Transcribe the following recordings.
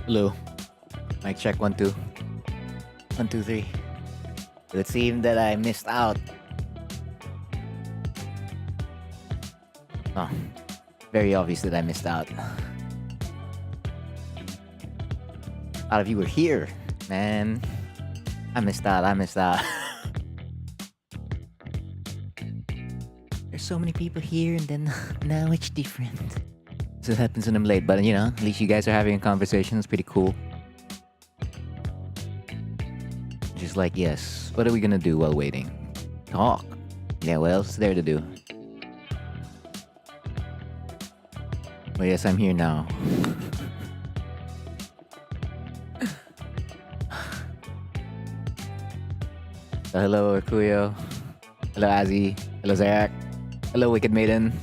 Hello. Mic check 1 2. 1 2 3. It seemed that I missed out. Oh, very obvious that I missed out. A lot of you were here, man. I missed out. There's so many people here, and then now it's different. So it happens when I'm late, but at least you guys are having a conversation. It's pretty cool. Just like, yes, what are we gonna do while waiting? Talk. Yeah, what else is there to do? Well, yes, I'm here now. So, hello, Kuyo. Hello, Azzy. Hello, Zach. Hello, Wicked Maiden.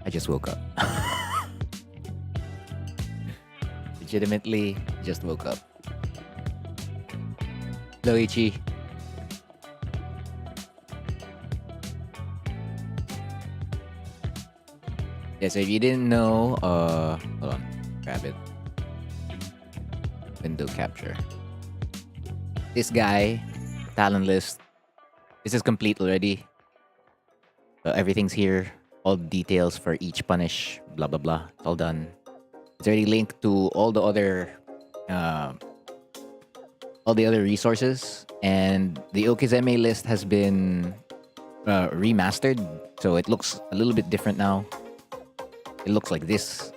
I just woke up. Legitimately, just woke up. Hello, Ichi. Yeah, so if you didn't know, hold on, grab it. Window capture. This guy, talent list, this is complete already. So everything's here. All the details for each punish, blah blah blah. It's all done. It's already linked to all the other resources, and the Okizeme list has been remastered, so it looks a little bit different now. It looks like this.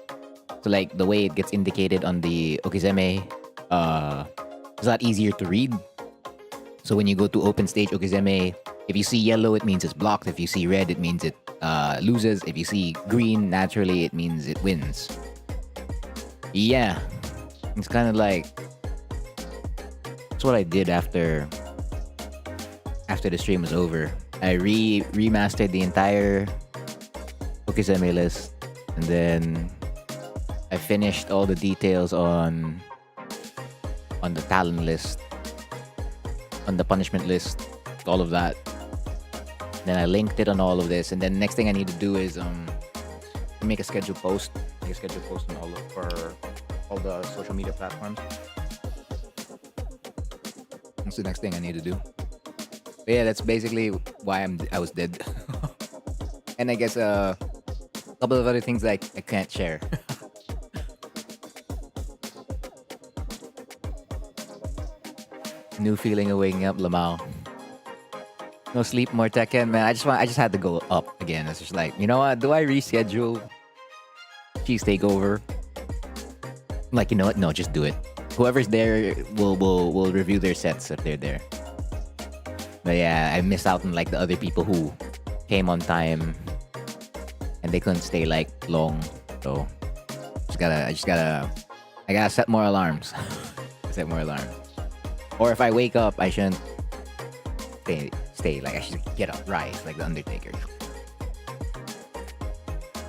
So like the way it gets indicated on the Okizeme, it's a lot easier to read. So when you go to open stage Okizeme, if you see yellow, it means it's blocked. If you see red, it means it loses. If you see green, naturally, it means it wins. Yeah, it's kind of like that's what I did after the stream was over. I remastered the entire Okizeme list, and then I finished all the details on the talent list, on the punishment list, all of that. Then I linked it on all of this, and then next thing I need to do is make a scheduled post. Make a scheduled post on for all the social media platforms. That's the next thing I need to do. But yeah, that's basically why I was dead. And I guess a couple of other things I can't share. New feeling of waking up, Lamau. No sleep, more Tekken, man. I just had to go up again. It's just like, you know what? Do I reschedule Cheese Takeover? I'm like, you know what? No, just do it. Whoever's there will review their sets if they're there. But yeah, I missed out on like the other people who came on time and they couldn't stay like long. So I gotta set more alarms. Set more alarms. Or if I wake up, I shouldn't stay. Like I should get up, rise, like the Undertaker.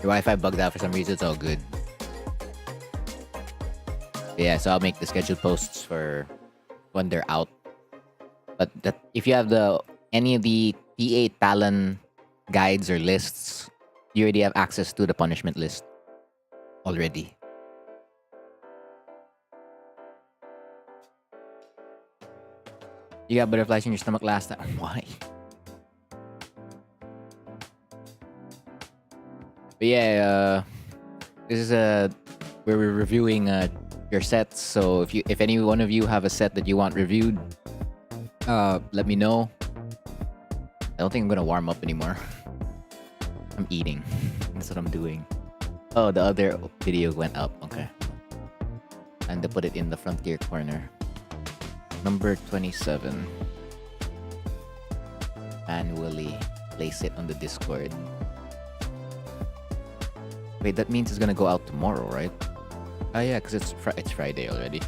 Your Wi-Fi bugged out for some reason. It's all good. But yeah, so I'll make the scheduled posts for when they're out. But if you have any of the TA talent guides or lists, you already have access to the punishment list already. You got butterflies in your stomach last time. Why? But yeah, this is where we're reviewing your sets. So if any one of you have a set that you want reviewed, let me know. I don't think I'm gonna warm up anymore. I'm eating. That's what I'm doing. Oh, the other video went up. Okay. And to put it in the frontier corner. Number 27. Manually place it on the Discord. Wait, that means it's gonna go out tomorrow, right? Oh yeah, because it's Friday already.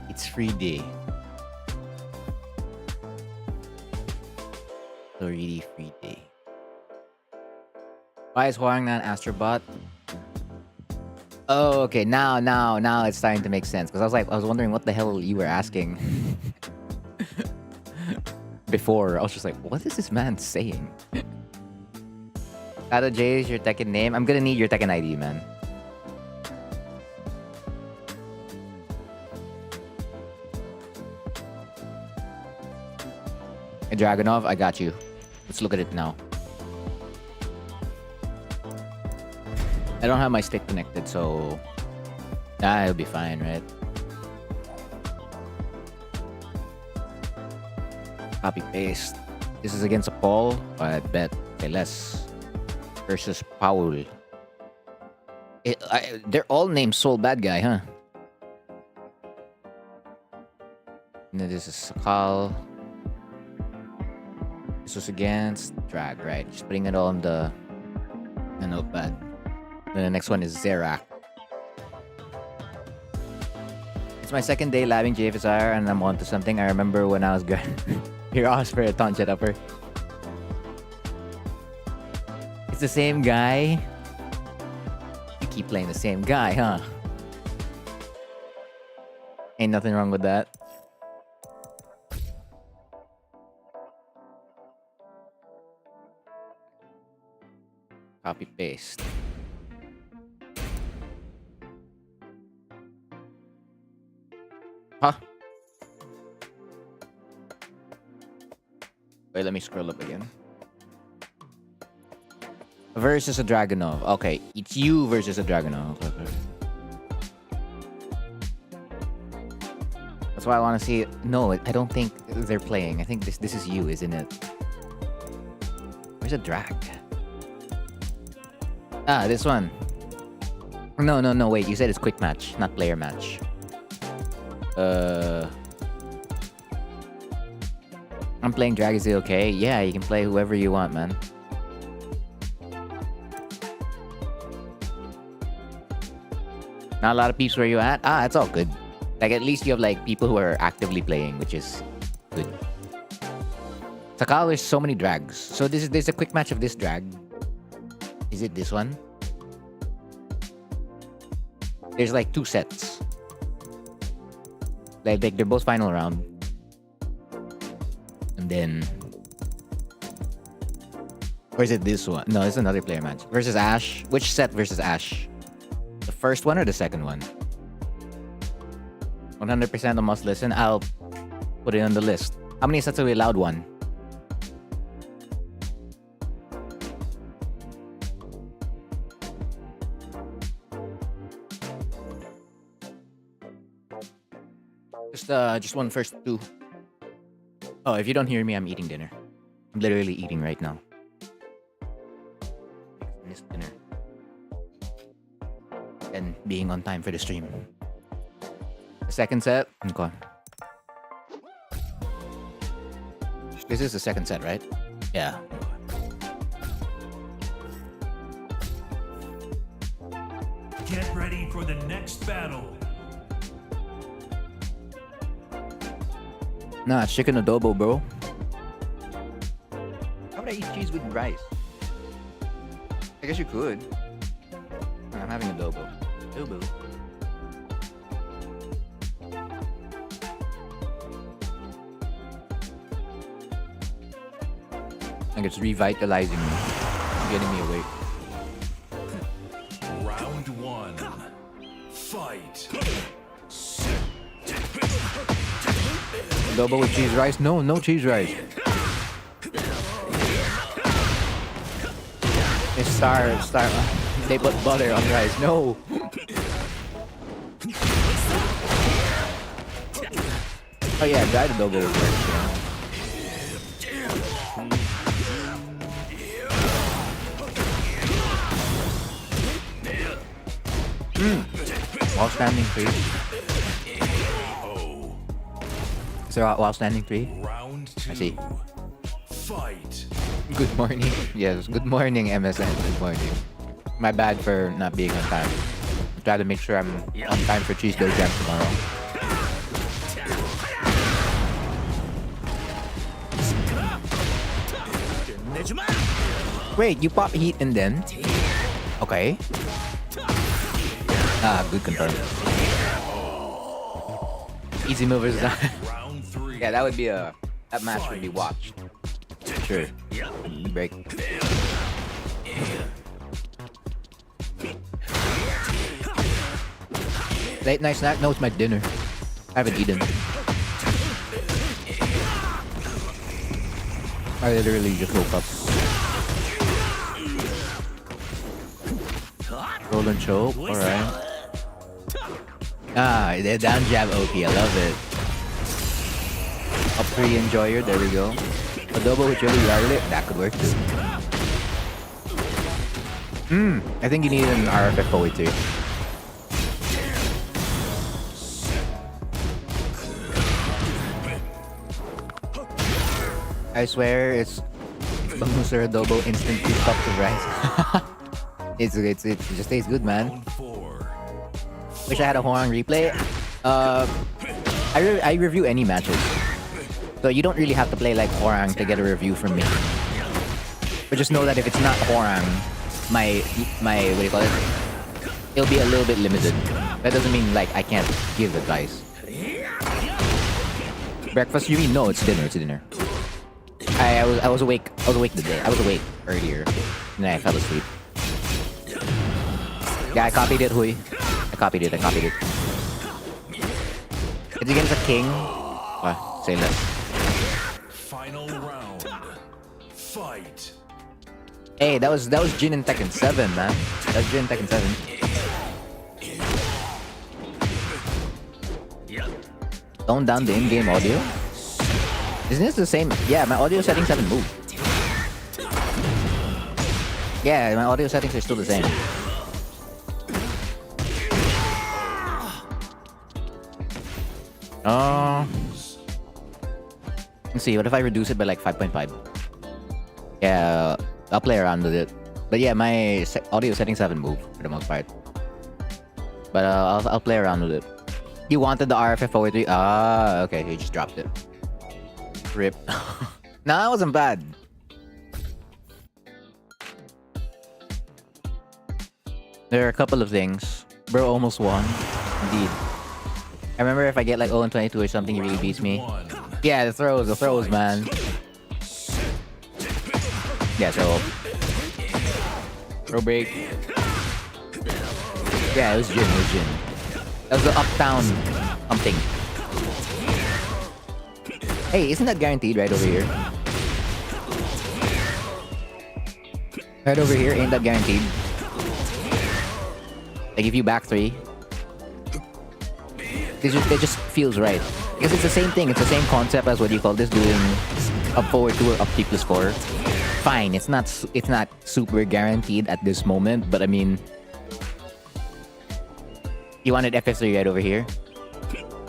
It's free day. So really free day. Why is Huangnan Astrobot? Oh, okay. Now it's starting to make sense. Because I was wondering what the hell you were asking. Before, I was just like, what is this man saying? Shadow J is your Tekken name. I'm gonna need your Tekken ID, man. A Dragonov, I got you. Let's look at it now. I don't have my stick connected, so it'll be fine, right? Copy paste. This is against a Paul, I bet. Okay, less versus Paul. They're all named Soul Bad Guy, huh? And then this is Sakal. This was against Drag, right? Just putting it all on the notepad. Then the next one is Zerak. It's my second day labbing JFSR and I'm onto something. I remember when I was good. Here, I was for a taunt jet upper. It's the same guy. You keep playing the same guy, huh? Ain't nothing wrong with that. Copy paste. Huh? Wait, let me scroll up again. Versus a Dragonov. Okay, it's you versus a Dragonov. Okay. That's why I want to see it. No, I don't think they're playing. I think this is you, isn't it? Where's a drag? Ah, this one. No, wait. You said it's quick match, not player match. I'm playing drag. Is it okay? Yeah, you can play whoever you want, man. Not a lot of peeps where you at? Ah, it's all good. Like, at least you have, like, people who are actively playing, which is good. Sakal, there's so many drags. So there's a quick match of this drag. Is it this one? There's, like, 2 sets. Like, they're both final round. And then... Or is it this one? No, it's another player match. Versus Ash. Which set versus Ash? The first one or the second one? 100% of must listen. I'll put it on the list. How many sets are we allowed? One. Just one first 2. Oh, if you don't hear me, I'm eating dinner. I'm literally eating right now. This dinner. And being on time for the stream. The second set. Okay. This is the second set, right? Yeah. Get ready for the next battle. Nah, it's chicken adobo, bro. How would I eat cheese with rice? I guess you could. I'm having adobo. Adobo. Like it's revitalizing me, getting me awake. Round 1. Fight. Adobo with cheese rice? No, no cheese rice. It's star. They put butter on rice. No. Oh yeah, dried adobo with rice. While standing tree. Is there while standing tree? Round 2. I see. Fight. Good morning. Yes, good morning, MSN. Good morning. My bad for not being on time. I'll try to make sure I'm on time for Tuesday Jam tomorrow. Wait, you pop heat and then? Okay. Ah, good control. Easy movers. Yeah, that would be that match would be watched. Sure. Break. Late night snack? No, it's my dinner. I haven't eaten. I literally just woke up. Roll and choke. Alright. Ah, the down jab OP. I love it. Up 3 enjoyer. There we go. Adobo with chili garlic. That could work too. I think you need an RFF forward too. I swear it's Bangus or adobo instant 2 cups of rice. it just tastes good, man. Wish I had a Horang replay. I review any matches, so you don't really have to play like Horang to get a review from me. But just know that if it's not Horang, my what do you call it? It'll be a little bit limited. That doesn't mean like I can't give advice. Breakfast? You mean no? It's dinner. It's dinner. I was awake. I was awake today. I was awake earlier, and then I fell asleep. Yeah, I copied it, Hui. I copied it. It's against a king. Say less. Final round. Fight. Hey, that was Jin in Tekken 7, man. That was Jin in Tekken 7. Tone down the in-game audio. Isn't this the same? Yeah, my audio settings haven't moved. Yeah, my audio settings are still the same. Let's see, what if I reduce it by like 5.5? Yeah, I'll play around with it. But yeah, my audio settings haven't moved for the most part. But I'll play around with it. You wanted the RFF 403? Ah, okay, you just dropped it. Rip. Nah, that wasn't bad. There are a couple of things. Bro almost won. Indeed. I remember if I get like 0-22 or something, he really beats me. Yeah, the throws, man. Yeah, so... Throw break. Yeah, it was Jin. That was the uptown something. Hey, isn't that guaranteed right over here? Right over here, ain't that guaranteed? Like if you back 3, it just feels right. Because it's the same thing, it's the same concept as what you call this, doing up forward 2 or up T plus 4. Fine, it's not super guaranteed at this moment, but I mean... You wanted FF3 right over here?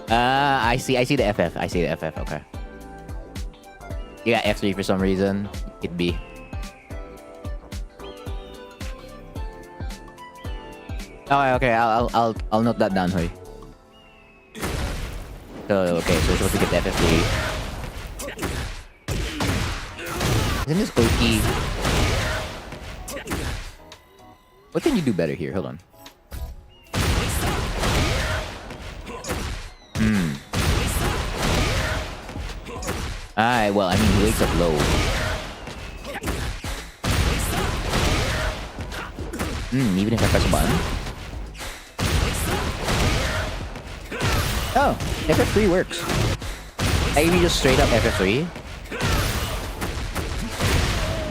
I see the FF. I see the FF, okay. You got F3 for some reason. It be. Oh, okay. I'll note that down, Hoy. So okay, so we're supposed to get the FF3. Isn't this Oki? What can you do better here? Hold on. Alright, well, I mean, he wakes up low. Even if I press a button? Oh, FF3 works. Like, if you just straight up FF3,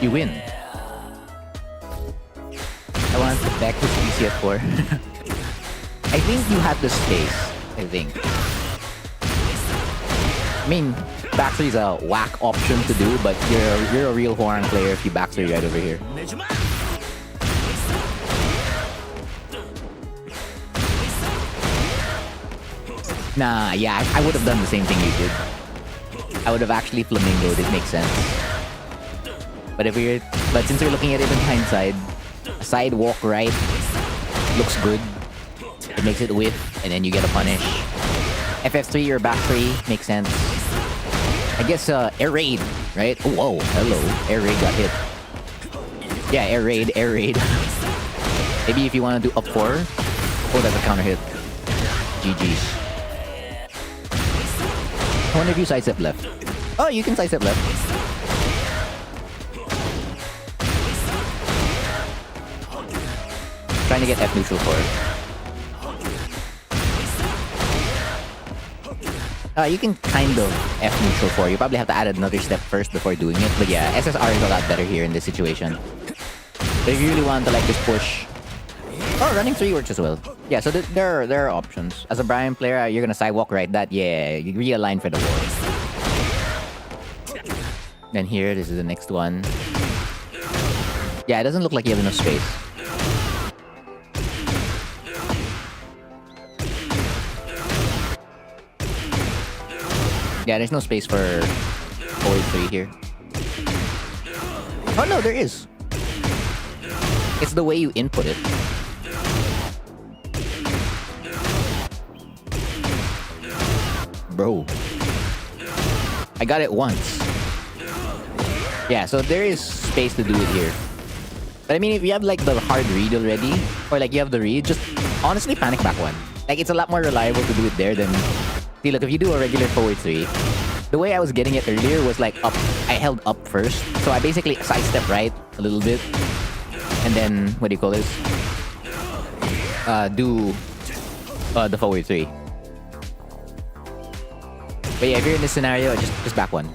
you win. I want to back to PCF4. I think you have the space, I think. I mean, back 3 is a whack option to do, but you're a real Horang player if you back 3 right over here. Nah, yeah, I would have done the same thing you did. I would have actually flamingoed, it makes sense. But since we're looking at it in hindsight, side walk right looks good. It makes it whiff, and then you get a punish. FF3 or back 3 makes sense. I guess air raid, right? Oh, whoa, hello. Air raid got hit. Yeah, air raid. Maybe if you want to do up 4. Oh, that's a counter hit. GG's. I wonder if you sidestep left. Oh, you can sidestep left. Trying to get F neutral for it. You can kind of F neutral 4. You probably have to add another step first before doing it. But yeah, SSR is a lot better here in this situation. But if you really want to like just push, or running 3 works as well. Yeah, so there are options. As a Brian player, you're gonna sidewalk right that. Yeah, you realign for the wall. Then here, this is the next one. Yeah, it doesn't look like you have enough space. Yeah, there's no space for forward 3 here. Oh no, there is. It's the way you input it. Bro. I got it once. Yeah, so there is space to do it here. But I mean, if you have like the hard read already, or like you have the read, just honestly panic back 1. Like, it's a lot more reliable to do it there than... See, look, if you do a regular forward 3, the way I was getting it earlier was like up. I held up first. So I basically sidestep right a little bit. And then, what do you call this? Do the forward 3. But yeah, if you're in this scenario, just back 1.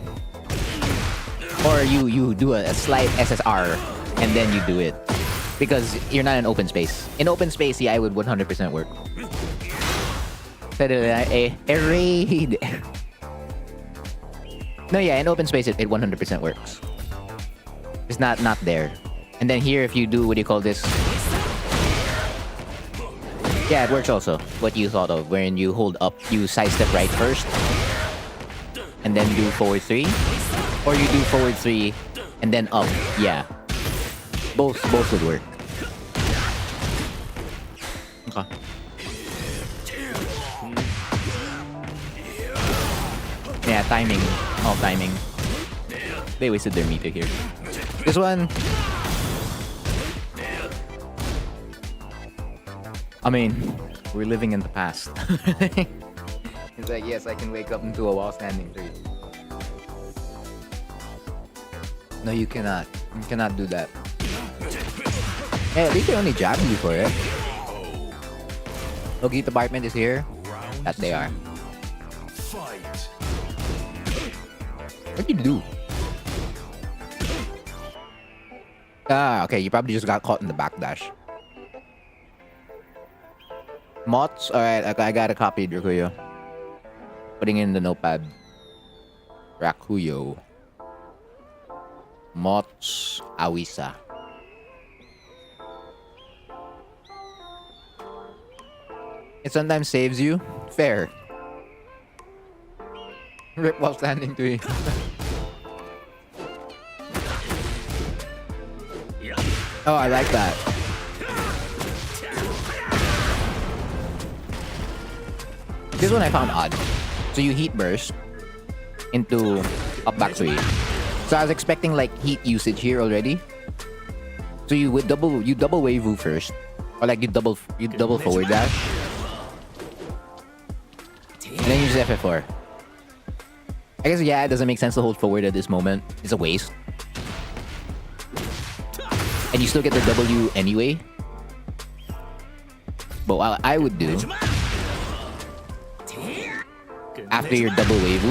Or you do a slight SSR and then you do it. Because you're not in open space. In open space, yeah, it would 100% work. A raid. No, yeah, in open space, it 100% works. It's not there. And then here, if you do, what do you call this? Yeah, it works also. What you thought of, wherein you hold up, you sidestep right first, and then do forward 3. Or you do forward 3, and then up. Yeah. Both would work. Okay. Yeah, timing. All timing. They wasted their meter here. This one... I mean, we're living in the past. It's like, yes, I can wake up into a wall standing 3. No, you cannot. You cannot do that. Hey, at least they only jabbed you for it. Loki department is here. That they are. What did you do? Ah, okay. You probably just got caught in the backdash. Mots? Alright, I got a copy, Drakuyo. Putting in the notepad. Rakuyo. Mots Awisa. It sometimes saves you. Fair. Rip while standing 3. Oh, I like that. This one I found odd. So you heat burst into up back 3. So I was expecting like heat usage here already. So you would double wave first, or like you double forward dash, and then use FF4. I guess yeah, it doesn't make sense to hold forward at this moment. It's a waste. And you still get the W anyway. But what I would do after your double wave,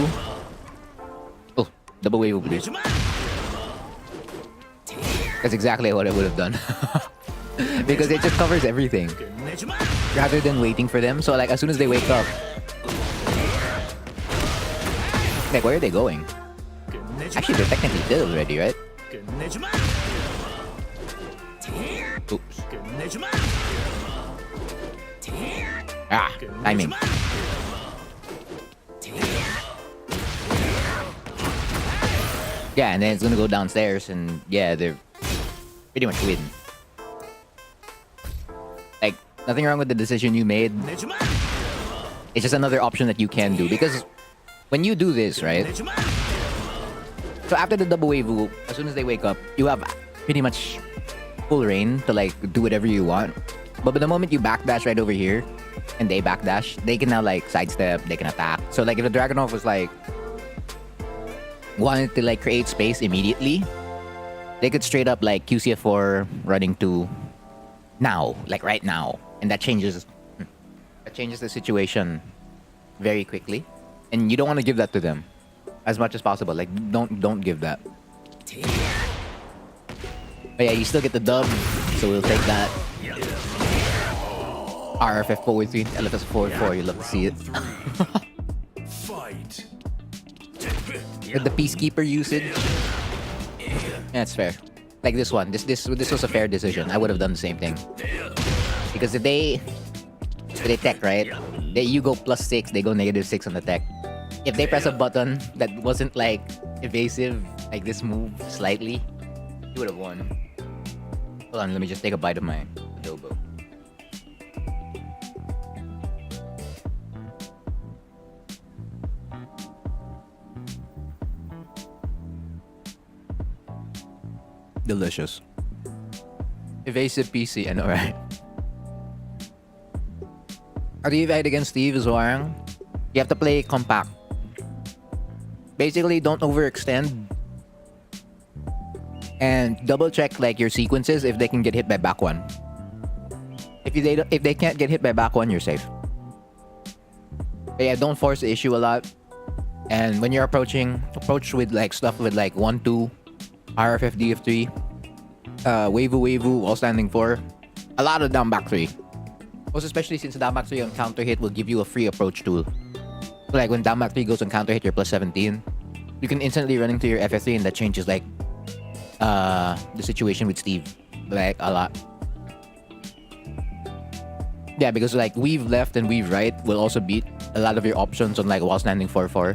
oh, double wave please. That's exactly what I would have done. Because it just covers everything rather than waiting for them. So like as soon as they wake up, like where are they going? Actually, they're technically dead already, right? Oops. Ah, timing. Yeah, and then it's gonna go downstairs, and yeah, they're pretty much win. Like, nothing wrong with the decision you made. It's just another option that you can do, because when you do this, right? So after the double wave, as soon as they wake up, you have pretty much full reign to like do whatever you want. But the moment you backdash right over here, and they backdash, they can now like sidestep, they can attack. So like if the Dragunov was like wanted to like create space immediately, they could straight up like QCF4 running to now, like right now, and that changes the situation very quickly. And you don't want to give that to them as much as possible. Like, don't give that. But yeah, you still get the dub, so we'll take that. RFF 4-3, LFS 4-4, you love to see it. Fight. With the Peacekeeper usage. Yeah, it's fair. Like this one. This was a fair decision. I would have done the same thing. Because if they tech, right? You go +6, they go -6 on the tech. If they press a button that wasn't like evasive, like this move slightly, you would have won. Hold on, let me just take a bite of my adobo. Delicious. Evasive PC, I know, right? How do you fight against Steve as well? You have to play compact. Basically, don't overextend. And double check like your sequences if they can get hit by back one. If they can't get hit by back one, you're safe. But yeah, don't force the issue a lot. And when you're approach with like stuff with like 1-2, RFF DF3, Wavu, while standing 4, a lot of down back 3. Most especially since down back 3 on counter hit will give you a free approach tool. So like when down back 3 goes on counter hit, you're +17. You can instantly run into your FF3 and that changes like the situation with Steve like a lot. Yeah, because like weave left and weave right will also beat a lot of your options on like while standing 4-4.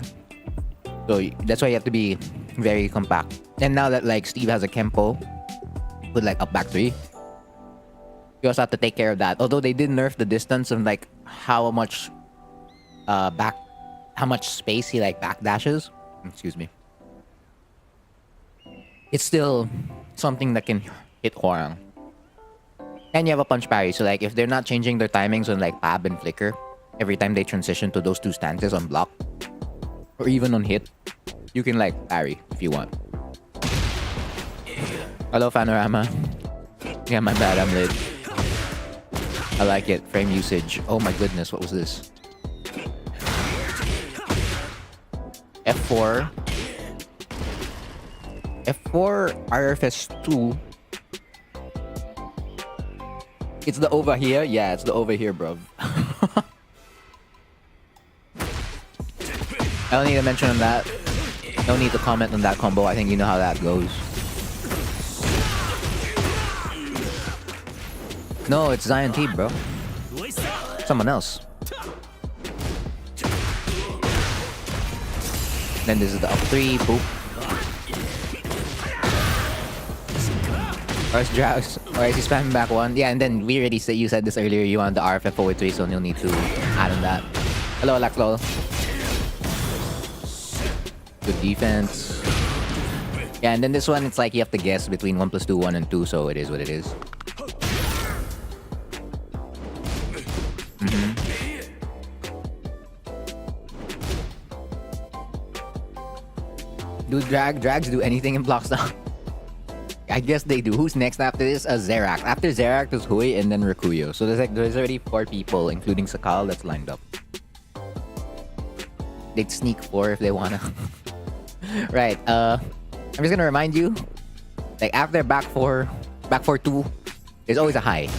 So that's why you have to be very compact. And now that like Steve has a Kempo with like up back 3, you also have to take care of that. Although they did nerf the distance and like how much space he like backdashes. Excuse me. It's still something that can hit Hwoarang. And you have a punch parry, so like if they're not changing their timings on like Pab and Flicker every time they transition to those two stances on block or even on hit, you can like parry if you want. Hello Panorama. Yeah, my bad, I'm lit. I like it. Frame usage. Oh my goodness, what was this? F4. F4 RFS 2. It's the over here? Yeah, it's the over here, bro. I don't need to mention on that. No need to comment on that combo. I think you know how that goes. No, it's Zion T, bro. Someone else. Then this is the up 3, boop. Or is he spamming back 1? Yeah, and then we already said, you said this earlier, you want the RFF forward 3, so you'll need to add on that. Hello, Laxlol. Good defense. Yeah, and then this one, it's like you have to guess between 1+2, 1 and 2, so it is what it is. Do drags do anything in blocks now? I guess they do. Who's next after this? Zerak. After Zerak, there's Hui and then Rikuyo. So there's already 4 people, including Sakal, that's lined up. They'd sneak 4 if they wanna. Right. I'm just gonna remind you, like after back 4 2, there's always a high,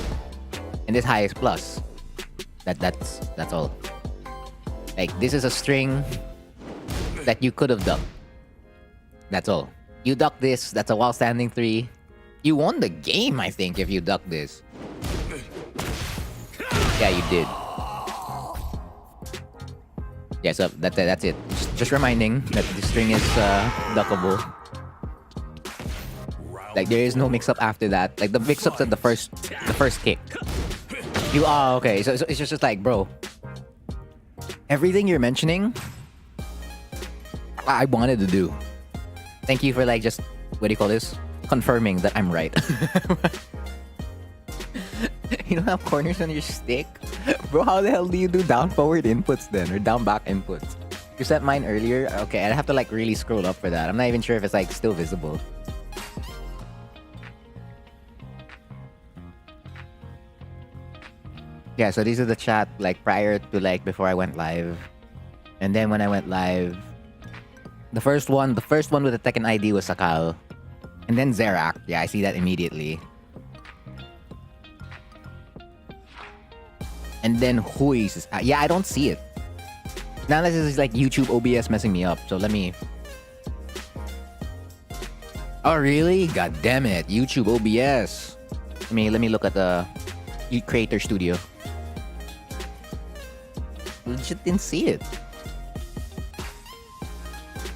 and this high is plus. That's all. Like this is a string that you could have ducked. That's all. You duck this, that's a while standing 3. You won the game, I think, if you duck this. Yeah, you did. Yeah, so that's it. Just reminding that the string is duckable. Like there is no mix-up after that. Like the mix-up's at the first kick. Okay. So it's just like, bro. Everything you're mentioning, I wanted to do. Thank you for like just, what do you call this? Confirming that I'm right. You don't have corners on your stick? Bro, how the hell do you do down forward inputs then? Or down back inputs? You sent mine earlier? Okay, I'd have to like really scroll up for that. I'm not even sure if it's like still visible. Yeah, so these are the chat like prior to like before I went live. And then when I went live, the first one with the Tekken ID was Sakal. And then Zerak. Yeah, I see that immediately. And then Hui's is... yeah, I don't see it. Now this is like YouTube OBS messing me up. So let me... Oh, really? God damn it. YouTube OBS. Let me look at the Creator Studio. Legit didn't see it.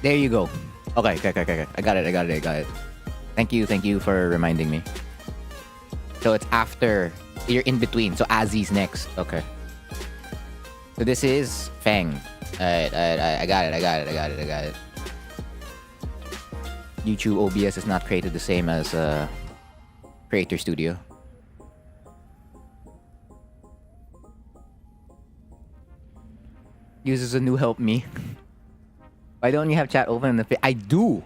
There you go. Okay. I got it. Thank you for reminding me. So it's after, you're in between. So Azzy's next. Okay. So this is Feng. Alright. I got it. YouTube OBS is not created the same as Creator Studio. Uses a new help me. Why don't you have chat open in the I do.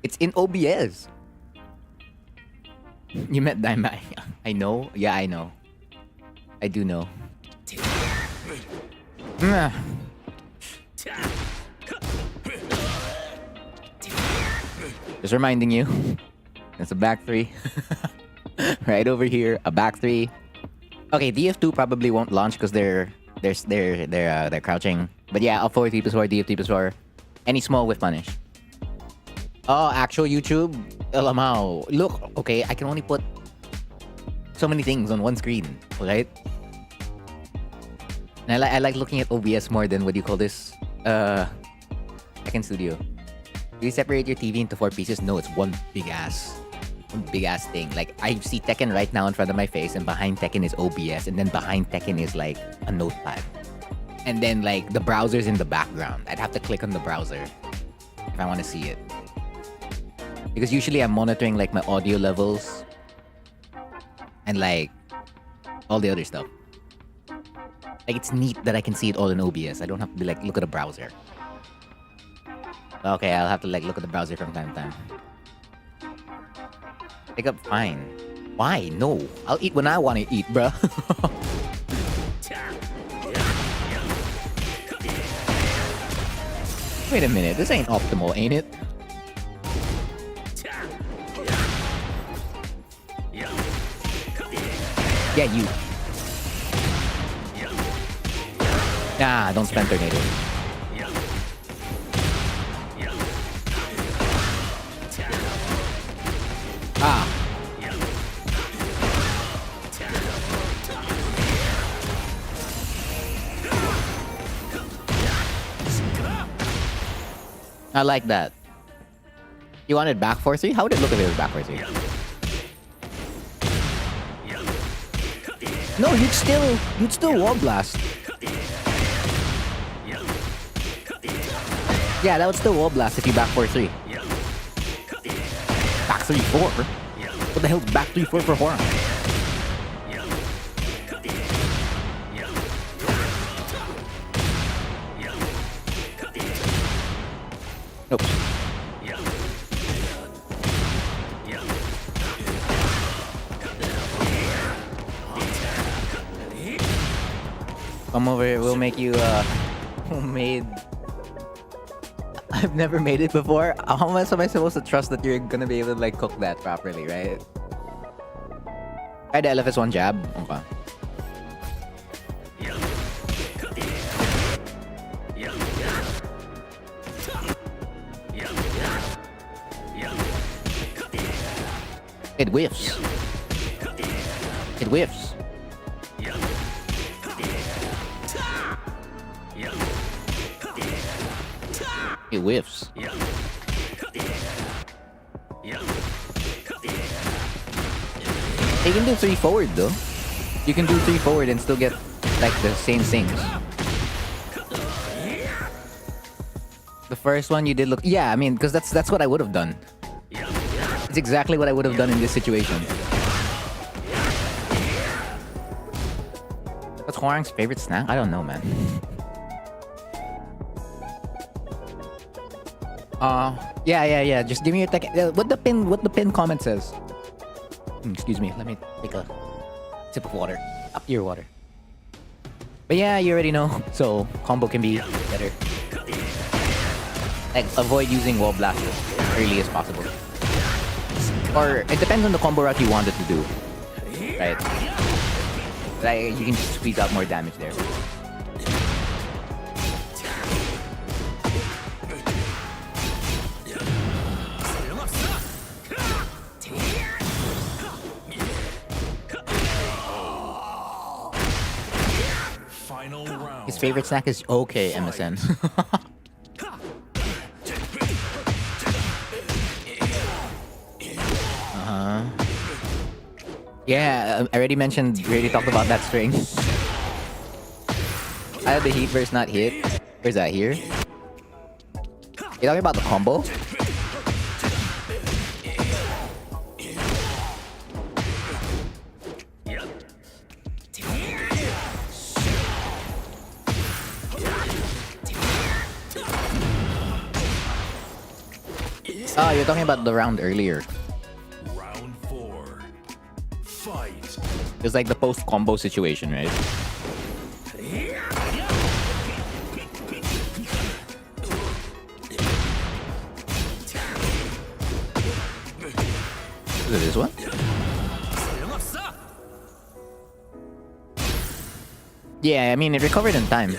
It's in OBS. You met Daimai. I know. Yeah, I know. I do know. Just reminding you. It's a back three. Right over here, a back three. Okay, DF2 probably won't launch because they're crouching. But yeah, up 4 T plus 4, DF2 plus 4. Any small whiff punish. Oh, actual YouTube? Alamao. Look, okay, I can only put so many things on one screen, right? And I like looking at OBS more than what do you call this? Tekken Studio. Do you separate your TV into 4 pieces? No, it's one big ass thing. Like, I see Tekken right now in front of my face, and behind Tekken is OBS, and then behind Tekken is like a notepad. And then like the browser's in the background. I'd have to click on the browser if I want to see it. Because usually I'm monitoring like my audio levels and like all the other stuff. Like, it's neat that I can see it all in OBS. I don't have to be like, look at a browser. Okay, I'll have to like look at the browser from time to time. Pick up fine. Why? No. I'll eat when I want to eat, bruh. Wait a minute. This ain't optimal, ain't it? Yeah, you. Nah, don't spend tornado. Ah. I like that. You wanted back 4-3? How would it look if it was back 4-3? No, you'd still wall blast. Yeah, that would still wall blast if you back 4-3. Back 3-4? What the hell's back 3-4 for Horn? Nope. Come over here, we'll make you homemade. I've never made it before. How much am I supposed to trust that you're gonna be able to like cook that properly, right? Try the LFS one jab. Okay. It whiffs. It whiffs. It whiffs. You can do 3 forward though. You can do 3 forward and still get like the same things. The first one you did look, yeah, I mean, because that's what I would have done. It's exactly what I would have done in this situation. What's Hwarang's favorite snack? I don't know, man. Yeah. Just give me your tech. What the pin comment says. Excuse me. Let me take a sip of water. Up your water. But yeah, you already know. So combo can be better. Like, avoid using wall blast as early as possible. Or, it depends on the combo route you wanted to do. Right? Like, you can just squeeze out more damage there. Final round. His favorite snack is okay, MSN. Yeah, I already mentioned, we already talked about that string. I have the hit versus not hit. Where's that here? You talking about the combo? Oh, you're talking about the round earlier. Round 4. Fight. It's like the post-combo situation, right? Is it this one? Yeah, I mean, it recovered in time.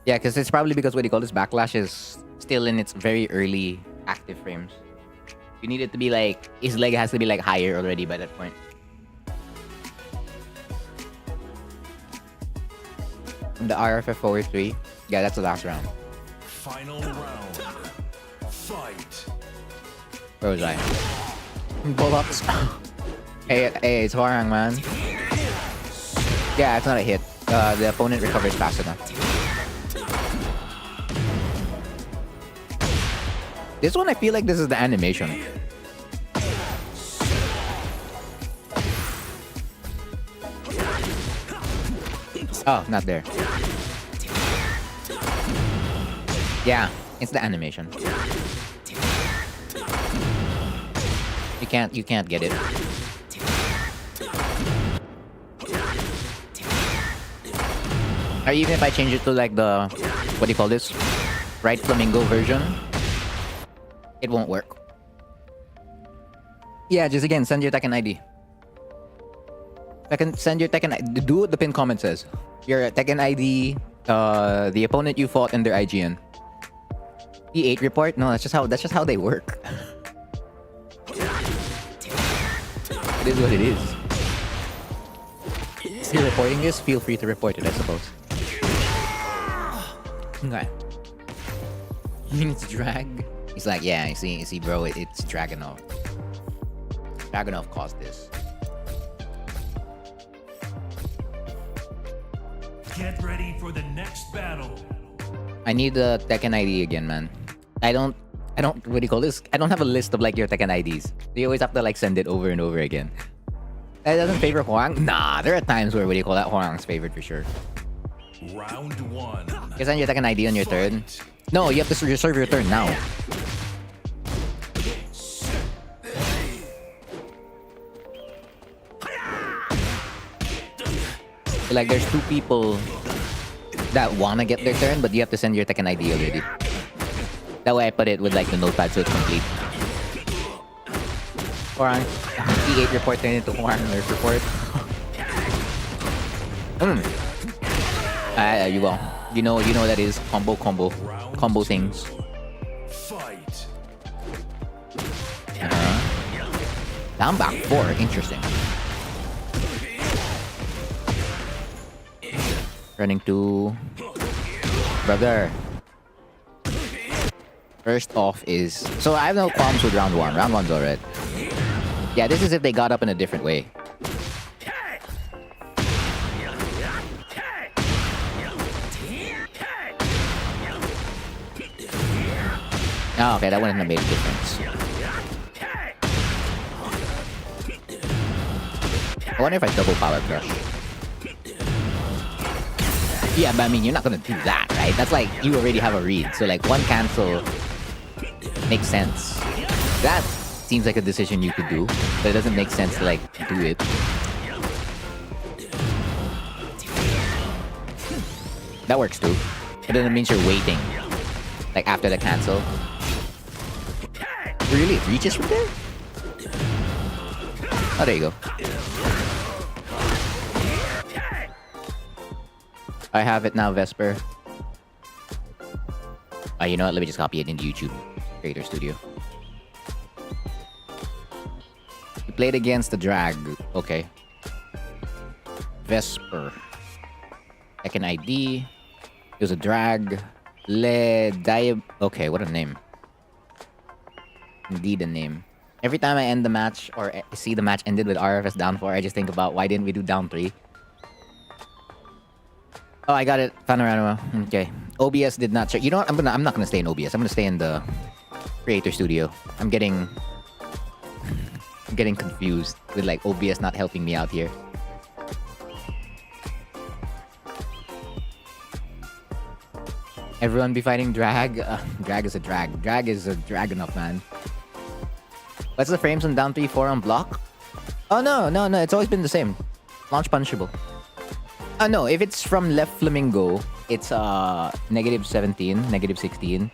Yeah, because it's probably because what do you call this? Backlash is still in its very early active frames. You need it to be like, his leg has to be like higher already by that point. The RFF forward 3. Yeah, that's the last round. Final round. Fight. Where was I? Bullocks. Hey, it's Hwarang, man. Yeah, it's not a hit. The opponent recovers fast enough. This one, I feel like this is the animation. Oh, not there. Yeah, it's the animation. You can't get it. Or even if I change it to like the, what do you call this? Right flamingo version, it won't work. Yeah, just again, send your Tekken ID. Send your Tekken ID. Do what the pin comment says. Your Tekken ID, the opponent you fought in their IGN. P8 report? No, that's just how they work. It is what it is. If you're reporting this, feel free to report it, I suppose. Okay. You mean it's drag? He's like, yeah, you see, bro, it's Dragunov. Dragunov caused this. Get ready for the next battle. I need the Tekken ID again, man. I don't, what do you call this? I don't have a list of like your Tekken IDs. You always have to like send it over and over again. That doesn't favor Hwarang? Nah, there are times where, what do you call that? Hwarang's favored for sure. Round 1. You send your Tekken ID on your turn? No, you have to reserve your turn now. So, like, there's two people that wanna get their turn, but you have to send your Tekken ID already. That way I put it with like the notepad so it's complete. Hwarang, P8 report turned into Hwarang Nerf report. You will. You know that is combo things. Fight. Down back 4, interesting. Running to brother. First off is, so I have no qualms with round 1. Round 1's alright. Yeah, this is if they got up in a different way. Oh, okay, that wouldn't have made a difference. I wonder if I double power crush. Yeah, but I mean, you're not gonna do that, right? That's like, you already have a read. So like, one cancel makes sense. That seems like a decision you could do, but it doesn't make sense to like, do it. That works too. But then it means you're waiting. Like after the cancel. Really? It reaches from there? Oh, there you go. I have it now, Vesper. You know what? Let me just copy it into YouTube Creator Studio. We played against the drag. Okay. Vesper. Second ID. It was a drag. Okay, what a name. Indeed a name. Every time I end the match or see the match ended with RFS down 4, I just think about why didn't we do down 3? Oh, I got it. Panorama. Okay. OBS did not check. You know what? I'm not gonna stay in OBS. I'm gonna stay in the Creator Studio. I'm getting confused with like OBS not helping me out here. Everyone be fighting drag. Drag is a drag. Drag is a drag enough, man. What's the frames on down 3-4 on block? Oh no. It's always been the same. Launch punishable. No, if it's from left flamingo, it's negative 17, negative 16.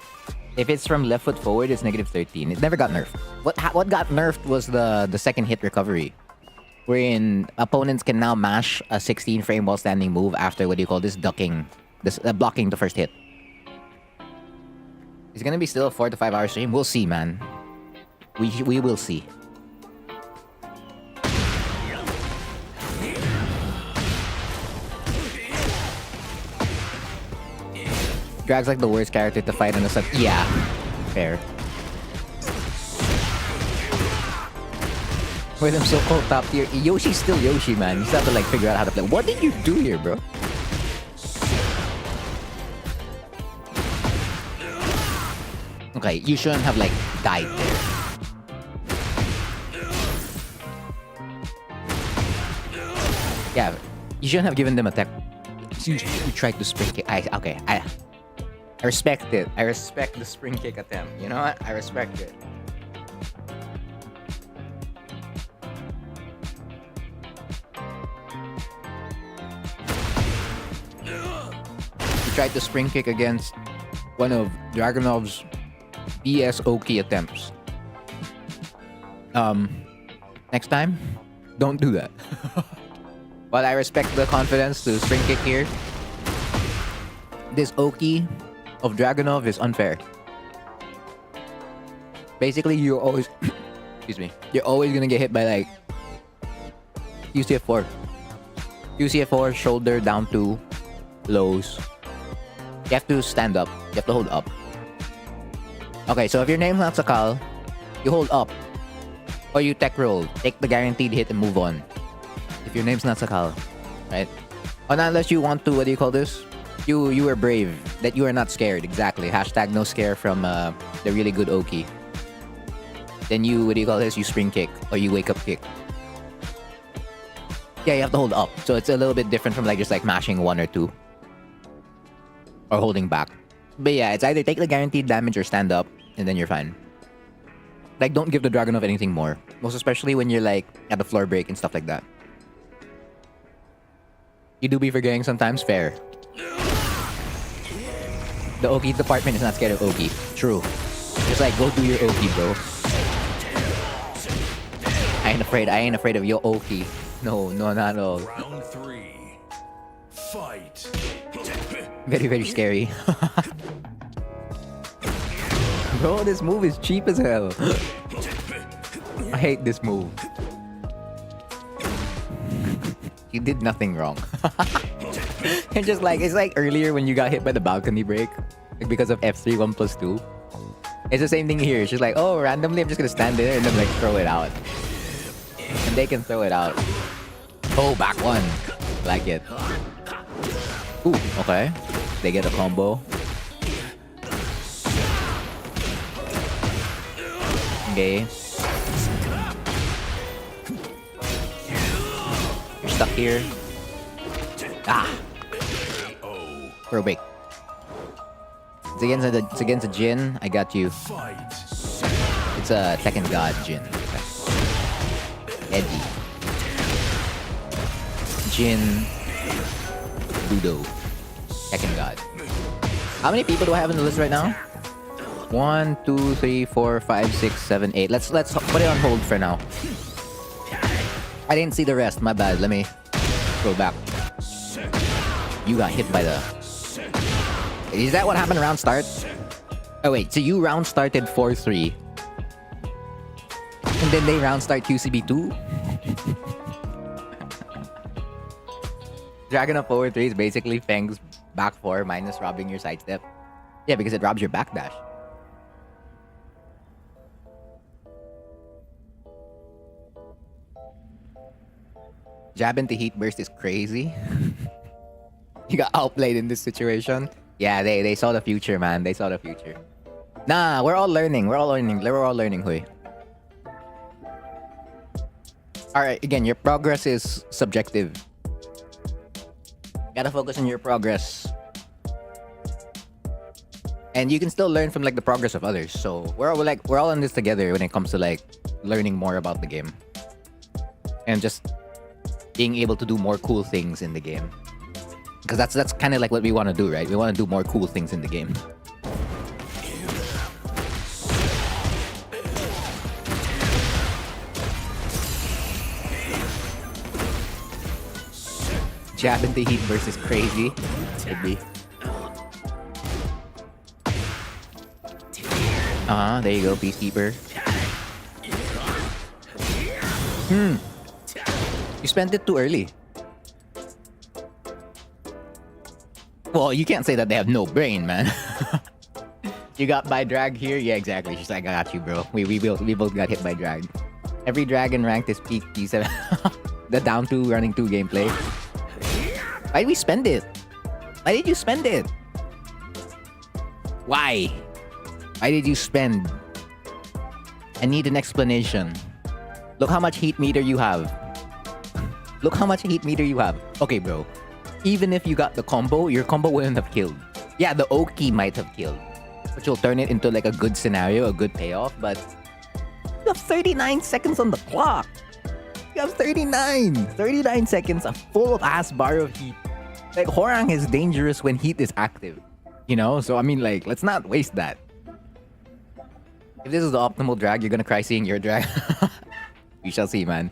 If it's from left foot forward, it's negative 13. It never got nerfed. What got nerfed was the second hit recovery, wherein opponents can now mash a 16 frame while standing move after ducking, blocking the first hit. It's gonna be still a 4 to 5 hour stream. We'll see, man. We will see. Drag's like the worst character to fight in the sub. Yeah, fair. With him so cold top tier. Yoshi's still Yoshi, man. You still have to like figure out how to play. What did you do here, bro? Okay, you shouldn't have like died there. Yeah, you shouldn't have given them a tech. You tried to spring kick. I respect it. I respect the spring kick attempt. You know what? I respect it. He tried to spring kick against one of Dragunov's BS Oki attempts. Next time, don't do that. While I respect the confidence to spring kick here, this Oki of Dragunov is unfair. Basically, you're always excuse me, you're always gonna get hit by like UCF4. UCF4, shoulder down 2, lows. You have to stand up. You have to hold up. Okay, so if your name's not Sakal, you hold up. Or you tech roll. Take the guaranteed hit and move on. If your name's not Sakal, right? Unless you want to, what do you call this? You were brave. That you are not scared. Exactly. Hashtag no scare from the really good Oki. Then you, what do you call this? You spring kick. Or you wake up kick. Yeah, you have to hold up. So it's a little bit different from like just like mashing 1 or 2. Or holding back. But yeah, it's either take the guaranteed damage or stand up. And then you're fine. Like, don't give the Dragunov anything more. Most especially when you're like at the floor break and stuff like that. You do be forgetting sometimes, fair. The Oki department is not scared of Oki. True. Just like, go do your Oki, bro. I ain't afraid of your Oki. No, not at all. Round 3. Fight. Very, very scary. Bro, this move is cheap as hell. I hate this move. You did nothing wrong. It's just like, it's like earlier when you got hit by the balcony break. Like because of F3 1+2. It's the same thing here. It's just like, oh, randomly I'm just gonna stand there and then like throw it out. And they can throw it out. Oh, back one. Like it. Ooh, okay. They get a combo. Okay. You're stuck here. Ah! Throw break. It's against a Jin. I got you. It's a second god Jin. Eddie. Jin. Budo. Second god. How many people do I have in the list right now? 1, 2, 3, 4, 5, 6, 7, 8. Let's put it on hold for now. I didn't see the rest. My bad. Let me go back. You got hit by the... Is that what happened round start? Oh wait, so you round started 4-3. And then they round start QCB 2? Dragon of forward 3 is basically Feng's back 4 minus robbing your sidestep. Yeah, because it robs your backdash. Jab into heat burst is crazy. You got outplayed in this situation. Yeah, they saw the future, man. They saw the future. Nah, we're all learning. We're all learning. We're all learning, Hui. Alright, again, your progress is subjective. Gotta focus on your progress. And you can still learn from like the progress of others. So we're all in this together when it comes to like learning more about the game. And just being able to do more cool things in the game. Because that's kind of like what we want to do, right? We want to do more cool things in the game. Jab into heat versus crazy. Could be. There you go, Peacekeeper. You spent it too early. Well, you can't say that they have no brain, man. You got by drag here? Yeah, exactly. She's like, I got you, bro. We both got hit by drag. Every dragon ranked is peak D7. The down 2, running 2 gameplay. Why did we spend it? Why did you spend it? Why? Why did you spend? I need an explanation. Look how much heat meter you have. Look how much heat meter you have. Okay, bro. Even if you got the combo, your combo wouldn't have killed. Yeah, the Oki might have killed. Which will turn it into like a good scenario, a good payoff, but... You have 39 seconds on the clock! You have 39! 39 seconds, a full ass bar of heat. Like, Horang is dangerous when heat is active. You know? So, I mean, like, let's not waste that. If this is the optimal drag, you're gonna cry seeing your drag. We shall see, man.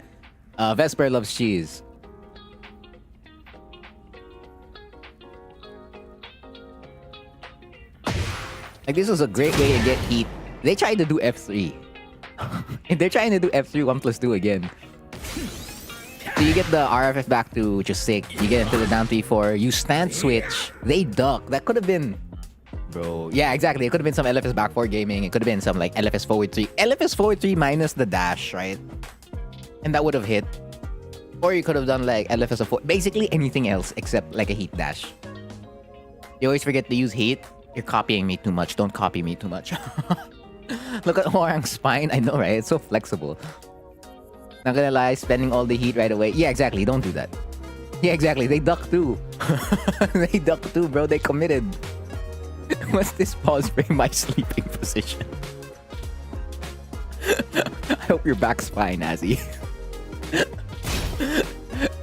Vesper loves cheese. Like, this was a great way to get heat. They tried to do F3. They're trying to do F3 1+2 again. So you get the RFF back to, which is sick. You get into the down 3-4. You stance switch. They duck. That could have been... Bro. Yeah, exactly. It could have been some LFS back 4 gaming. It could have been some, like, LFS forward 3. LFS forward 3 minus the dash, right? And that would have hit. Or you could have done, like, LFS of 4. Basically anything else except, like, a heat dash. You always forget to use heat. You're copying me too much. Don't copy me too much. Look at Horang's spine. I know, right? It's so flexible. Not gonna lie, spending all the heat right away. Yeah, exactly. Don't do that. Yeah, exactly. They duck too. They duck too, bro. They committed. What's this pause frame? My sleeping position. I hope your back's fine, Azzy.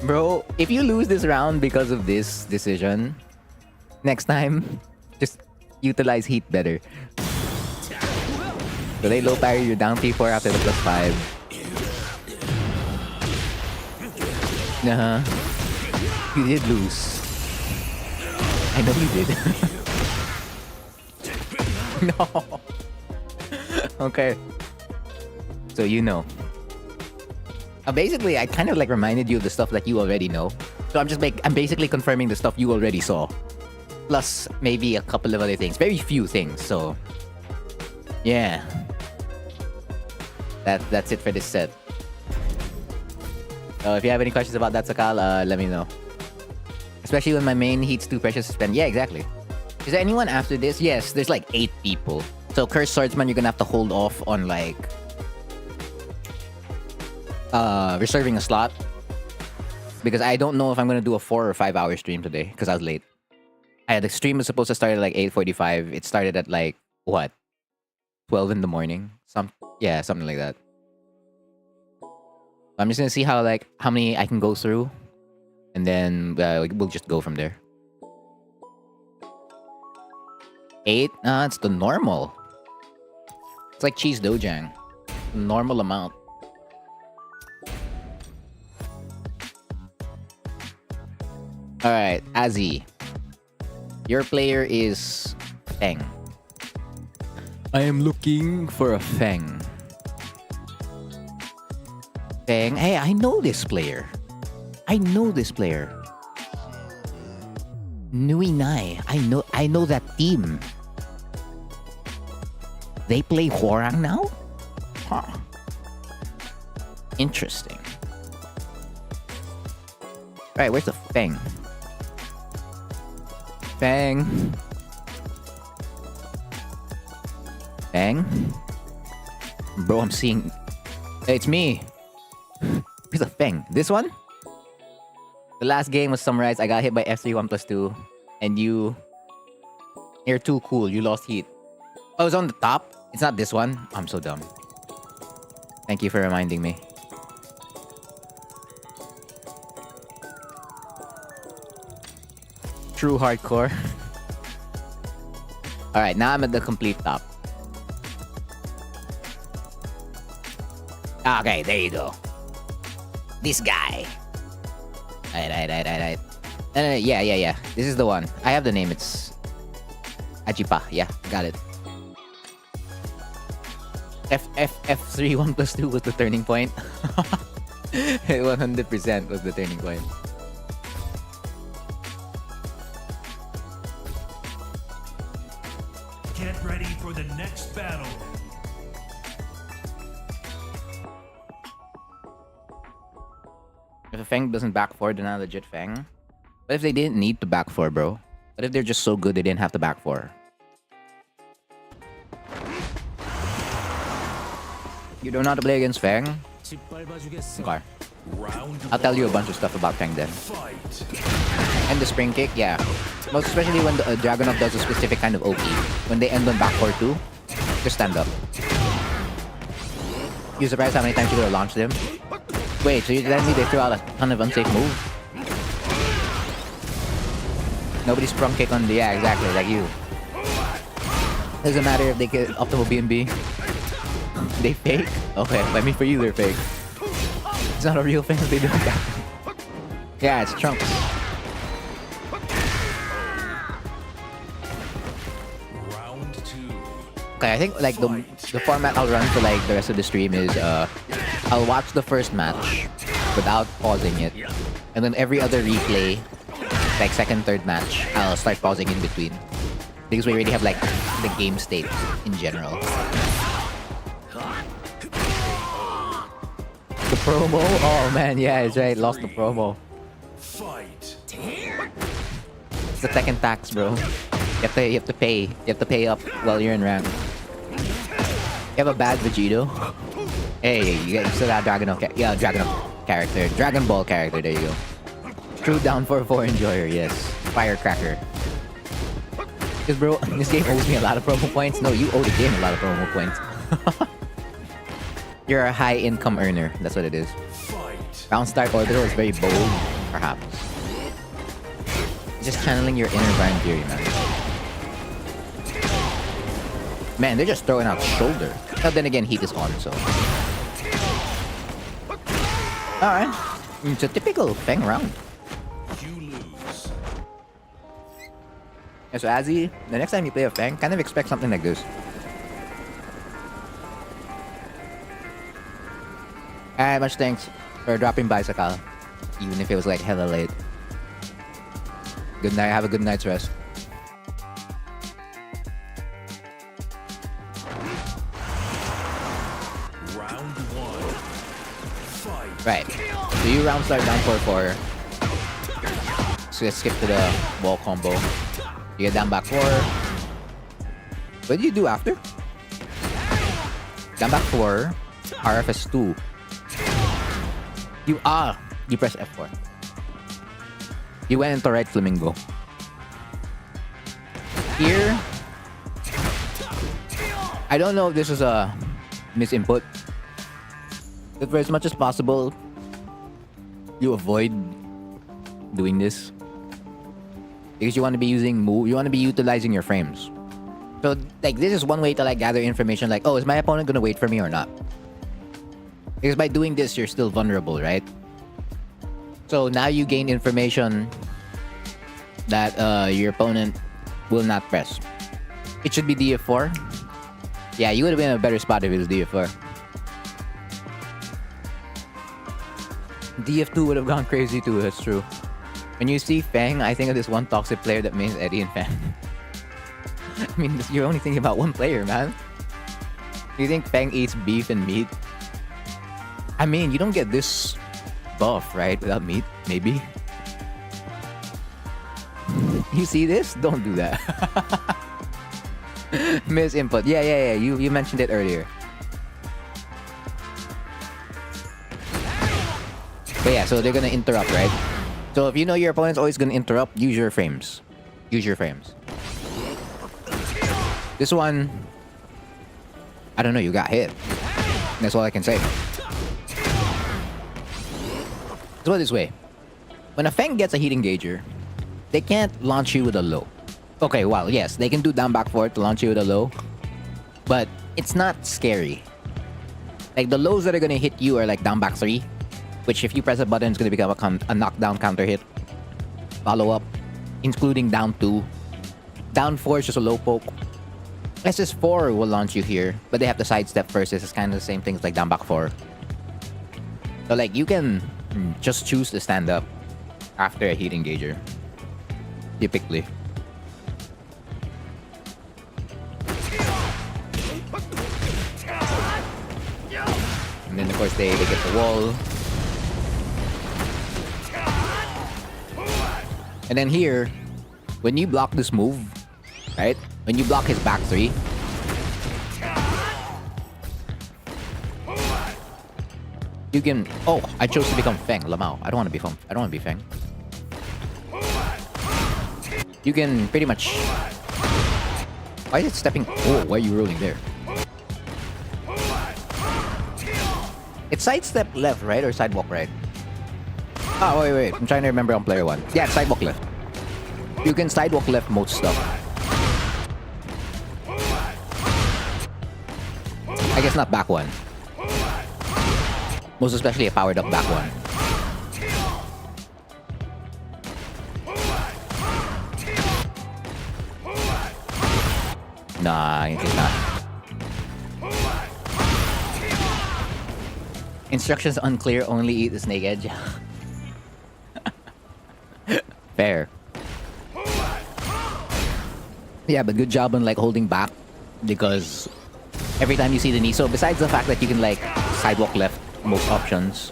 Bro, if you lose this round because of this decision, next time, just utilize heat better. So they low parry you down 3-4 after the +5. You did lose. I know you did. No. Okay. So you know. Basically, I kind of like reminded you of the stuff that you already know. So I'm basically confirming the stuff you already saw. Plus, maybe a couple of other things. Very few things, so... Yeah. That's it for this set. If you have any questions about that, Sakal, let me know. Especially when my main heat's too precious to spend. Yeah, exactly. Is there anyone after this? Yes, there's like 8 people. So, Cursed Swordsman, you're gonna have to hold off on like... reserving a slot. Because I don't know if I'm gonna do a 4 or 5 hour stream today. Because I was late. The stream was supposed to start at like 8:45. It started at like, what? 12 in the morning? Yeah, something like that. I'm just gonna see how many I can go through. And then we'll just go from there. 8? It's the normal. It's like cheese dojang. Normal amount. Alright, Azzy. Your player is Feng. I am looking for a Feng. Feng, hey, I know this player. Nui Nai. I know that team. They play Hwarang now? Huh. Interesting. Right, where's the Feng? Feng. Bro, I'm seeing... Hey, it's me. Where's the Feng? This one? The last game was summarized. I got hit by F3 1+2. And you're too cool. You lost heat. Oh, it's on the top? It's not this one? I'm so dumb. Thank you for reminding me. True hardcore. Alright, now I'm at the complete top. Okay, there you go. This guy. Right. Yeah. This is the one. I have the name. It's Ajipa. Yeah, got it. F3 1+2 was the turning point. 100% was the turning point. Get ready for the next battle. If a Feng doesn't back 4, they're not a legit Feng. But if they didn't need to back 4, bro? What if they're just so good they didn't have to back 4? You don't know how to play against Feng? Okay. I'll tell you a bunch of stuff about Feng then. And the spring kick, yeah. Most especially when the Dragunov does a specific kind of OP. When they end on back 4 too, just stand up. You surprised how many times you could have launched them? Wait, so you're telling me they threw out a ton of unsafe moves? Nobody sprung kick on the... Yeah, exactly, like you. Doesn't matter if they get optimal B&B. They fake? Okay, I mean for you they're fake. It's not a real thing if they do that. Yeah, it's Trunks. Round 2. Okay, I think like the format I'll run for like the rest of the stream is I'll watch the first match without pausing it, and then every other replay, like second, third match, I'll start pausing in between because we already have like the game state in general. The promo? Oh man, yeah, it's right. Lost the promo. Fight. It's the second tax, bro. You have to pay. You have to pay up while you're in rank. You have a bad Vegito. Hey, you still got Dragunov character. Dragon Ball character, there you go. True down 4-4 enjoyer, yes. Firecracker. Because bro, this game owes me a lot of promo points. No, you owe the game a lot of promo points. You're a high income earner, that's what it is. Round start order was very bold, perhaps. Just channeling your inner Brian Fury, man. Man, they're just throwing out shoulder. But then again, heat is on, so. Alright. It's a typical Feng round. You lose. Yeah, so Azzy, the next time you play a Feng, kind of expect something like this. Alright, much thanks for dropping by, Sakal. Even if it was like hella late. Good night, have a good night's rest. Round 1. Fight. Right. So you round start down 4-4. So let's skip to the wall combo. You get down back 4. What do you do after? Down back 4. RFS 2. You press F4. You went into right flamingo. Here, I don't know if this is a misinput, but for as much as possible, you avoid doing this because you want to be utilizing your frames. So like this is one way to like gather information like, oh, is my opponent gonna wait for me or not? Because by doing this, you're still vulnerable, right? So now you gain information that your opponent will not press. It should be DF4. Yeah, you would have been in a better spot if it was DF4. DF2 would have gone crazy too, that's true. When you see Fang, I think of this one toxic player that means Eddie and Fang. I mean, you're only thinking about one player, man. Do you think Fang eats beef and meat? I mean, you don't get this buff, right? Without meat, maybe. You see this? Don't do that. Miss input. Yeah. You mentioned it earlier. But yeah, so they're gonna interrupt, right? So if you know your opponent's always gonna interrupt, use your frames. Use your frames. This one, I don't know, you got hit. That's all I can say. Let's go this way. When a Fang gets a heat engager, they can't launch you with a low. Okay, well, yes, they can do down back forward to launch you with a low, but it's not scary. Like the lows that are gonna hit you are like down back 3, which if you press a button, it's gonna become a knockdown counter hit. Follow up, including down 2. Down 4 is just a low poke. SS4 will launch you here, but they have to sidestep first. This is kind of the same thing as like down back 4. So like you can just choose to stand up after a heat engager. Typically. And then of course they get the wall. And then here, when you block this move, right? When you block his back 3, you can... Oh, I chose to become Feng, Lamau. I don't want to be Feng. I don't want to be Feng. You can pretty much... Why is it stepping... Oh, why are you rolling there? It's sidestep left, right? Or sidewalk right? Oh, wait. I'm trying to remember on player 1. Yeah, sidewalk left. You can sidewalk left most stuff. I guess not back 1. Most especially a powered up back 1. Nah, I think not. Instructions unclear, only eat the snake edge. Fair. Yeah, but good job on like holding back, because every time you see the knee, so besides the fact that you can like sidewalk left most options,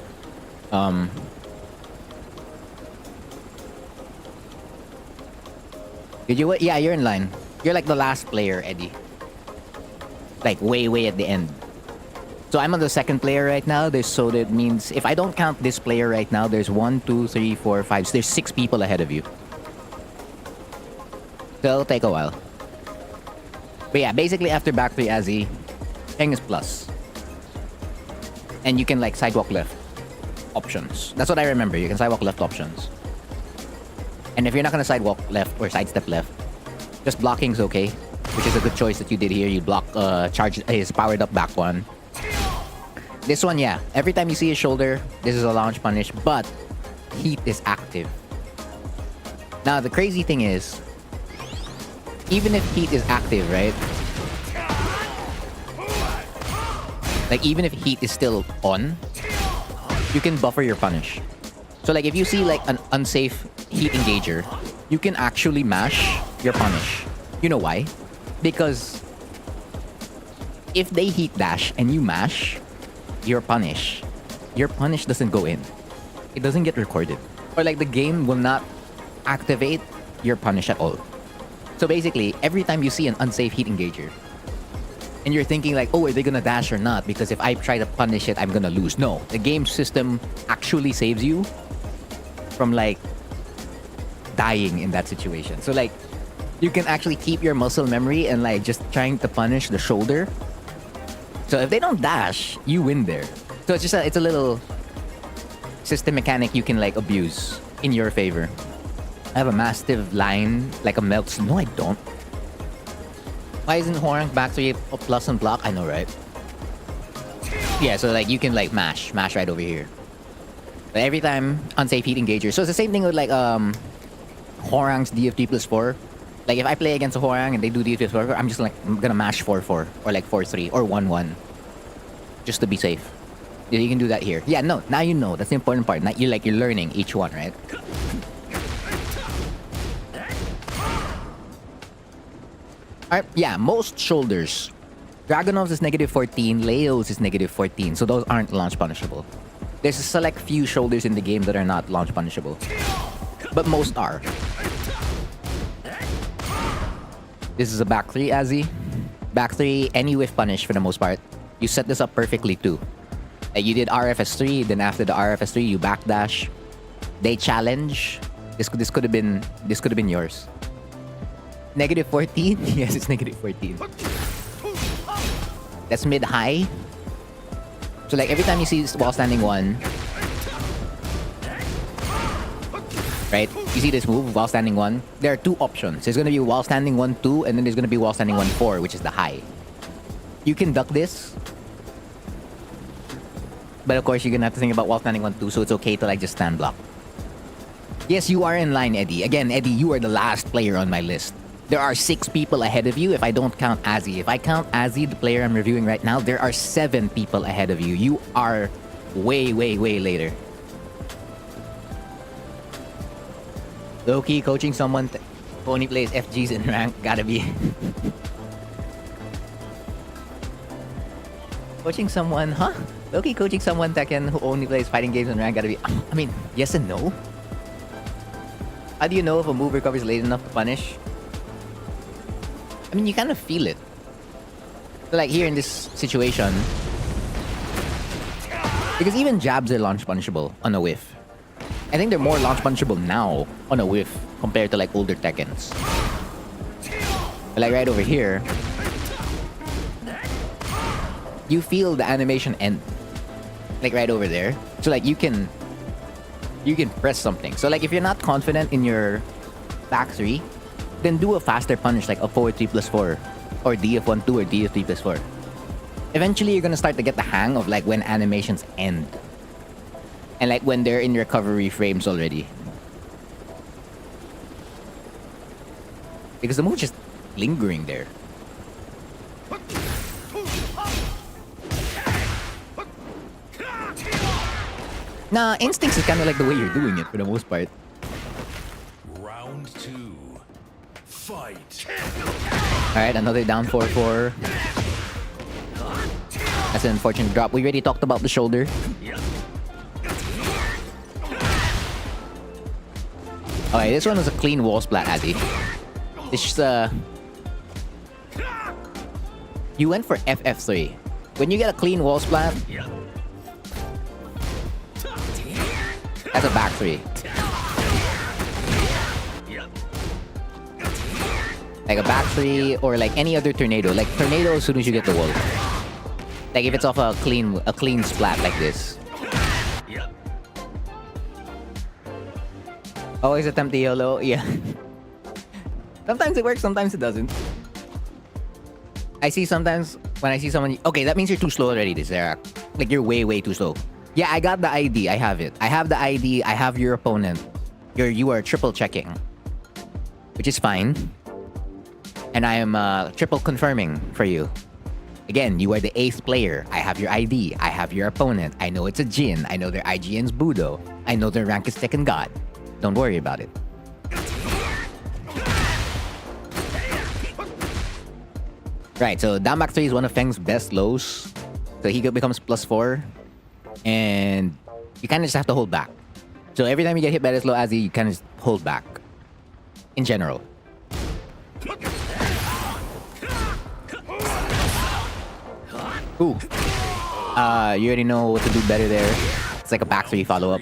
did you? Yeah, you're in line. You're like the last player, Eddie. Like way at the end. So I'm on the second player right now. So that means if I don't count this player right now, there's 1, 2, 3, 4, 5. There's 6 people ahead of you. So it'll take a while. But yeah, basically after back 3 Azzy, Heng is plus. And you can like sidewalk left options. That's what I remember. You can sidewalk left options. And if you're not gonna sidewalk left or sidestep left, just blocking's okay. Which is a good choice that you did here. You block charge his powered up back 1. This one, yeah. Every time you see his shoulder, this is a launch punish, but heat is active. Now, the crazy thing is, even if heat is active, right? Like, even if heat is still on, you can buffer your punish. So, like, if you see, like, an unsafe heat engager, you can actually mash your punish. You know why? Because if they heat dash and you mash your punish doesn't go in. It doesn't get recorded. Or like the game will not activate your punish at all. So basically, every time you see an unsafe heat engager, and you're thinking like, oh, are they gonna dash or not? Because if I try to punish it, I'm gonna lose. No, the game system actually saves you from like dying in that situation. So like, you can actually keep your muscle memory and like just trying to punish the shoulder. So if they don't dash, you win there. So it's just it's a little system mechanic you can like abuse in your favor. I have a massive line, like a melt. No, I don't. Why isn't Horang back 3 plus and block? I know, right? Yeah, so like you can like mash right over here. But every time unsafe heat engager. So it's the same thing with like Horang's DFT plus 4. Like if I play against a Horang and they do DFT plus 4, I'm just like I'm gonna mash 4-4 or like 4-3 or 1-1. Just to be safe. Yeah, you can do that here. Yeah, no, now you know. That's the important part. Now you're learning each one, right? Alright, yeah, most shoulders. Dragunov's is -14, Leo's is -14, so those aren't launch punishable. There's a select few shoulders in the game that are not launch punishable. But most are. This is a back 3, Azzy. Back 3, any whiff punish for the most part. You set this up perfectly too. Like you did RFS3, then after the RFS3 you backdash. They challenge. This could have been yours. -14? Yes, it's -14. That's mid-high. So like every time you see this wall standing 1, right? You see this move, wall standing 1. There are 2 options. There's gonna be wall standing 1-2, and then there's gonna be wall standing 1-4, which is the high. You can duck this, but of course you're gonna have to think about wall standing 1-2, so it's okay to like just stand block. Yes, you are in line, Eddie. Again, Eddie, you are the last player on my list. There are 6 people ahead of you if I don't count Azzy. If I count Azzy, the player I'm reviewing right now, there are 7 people ahead of you. You are way, way, way later. Low-key coaching someone who only plays FGs in rank, gotta be. Coaching someone, huh? Low-key coaching someone Tekken who only plays fighting games in rank, gotta be. I mean, yes and no. How do you know if a move recovers late enough to punish? I mean, you kind of feel it. So like here in this situation, because even jabs are launch punishable on a whiff. I think they're more launch punishable now on a whiff compared to like older Tekkens. But like right over here, you feel the animation end. Like right over there. So like you can press something. So like if you're not confident in your back 3, then do a faster punish like a 4-3 plus 4 or DF1-2 or DF3 plus 4. Eventually you're gonna start to get the hang of like when animations end. And like when they're in recovery frames already. Because the move's just lingering there. Nah, instincts is kind of like the way you're doing it for the most part. Round 2. Fight. Alright, another down 4-4. That's an unfortunate drop. We already talked about the shoulder. Okay, this one was a clean wall splat, Azzy. This you went for FF3. When you get a clean wall splat, that's a back 3. Like a back 3 or like any other tornado. Like tornado as soon as you get the wall. Like if it's off a clean splat like this. Always attempt the YOLO, yeah. Sometimes it works, sometimes it doesn't. I see sometimes when I see someone, okay, that means you're too slow already, this Zerac. Like you're way, way too slow. Yeah, I got the ID, I have it. I have the ID, I have your opponent. You are triple checking. Which is fine. And I am triple confirming for you. Again, you are the 8th player. I have your ID. I have your opponent. I know it's a Jin. I know their IGN's Budo. I know their rank is Tekken God. Don't worry about it. Right, so down back 3 is one of Feng's best lows. So he becomes +4. And you kind of just have to hold back. So every time you get hit by this low Azzy, you kind of just hold back. In general. Ooh. You already know what to do better there. It's like a back 3 follow-up.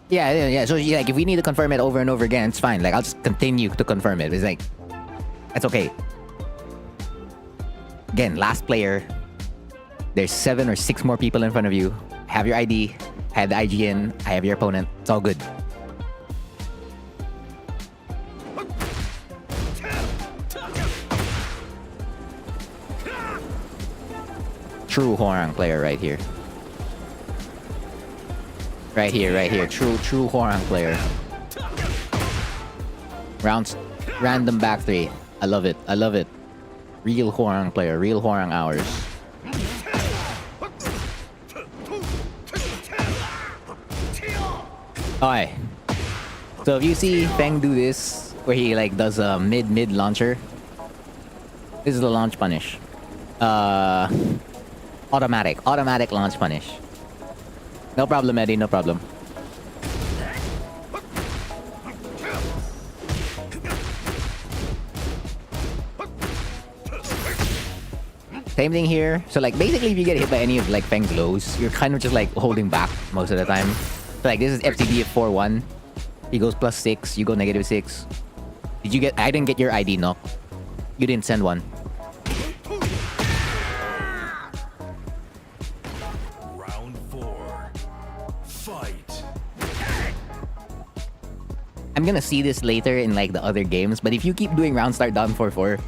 Yeah. So like, if we need to confirm it over and over again, it's fine. Like, I'll just continue to confirm it. It's like, that's okay. Again, last player. There's 7 or 6 more people in front of you. I have your ID. I have the IGN. I have your opponent. It's all good. True Hwoarang player right here. Right here. True Hwoarang player. Rounds, random back three. I love it. Real Hwoarang player. Real Hwoarang hours. Alright. So if you see Feng do this, where he like does a mid launcher, this is the launch punish. Automatic launch punish. No problem, Eddie, no problem. Same thing here. So like basically if you get hit by any of like Feng's lows, you're kind of just like holding back most of the time. So like this is FCD of 4-1. He goes +6, you go -6. Did you get... I didn't get your ID knock. You didn't send one. Round 4. Fight. I'm gonna see this later in like the other games, but if you keep doing round start down 4-4,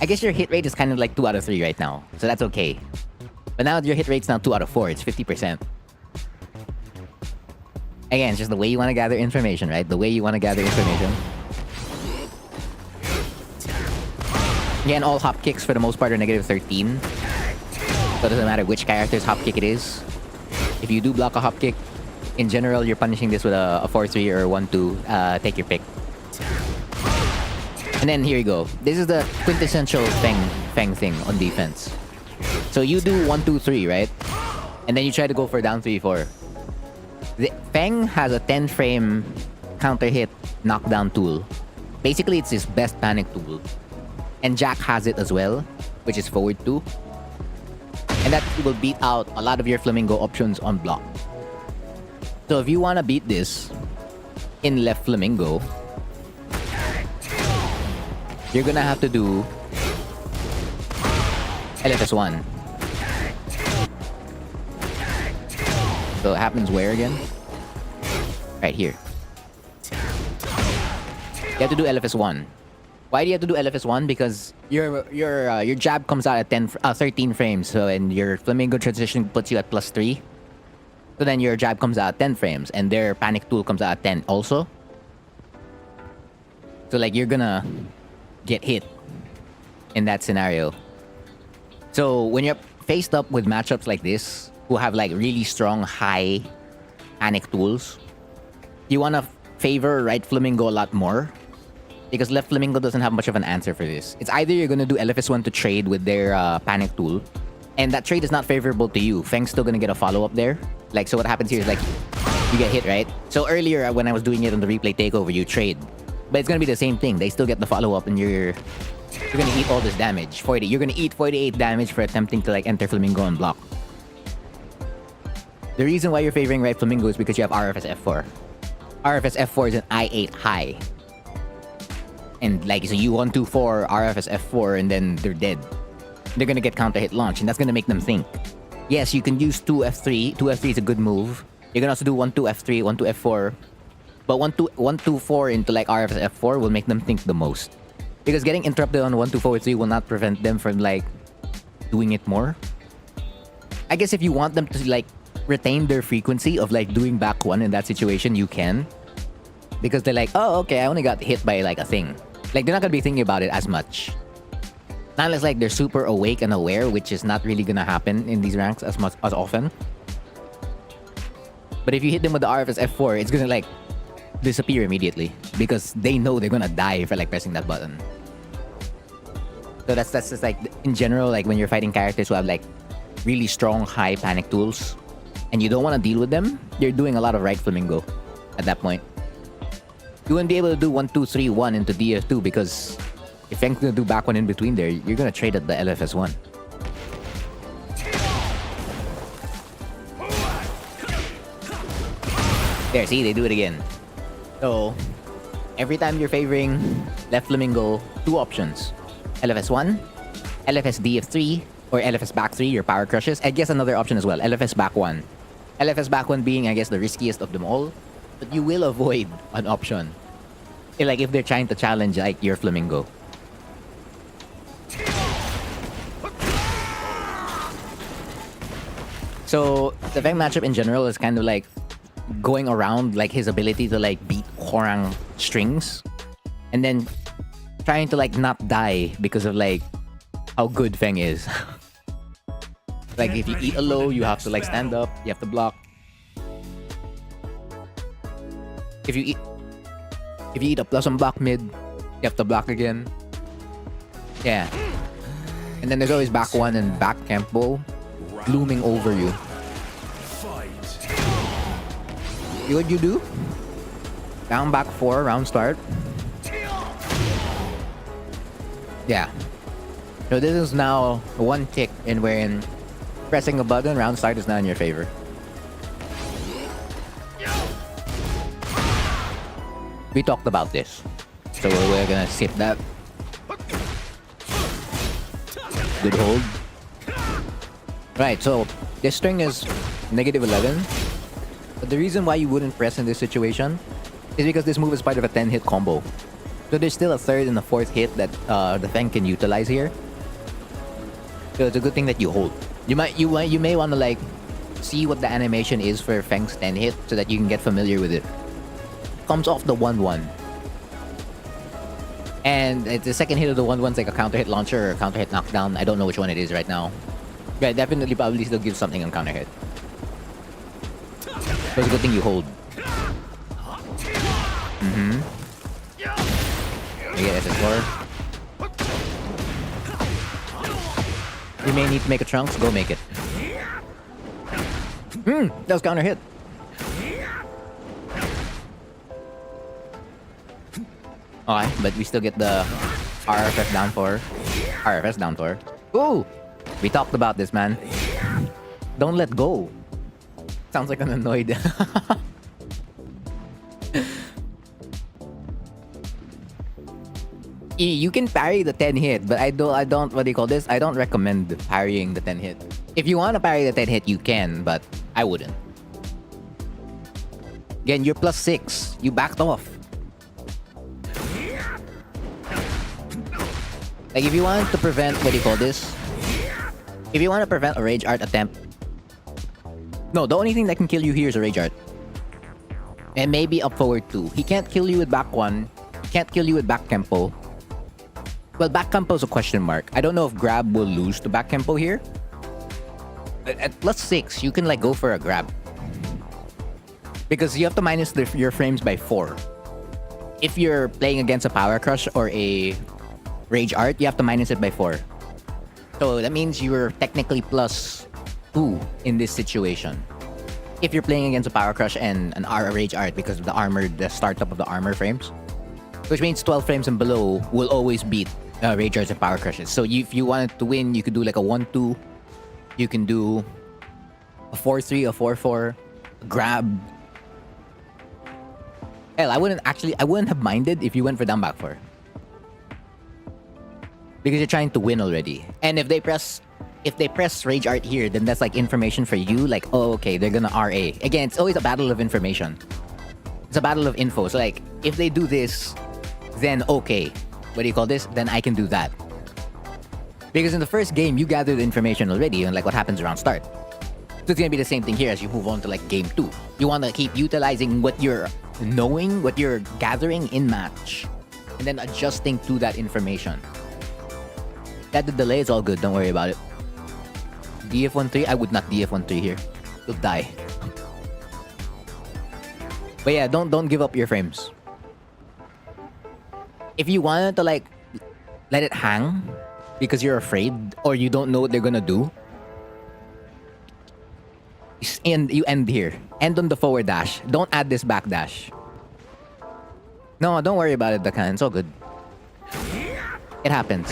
I guess your hit rate is kind of like 2 out of 3 right now. So that's okay. But now your hit rate's now 2 out of 4. It's 50%. Again, it's just the way you want to gather information, right? The way you want to gather information. Again, all hop kicks for the most part are -13. So it doesn't matter which character's hop kick it is. If you do block a hop kick, in general, you're punishing this with a 4-3 or 1-2. Take your pick. And then here you go. This is the quintessential Feng thing on defense. So you do 1-2-3, right? And then you try to go for down 3-4. Feng has a 10-frame counter hit knockdown tool. Basically, it's his best panic tool. And Jack has it as well, which is forward 2. And that will beat out a lot of your Flamingo options on block. So if you want to beat this in left Flamingo, you're gonna have to do LFS1. So it happens where again? Right here. You have to do LFS1. Why do you have to do LFS1? Because your jab comes out at 13 frames, so and your Flamingo transition puts you at +3. So then your jab comes out at 10 frames, and their panic tool comes out at 10 also. So like you're gonna get hit in that scenario. So when you're faced up with matchups like this, who have like really strong high panic tools, you want to favor right Flamingo a lot more, because left Flamingo doesn't have much of an answer for this. It's either you're going to do LFS1 to trade with their panic tool, and that trade is not favorable to you. Feng's still going to get a follow-up there. Like, so what happens here is like, you get hit, right? So earlier when I was doing it on the replay takeover, you trade. But it's going to be the same thing. They still get the follow-up, and you're going to eat all this damage. 40. You're going to eat 48 damage for attempting to like enter Flamingo and block. The reason why you're favoring right Flamingo is because you have RFS F4. RFS F4 is an I8 high. And like, so you 1-2-4 RFS F4 and then they're dead. They're gonna get counter hit launch, and that's gonna make them think. Yes, you can use 2F3. 2F3 is a good move. You can also do 1-2-F3, 1-2-F4. But 1-2-4 into like RFS F4 will make them think the most. Because getting interrupted on 1-2-4-3 will not prevent them from like doing it more. I guess if you want them to like retain their frequency of like doing back 1 in that situation, you can. Because they're like, oh, okay, I only got hit by like a thing. Like, they're not gonna be thinking about it as much. Not unless like they're super awake and aware, which is not really gonna happen in these ranks as often. But if you hit them with the RFS F4, it's gonna like disappear immediately, because they know they're gonna die for like pressing that button. So that's just like, in general, like when you're fighting characters who have like really strong high panic tools, and you don't want to deal with them, you're doing a lot of right Flamingo at that point. You wouldn't be able to do 1-2-3-1 into DF2, because if Feng's gonna do back 1 in between there, you're gonna trade at the LFS1. There, see, they do it again. So every time you're favoring left Flamingo, 2 options: LFS1, LFS DF3, or LFS back 3, your power crushes. I guess another option as well, LFS back 1. LFS back 1 being, I guess, the riskiest of them all. But you will avoid an option. Like, if they're trying to challenge, like, your Flamingo. So the Feng matchup in general is kind of like going around like his ability to like beat Horang strings, and then trying to like not die because of like how good Feng is. Like if you eat a low, you have to like stand up, you have to block. If you eat a plus on block mid, you have to block again. Yeah. And then there's always back one and back tempo looming over you. See what you do? Down back 4, round start. Yeah. So this is now one tick in wherein pressing a button, round start is not in your favor. We talked about this, so we're gonna skip that. Good hold. Right, so this string is -11. But the reason why you wouldn't press in this situation is because this move is part of a 10-hit combo. So there's still a third and a fourth hit that the Feng can utilize here. So it's a good thing that you hold. You may want to like see what the animation is for Feng's 10 hit so that you can get familiar with it. Comes off the 1-1. And the second hit of the 1-1's like a counter hit launcher or a counter hit knockdown. I don't know which one it is right now. Yeah, definitely probably still gives something on counter hit. So it's a good thing you hold. You get SS4. You may need to make a trunks, go make it. That was counter hit. Okay, but we still get the RFS down 4. RFS down 4. Ooh! We talked about this, man. Don't let go. Sounds like an annoyed. You can parry the 10 hit, but I don't, what do you call this? I don't recommend parrying the 10 hit. If you want to parry the 10 hit, you can, but I wouldn't. Again, you're +6. You backed off. Like, if you want to prevent, what do you call this? If you want to prevent a Rage Art attempt... No, the only thing that can kill you here is a Rage Art. And maybe up forward 2. He can't kill you with back 1. He can't kill you with back tempo. Well, back tempo is a question mark. I don't know if grab will lose to back tempo here. At +6, you can like go for a grab. Because you have to minus your frames by 4. If you're playing against a Power Crush or a Rage Art, you have to minus it by 4. So that means you're technically +2 in this situation. If you're playing against a Power Crush and an Rage Art because of the startup of the armor frames. Which means 12 frames and below will always beat Rage Arts and Power Crushes. So if you wanted to win, you could do like a 1-2. You can do a 4-3, a 4-4, grab. Hell, I wouldn't have minded if you went for down back 4. Because you're trying to win already. And if they press Rage Art here, then that's like information for you. Like, oh, okay, they're gonna RA. Again, it's always a battle of information. It's a battle of info. So like, if they do this, then okay. What do you call this? Then I can do that. Because in the first game, you gathered information already on like what happens around start. So it's gonna be the same thing here as you move on to like game 2. You wanna keep utilizing what you're knowing, what you're gathering in match, and then adjusting to that information. That the delay is all good, don't worry about it. DF13, I would not DF13 here. You'll die. But yeah, don't give up your frames. If you wanted to like let it hang because you're afraid or you don't know what they're gonna do, you end here. End on the forward dash. Don't add this back dash. No, don't worry about it, Dakan. It's all good. It happens.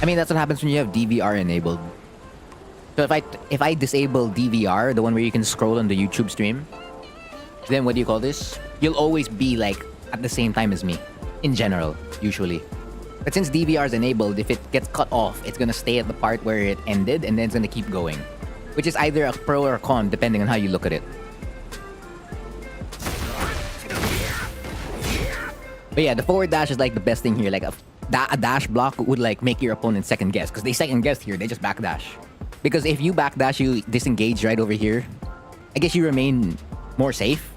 I mean, that's what happens when you have DVR enabled. So if I disable DVR, the one where you can scroll on the YouTube stream, then what do you call this? You'll always be like at the same time as me. In general, usually. But since DVR is enabled, if it gets cut off, it's gonna stay at the part where it ended and then it's gonna keep going. Which is either a pro or a con, depending on how you look at it. But yeah, the forward dash is like the best thing here. Like a dash block would like make your opponent second guess. Because they second guess here, they just back dash. Because if you backdash, you disengage right over here. I guess you remain more safe.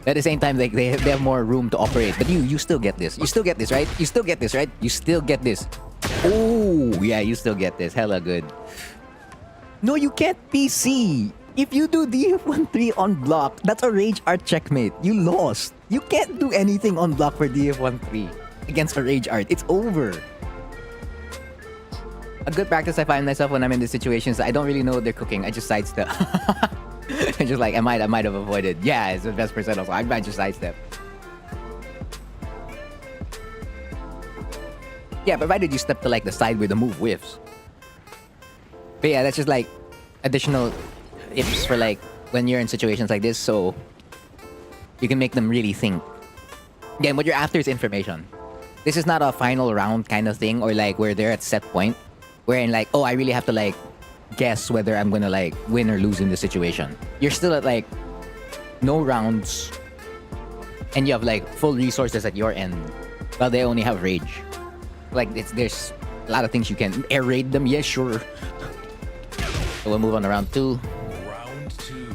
At the same time, like they have more room to operate. But you still get this. You still get this, right? You still get this, right? You still get this. Oh, yeah, you still get this. Hella good. No, you can't PC. If you do DF13 on block, that's a Rage Art checkmate. You lost. You can't do anything on block for DF13 against a Rage Art. It's over. A good practice I find myself when I'm in these situations, I don't really know what they're cooking. I just sidestep. I'm just like, I might have avoided. Yeah, it's the best percent also. I might just sidestep. Yeah, provided you step to like the side where the move whiffs. But yeah, that's just like additional tips for like when you're in situations like this, so you can make them really think. Again, what you're after is information. This is not a final round kind of thing, or like where they're at set point, wherein like, oh, I really have to like guess whether I'm gonna like win or lose in this situation. You're still at like no rounds, and you have like full resources at your end, while they only have rage. Like there's a lot of things you can air raid them. Yeah, sure. So we'll move on to round 2. Round 2.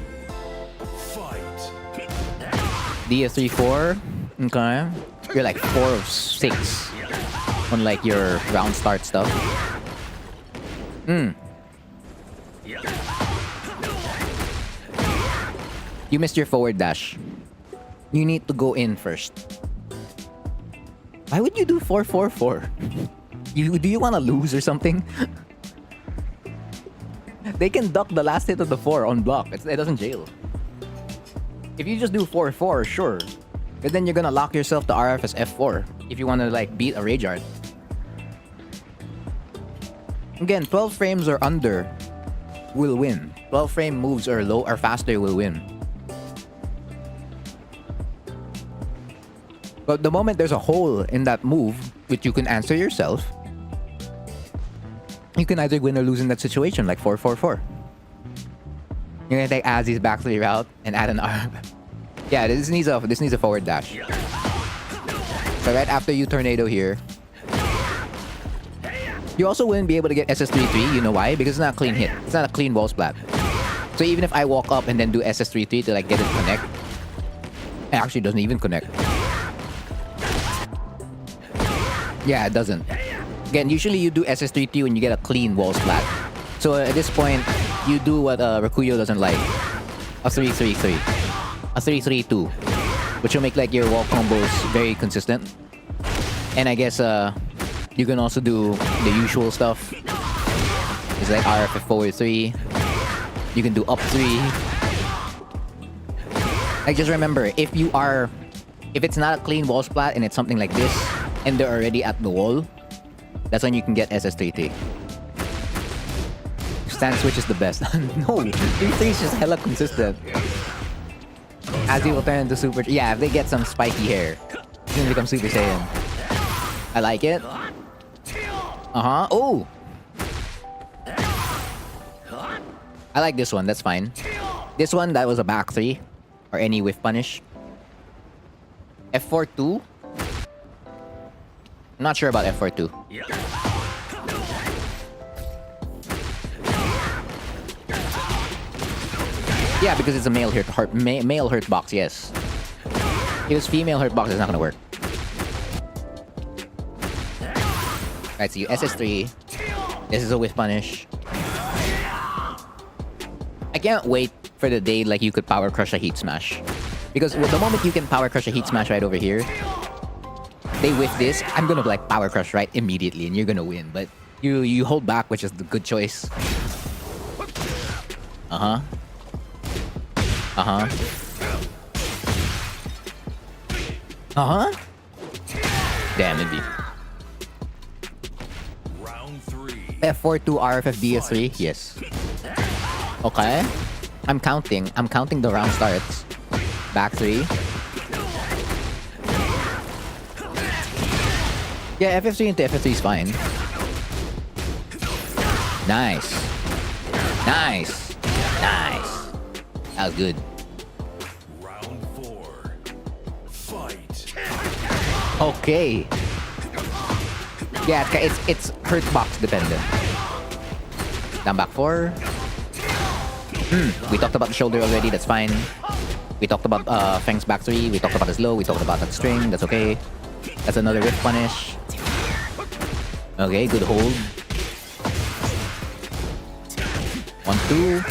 Fight. DF3-4. Okay. You're like 4 of 6 on like your round start stuff. You missed your forward dash. You need to go in first. Why would you do 4-4-4? Do you want to lose or something? They can duck the last hit of the 4 on block. It doesn't jail. If you just do 4-4, sure. But then you're gonna lock yourself to RFS F4 if you want to like beat a Rage Art. Again, 12 frames or under will win. 12 frame moves or low or faster will win. But the moment there's a hole in that move, which you can answer yourself, you can either win or lose in that situation, like 4-4-4. You're gonna take Azzy's back 3 route and add an R. Yeah, this needs a forward dash. So right after you tornado here, you also wouldn't be able to get SS33. You know why? Because it's not a clean hit. It's not a clean wall splat. So even if I walk up and then do SS33 to like get it connect, it actually doesn't even connect. Yeah, it doesn't. Again, usually you do SS33 when you get a clean wall splat. So at this point, you do what Rakuyo doesn't like. A 3-3-3. A 3-3-2. Which will make like your wall combos very consistent. And I guess you can also do the usual stuff. It's like RFF forward 3. You can do up 3. Like just remember, if it's not a clean wall splat and it's something like this, and they're already at the wall, that's when you can get SS33. Stand switch is the best. No, 3-3 is just hella consistent. As he will turn into Super... Yeah, if they get some spiky hair, it's gonna become Super Saiyan. I like it. Uh-huh. Oh! I like this one, that's fine. This one, that was a back 3. Or any whiff punish. F4-2? I'm not sure about F4-2. Yeah, because it's a male hurt box, yes. If it's female hurt box, it's not gonna work. Right, so you SS3. This is a whiff punish. I can't wait for the day like you could power crush a heat smash. Because the moment you can power crush a heat smash right over here, they whiff this, I'm gonna like power crush right immediately and you're gonna win. But you hold back, which is the good choice. Uh-huh. Uh-huh. Uh-huh. Damn, it'd be. Round 3. F4-2 RFF DS3, yes. Okay. I'm counting the round starts. Back 3. Yeah, FF3 into FF3 is fine. Nice. Nice. Nice. That was good. Round 4. Fight. Okay. Yeah, it's hurt box dependent. Down back 4. We talked about the shoulder already. That's fine. We talked about Feng's back 3. We talked about his low. We talked about that string. That's okay. That's another whip punish. Okay, good hold. 1, 2.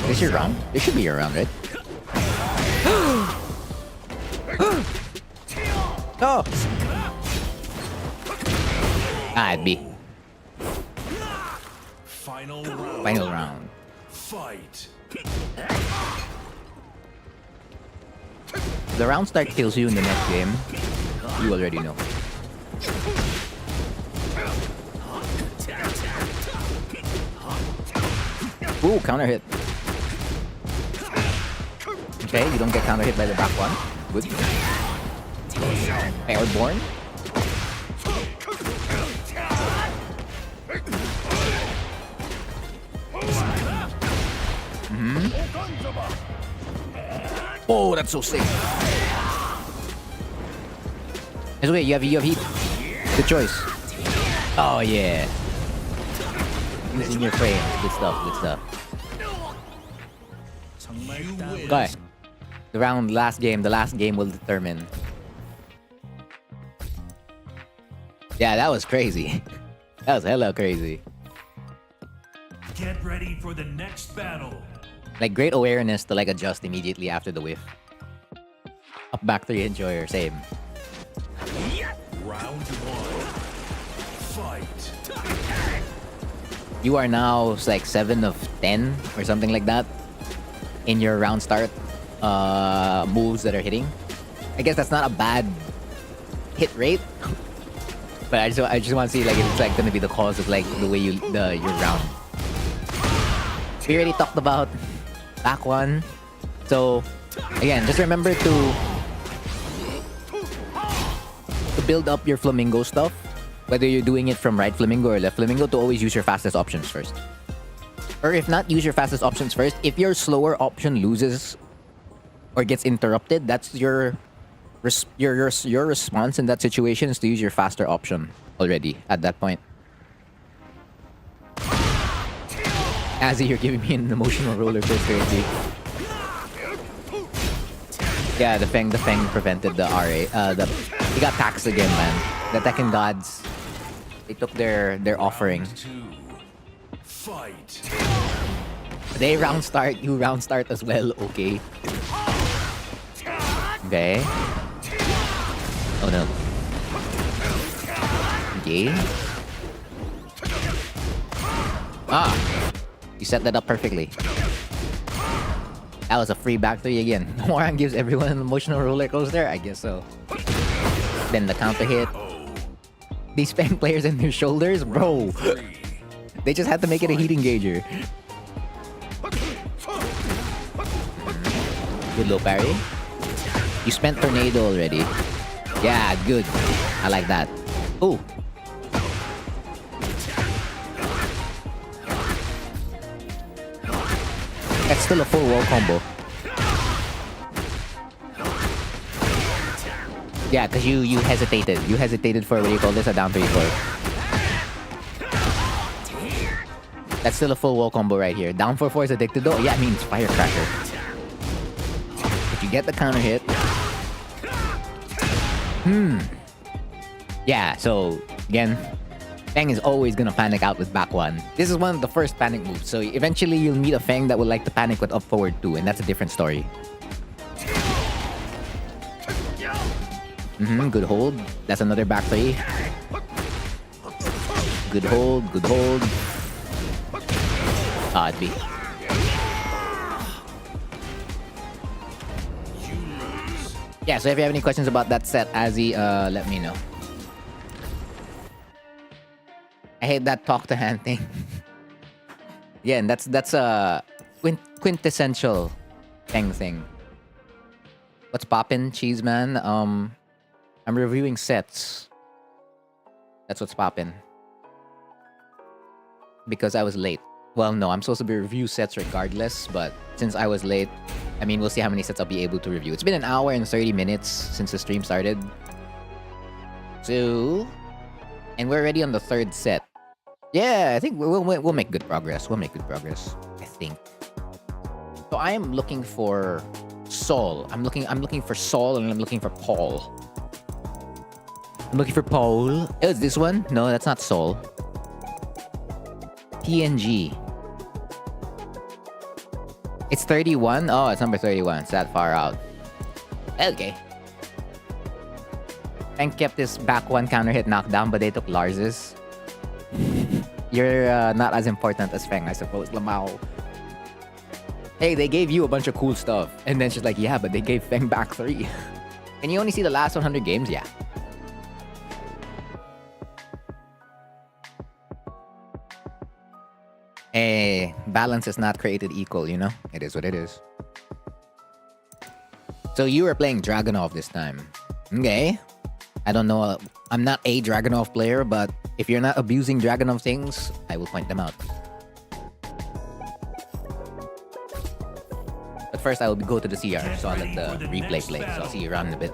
Is this your round? This should be your round, right? Oh! Ah, it'd be. Final round. Final round. Fight. If the round start kills you in the next game, you already know. Ooh, counter hit. Okay, you don't get counter hit by the back one. Good. Airborne. Oh, that's so sick. It's okay, you have heat. Good choice. Oh yeah. He's in your frame. Good stuff, good stuff. Okay. The last game will determine. Yeah, that was crazy. That was hella crazy. Get ready for the next battle. Like, great awareness to like adjust immediately after the whiff. Up back 3 enjoyer, same. Round 1. Fight. You are now like 7 of 10 or something like that in your round start moves that are hitting. I guess that's not a bad hit rate, but I just want to see like if it's like gonna be the cause of like the way your round. We already talked about back one, so again, just remember to build up your flamingo stuff. Whether you're doing it from right flamingo or left flamingo, to always use your fastest options first. Or if not, use your fastest options first. If your slower option loses or gets interrupted, that's your response in that situation is to use your faster option already at that point. Azzy, you're giving me an emotional roller coaster indeed. Yeah, the Feng prevented the RA. He got taxed again, man. The Tekken gods, they took their offering. Round 2. Fight. They round start, you round start as well, okay. Okay. Oh no. Okay. Ah! You set that up perfectly. That was a free back 3 again. Moran gives everyone an emotional roller coaster? I guess so. Then the counter hit. These Feng players and their shoulders? Bro! They just had to make it a heat engager. Good low parry. You spent Tornado already. Yeah, good. I like that. Ooh. That's still a full wall combo. Yeah, because you hesitated. You hesitated for, what do you call this, a down 3-4. That's still a full wall combo right here. Down 4-4 is addicted though? Yeah, I mean, it's Firecracker. But you get the counter hit. Yeah, so, again, Feng is always gonna panic out with back 1. This is one of the first panic moves, so eventually you'll meet a Feng that will like to panic with up forward too, and that's a different story. Good hold. That's another back 3. Good hold, good hold. Ah, it'd be. Yeah, so if you have any questions about that set, Azzy, let me know. I hate that talk to hand thing. Yeah, and that's a quintessential Feng thing. What's poppin', cheese man? I'm reviewing sets. That's what's poppin'. Because I was late. Well, no, I'm supposed to be review sets regardless, but since I was late, I mean, we'll see how many sets I'll be able to review. It's been an hour and 30 minutes since the stream started. So, And we're already on the third set. Yeah, I think we'll make good progress. We'll make good progress, I think. So I am looking for Saul. I'm looking for Saul, and I'm looking for Paul. I'm looking for Paul. Oh, is this one? No, that's not Saul. PNG. It's 31? Oh, it's number 31. It's that far out. Okay. Feng kept his back one counter hit knockdown, but they took Lars's. You're not as important as Feng, I suppose, Lamau. Hey, they gave you a bunch of cool stuff. And then she's like, yeah, but they gave Feng back 3. Can you only see the last 100 games? Yeah. Hey, balance is not created equal, you know? It is what it is. So you were playing Dragunov this time. Okay. I don't know. I'm not a Dragunov player, but if you're not abusing Dragunov things, I will point them out. But first, I will go to the CR, so I'll let the replay play. So I'll see you around in a bit.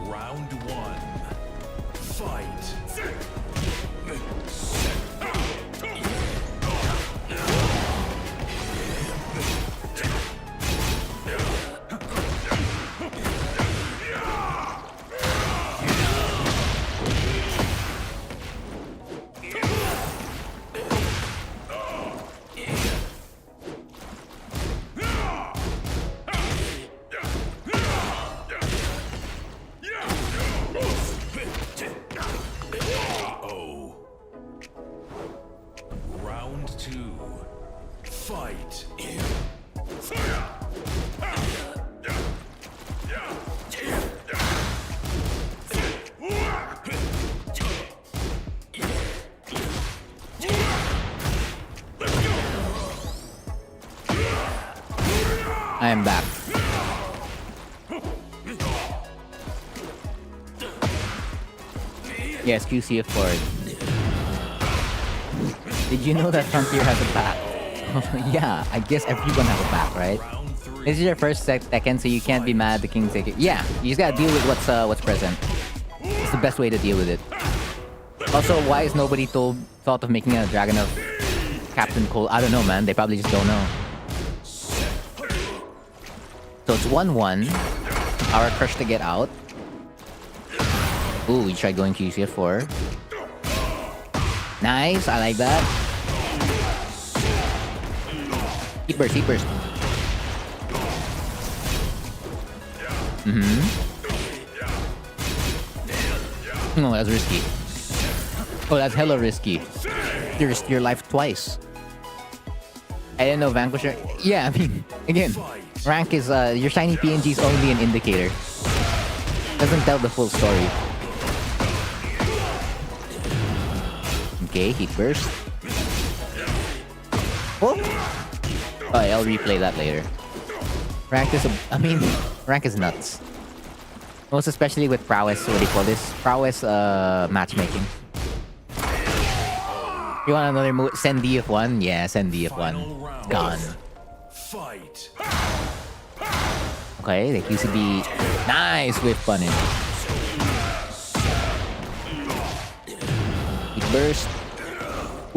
Round 1. Fight. Round 2. Fight. I am back. Yes, QCF forward. Did you know that Frontier has a back? Yeah, I guess everyone has a back, right? Round 3. This is your first Tekken, so you can't be mad at the King's Ticket. Yeah, you just gotta deal with what's present. It's the best way to deal with it. Also, why is nobody thought of making a Dragon of Captain Cole? I don't know, man. They probably just don't know. So it's 1-1. Our crush to get out. Ooh, we tried going QCF4. Nice, I like that. Heat burst, heat burst. No, that's risky. Oh, that's hella risky. You risked your life twice. I didn't know Vanquisher. Yeah, I mean, again, rank is your shiny PNG is only an indicator. Doesn't tell the full story. Okay, heat burst. Oh, I'll replay that later. Rank is rank is nuts. Most especially with prowess. What do you call this? Prowess matchmaking. You want another move? Send DF1? Yeah, send DF1. Gone. Fight. Okay, the QCB. Nice whip punish. Heat burst.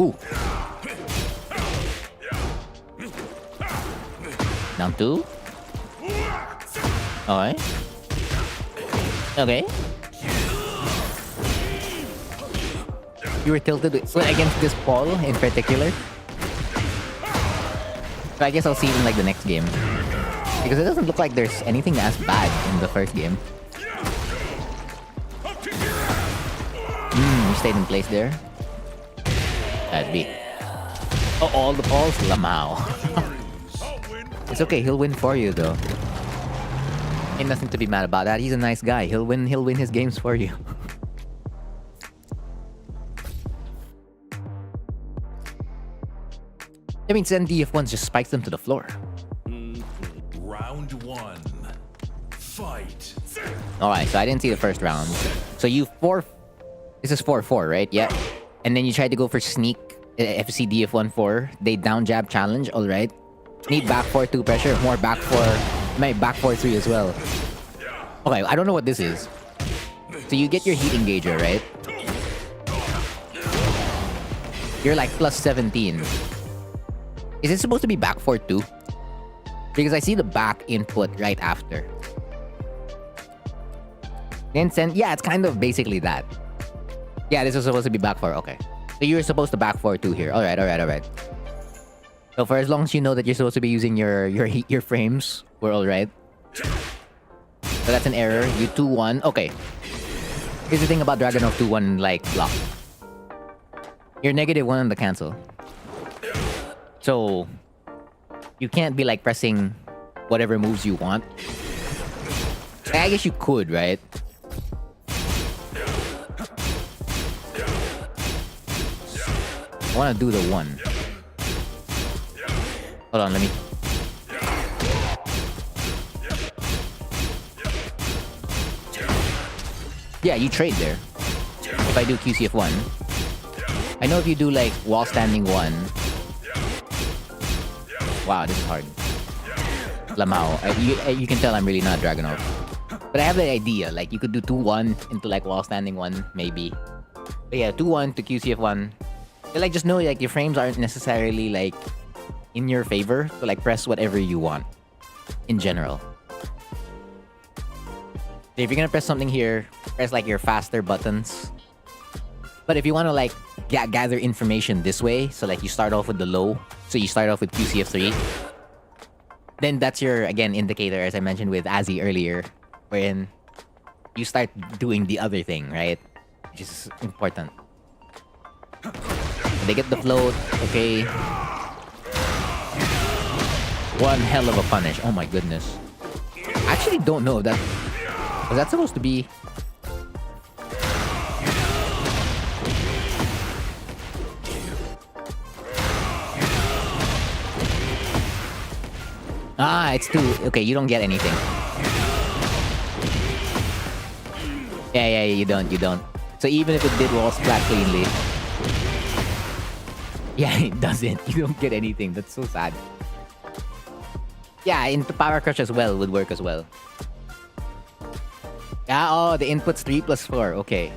Ooh. Down 2. Okay. Okay. You were tilted against this Paul in particular. So I guess I'll see it in like the next game. Because it doesn't look like there's anything as bad in the first game. You stayed in place there. That'd be. Oh, all the Pauls? Lamau. It's okay, he'll win for you though. Ain't nothing to be mad about that. He's a nice guy. He'll win his games for you. I mean, send DF1s just spikes them to the floor. Round 1. Fight. Alright, so I didn't see the first round. So you this is 4-4, right? Yeah. And then you tried to go for sneak FC DF1-4. They down jab challenge, alright. Need back 4-2 pressure, more back 4, my back 4-3 as well. Okay, I don't know what this is. So you get your heat engager, right? You're like plus 17. Is it supposed to be back 4-2? Because I see the back input right after. Then send, yeah, it's kind of basically that. Yeah, this was supposed to be back 4, okay. So you're supposed to back 4-2 here. Alright. So for as long as you know that you're supposed to be using your frames, we're alright. So that's an error. You 2-1. Okay. Here's the thing about Dragunov 2-1 like block. You're -1 on the cancel. So you can't be like pressing whatever moves you want. I guess you could, right? I want to do the 1. Hold on, let me... Yeah, you trade there. If I do QCF1. I know if you do like wall standing 1. Wow, this is hard. Lamau. You can tell I'm really not Dragunov. But I have the idea. Like, you could do 2-1 into like wall standing 1, maybe. But yeah, 2-1 to QCF1. But like, just know like your frames aren't necessarily like in your favor. So like, press whatever you want. In general. So if you're gonna press something here, press like your faster buttons. But if you want to like gather information this way, so like you start off with the low, so you start off with QCF3, then that's your, again, indicator, as I mentioned with Azzy earlier, wherein you start doing the other thing, right? Which is important. They get the float, okay. One hell of a punish, oh my goodness. I actually don't know, was that supposed to be... Ah, it's too... Okay, you don't get anything. Yeah, you don't. So even if it did wall splat cleanly... Yeah, it doesn't. You don't get anything. That's so sad. Yeah, into Power Crush as well would work as well. Yeah, oh, the input's 3+4. Okay.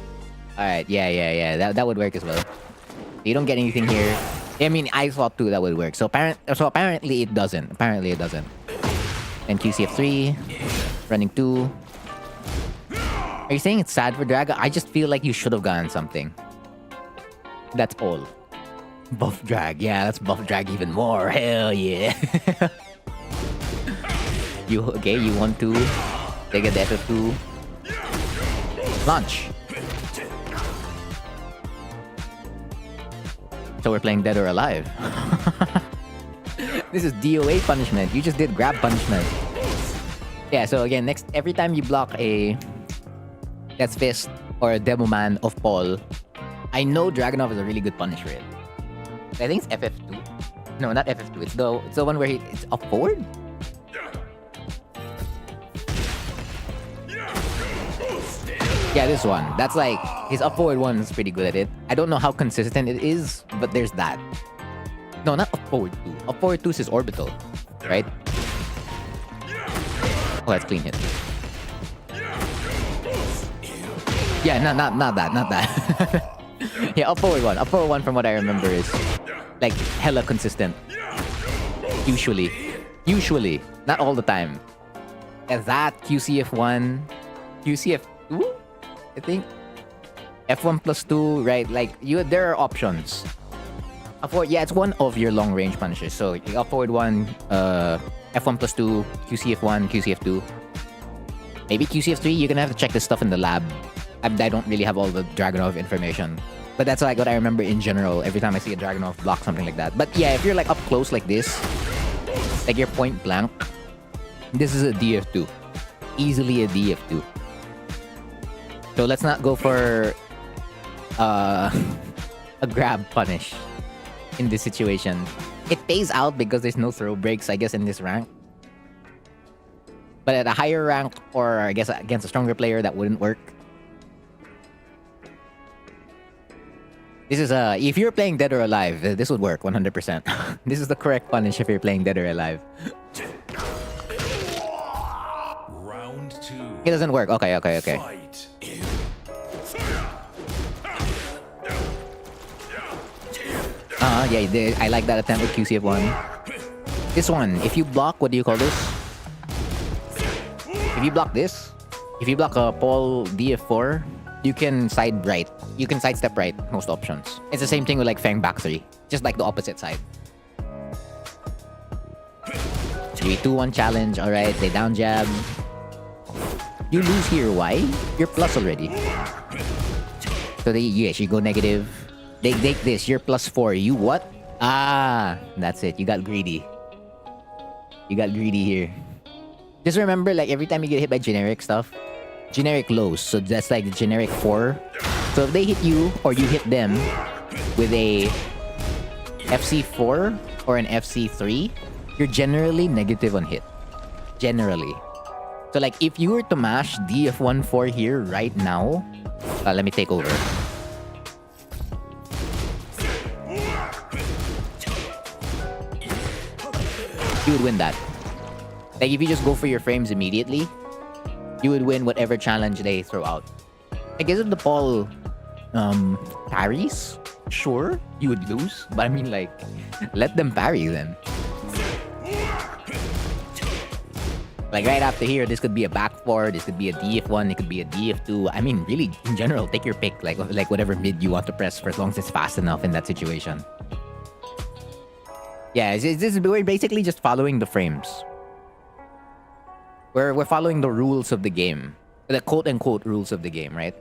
Alright, yeah. That would work as well. You don't get anything here. I mean, I thought too that would work. So apparently it doesn't. And QCF3, running 2. Are you saying it's sad for Draga? I just feel like you should have gotten something. That's all. Buff drag. Yeah, let's buff drag even more. Hell yeah. You 1-2. Take a death of 2. Launch. So we're playing Dead or Alive. This is DOA punishment. You just did grab punishment. Yeah, so again, every time you block a Death Fist or a Demo Man of Paul, I know Dragunov is a really good punish for it. I think it's FF2. No, not FF2. It's the one where it's up forward? Yeah, this one. That's like, his up forward one is pretty good at it. I don't know how consistent it is, but there's that. No, not up forward 2. Up forward 2 is his orbital, right? Oh, that's clean hit. Yeah, not that. Yeah, up forward 1. Up forward 1 from what I remember is like hella consistent. Usually. Not all the time. And that, QCF1, QCF2? I think F1+2, right? Like there are options. Yeah, it's one of your long range punishes. So up forward 1, F1+2, QCF1, QCF2. Maybe QCF3. You're gonna have to check this stuff in the lab. I don't really have all the Dragunov information, but that's like what I remember in general. Every time I see a Dragunov block something like that. But yeah, if you're like up close like this, like you're point blank, this is a DF2. Easily a DF2. So let's not go for a grab punish in this situation. It pays out because there's no throw breaks, I guess, in this rank. But at a higher rank, or I guess against a stronger player, that wouldn't work. This is if you're playing Dead or Alive, this would work 100%. This is the correct punish if you're playing Dead or Alive. Round 2. It doesn't work. Okay. Fight. Yeah, I like that attempt with QCF1. This one, if you block, what do you call this? If you block this, if you block a Paul DF4, you can side right. You can sidestep right, most options. It's the same thing with like Fang back 3, just like the opposite side. 3-2-1 challenge, alright, they down jab. You lose here, why? You're plus already. So yes, you go negative. They take this, you're +4. You what? Ah, that's it. You got greedy. You got greedy here. Just remember, like, every time you get hit by generic stuff, generic lows. So that's like the generic 4. So if they hit you, or you hit them with a FC4 or an FC3, you're generally negative on hit. Generally. So like, if you were to mash DF14 here right now, let me take over. You would win that. Like, if you just go for your frames immediately, you would win whatever challenge they throw out. I guess if the Paul parries, sure, you would lose. But I mean, like, let them parry then. Like, right after here, this could be a back 4, this could be a DF1, it could be a DF2. I mean, really, in general, take your pick. Like whatever mid you want to press, for as long as it's fast enough in that situation. Yeah, we're basically just following the frames. We're following the rules of the game. The quote-unquote rules of the game, right?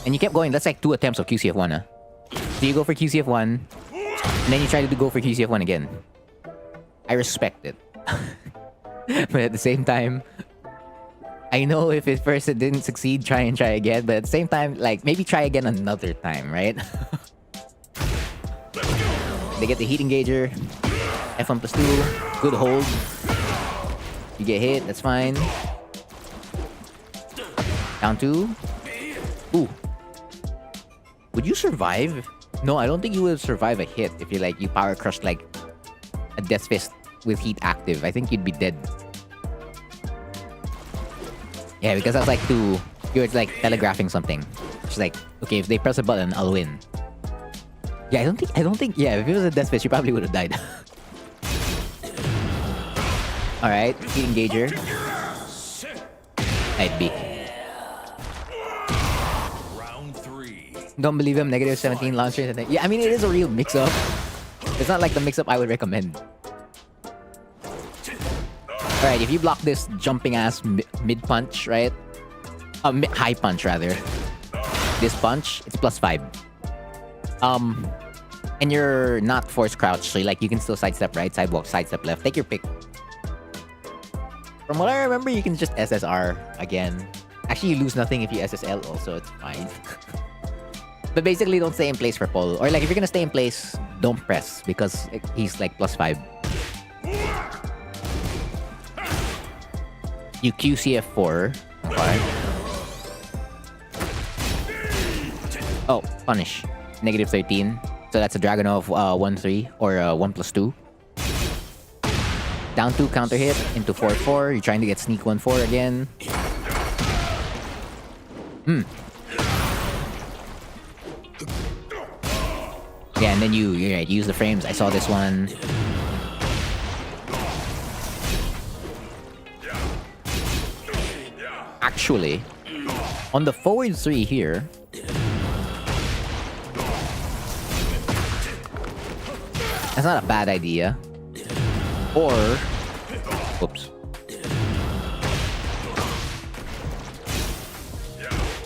And you kept going. That's like 2 attempts of QCF1, huh? So you go for QCF1, and then you try to go for QCF1 again. I respect it. But at the same time, I know if at first it didn't succeed, try again. But at the same time, like, maybe try again another time, right? They get the heat engager. F1 +2. Good hold. You get hit, that's fine. Down 2. Ooh. Would you survive? No, I don't think you would survive a hit if you power crush like a Death Fist with heat active. I think you'd be dead. Yeah, because that's like you're like telegraphing something. It's like, okay, if they press a button, I'll win. Yeah, I don't think, yeah, if it was a Death Fist, you probably would have died. Alright, heat engager. I'd be. Round 3. Don't believe him, negative 17 launcher. Yeah, I mean, it is a real mix-up. It's not like the mix-up I would recommend. Alright, if you block this jumping-ass mid-punch, right? High punch, rather. This punch, it's +5. And you're not force crouch, so you can still sidestep right, sidewalk, sidestep left. Take your pick. From what I remember, you can just SSR again. Actually, you lose nothing if you SSL also, it's fine. But basically, don't stay in place for Paul. Or like, if you're gonna stay in place, don't press, because he's like +5. You QCF4. Okay. Oh, punish. Negative 13. So that's a Dragonov 1-3 or 1+2. Down 2 counter hit into 4-4. You're trying to get sneak 1-4 again. Yeah, and then you use the frames. I saw this one. Actually, on the forward 3 here, that's not a bad idea. Or, oops.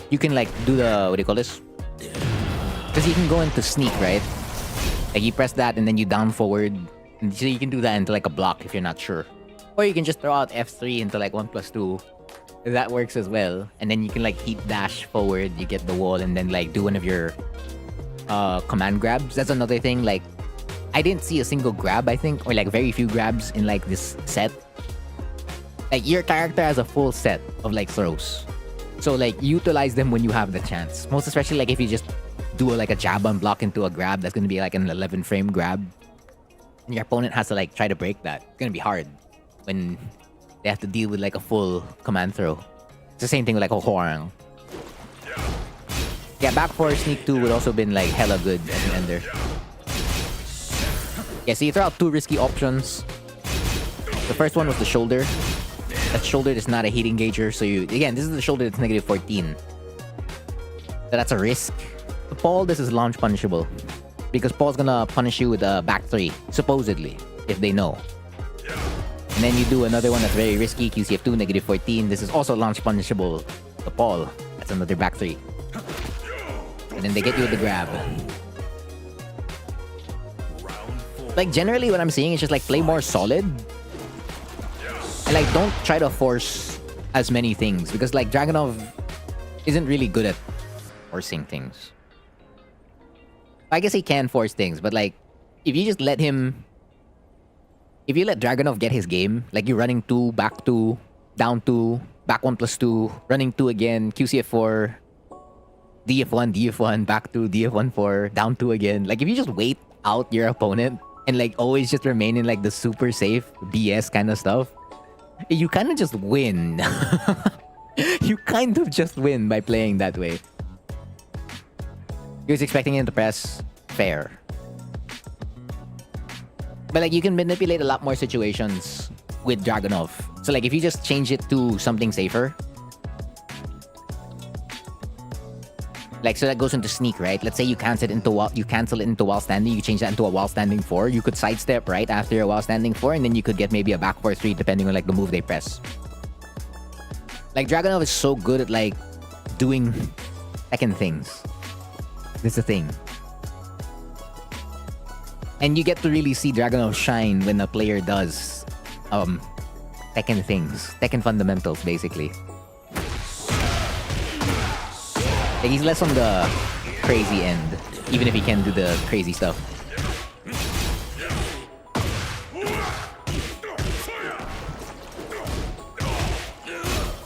You can like do the, what do you call this? Because you can go into sneak, right? Like you press that and then you down forward. And so you can do that into like a block if you're not sure. Or you can just throw out F3 into like 1+2. That works as well. And then you can like heat dash forward. You get the wall and then like do one of your command grabs. That's another thing. Like, I didn't see a single grab, I think, or like very few grabs in like this set. Like, your character has a full set of like throws. So like, utilize them when you have the chance. Most especially like if you just do like a jab on block into a grab, that's gonna be like an 11 frame grab. And your opponent has to like try to break that. It's gonna be hard when they have to deal with like a full command throw. It's the same thing with like a Huang. Yeah, back 4 sneak 2 would also been like hella good as an ender. Yeah, so you throw out 2 risky options. The first one was the shoulder. That shoulder is not a heat engager, so you... Again, this is the shoulder that's negative 14. So that's a risk. The Paul, this is launch punishable. Because Paul's gonna punish you with a back 3, supposedly, if they know. And then you do another one that's very risky, QCF2, negative 14. This is also launch punishable. The Paul, that's another back 3. And then they get you with the grab. Like, generally what I'm seeing is just like play more solid. And like, don't try to force as many things. Because like, Dragunov isn't really good at forcing things. I guess he can force things, but like, if you just let him... If you let Dragunov get his game, like you running 2, back 2, down 2, back 1+2, running 2 again, QCF4, DF1, DF1, back 2, DF1, 4, down 2 again. Like, if you just wait out your opponent and like always just remain in like the super safe BS kind of stuff, you kind of just win. You kind of just win by playing that way. He was expecting him to press fair. But like, you can manipulate a lot more situations with Dragunov. So like, if you just change it to something safer. Like, so that goes into sneak, right? Let's say you cancel it into while standing. You change that into a while standing 4. You could sidestep right after your while standing 4, and then you could get maybe a back 4-3 depending on like the move they press. Like, Dragunov is so good at like doing second things. This is the thing. And you get to really see Dragunov shine when a player does second things, second fundamentals, basically. Like, he's less on the crazy end, even if he can do the crazy stuff.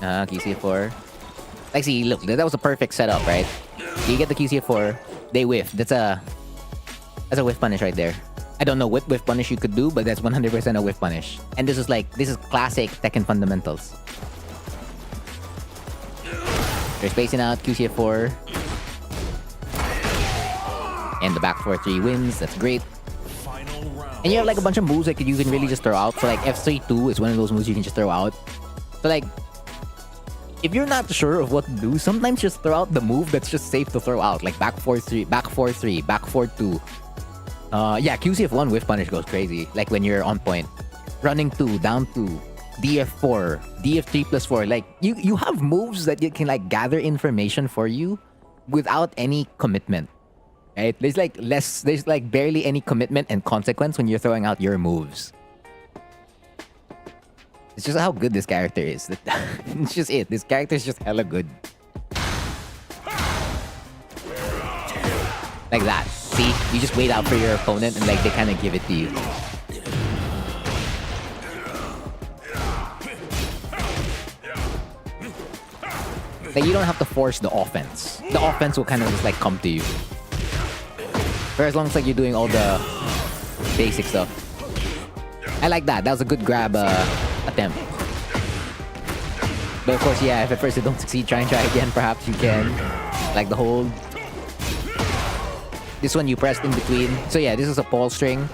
QCF4. Like, see, look, that was a perfect setup, right? You get the QCF4, they whiff. That's a whiff punish right there. I don't know what whiff punish you could do, but that's 100% a whiff punish. And this is classic Tekken fundamentals. They're spacing out, QCF4. And the back 4-3 wins, that's great. And you have like a bunch of moves that you can really just throw out. So like F3-2 is one of those moves you can just throw out. So like, if you're not sure of what to do, sometimes just throw out the move that's just safe to throw out. Like back 4-3, back 4-3, back 4-2. Yeah, QCF1 whiff punish goes crazy. Like when you're on point. Running 2, down 2. DF4, DF3+4, like you have moves that you can like gather information for you without any commitment, right? There's like barely any commitment and consequence when you're throwing out your moves. It's just how good this character is. It's just it. This character is just hella good. Like that. See, you just wait out for your opponent and like they kind of give it to you. Like, you don't have to force the offense. The offense will kind of just like come to you. For as long as like you're doing all the basic stuff. I like that. That was a good grab attempt. But of course, yeah, if at first you don't succeed, try again. Perhaps you can. Like the hold. This one you pressed in between. So yeah, this is a Paul string.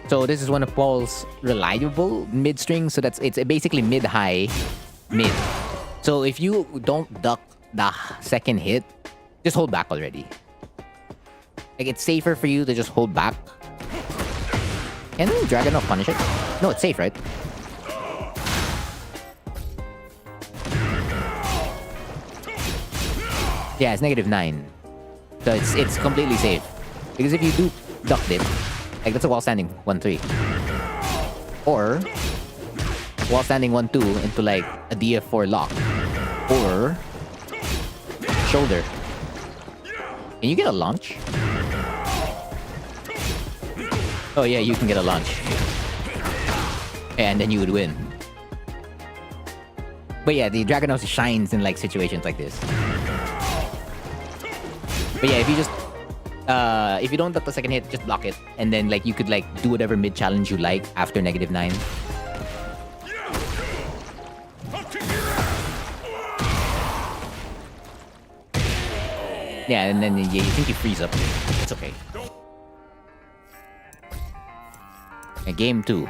So this is one of Paul's reliable mid strings. So it's basically mid-high, mid. So if you don't duck the second hit, just hold back already. Like, it's safer for you to just hold back. Can Dragunov punish it? No, it's safe, right? Yeah, it's -9. So it's completely safe. Because if you do duck it, like that's a while standing 1-3. Or while standing 1-2 into like a DF4 lock. Or shoulder. Can you get a launch? Oh yeah, you can get a launch. And then you would win. But yeah, the Dragonos shines in like situations like this. But yeah, if you just if you don't duck the second hit, just block it, and then like you could like do whatever mid challenge you like after -9. Yeah, and then you think you freeze up. It's okay. Okay, game 2.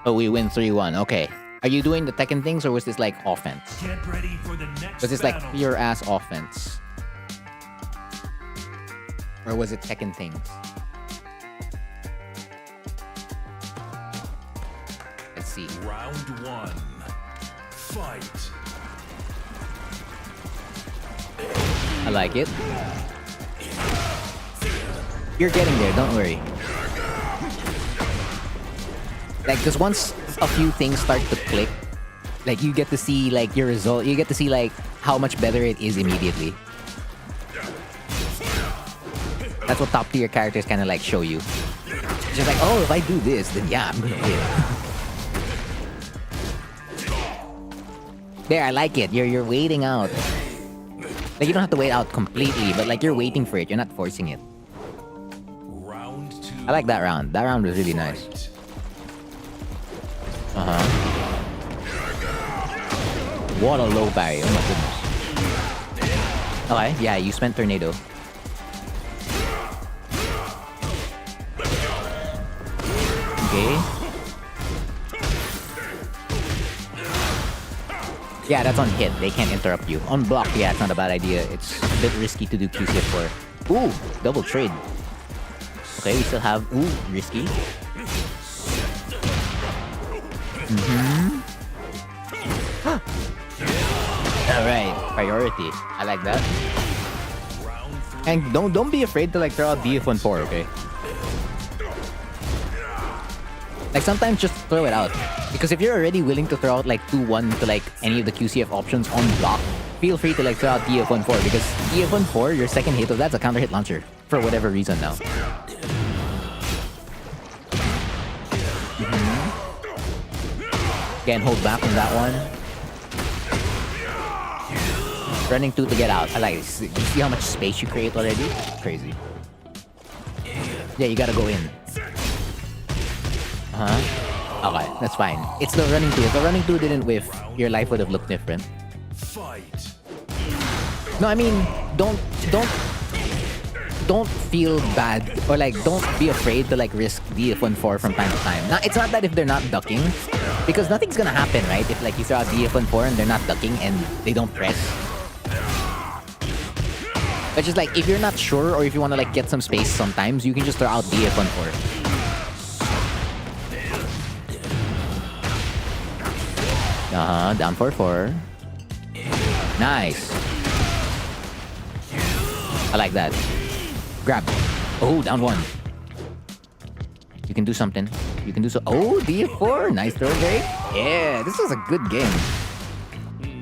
Oh, we win 3-1. Okay. Are you doing the Tekken things, or was this like offense? Get ready for the next Was this like battle. pure ass offense? Or was it Tekken things? Let's see. Round 1. Fight. I like it. You're getting there, don't worry. Like, because once a few things start to click, like you get to see like your result, you get to see like how much better it is immediately. That's what top tier characters kind of like show you. It's just like, oh, if I do this, then yeah, I'm gonna win. There, I like it. You're waiting out. Like you don't have to wait out completely, but like you're waiting for it. You're not forcing it. Round 2. I like that round. That round was really nice. What a low parry. Oh my goodness. Okay, yeah, you spent Tornado. Okay. Yeah, that's on hit. They can't interrupt you. On block, yeah, it's not a bad idea. It's a bit risky to do QCF4. Ooh, double trade. Okay, we still have... Ooh, risky. Alright, priority. I like that. And don't be afraid to like throw out DF14, okay? Like sometimes just throw it out. Because if you're already willing to throw out like 2-1 to like any of the QCF options on block, feel free to like throw out DF14 because DF14, your second hit of that's a counter hit launcher. For whatever reason now. Again, hold back on that one. Running 2 to get out. I like it. You see how much space you create already? Crazy. Yeah, you gotta go in. Okay, that's fine. It's the running 2. If the running 2 didn't whiff, your life would have looked different. Fight. No, I mean, don't feel bad or like don't be afraid to like risk DF14 from time to time. Now, it's not that if they're not ducking, because nothing's gonna happen, right? If like you throw out DF14 and they're not ducking and they don't press. But just like if you're not sure or if you want to like get some space sometimes, you can just throw out DF14. Down 4-4. Nice. I like that. Grab. Oh, down 1. You can do something. You can do so. Oh, DF4. Nice throw, Drake. Yeah, this is a good game.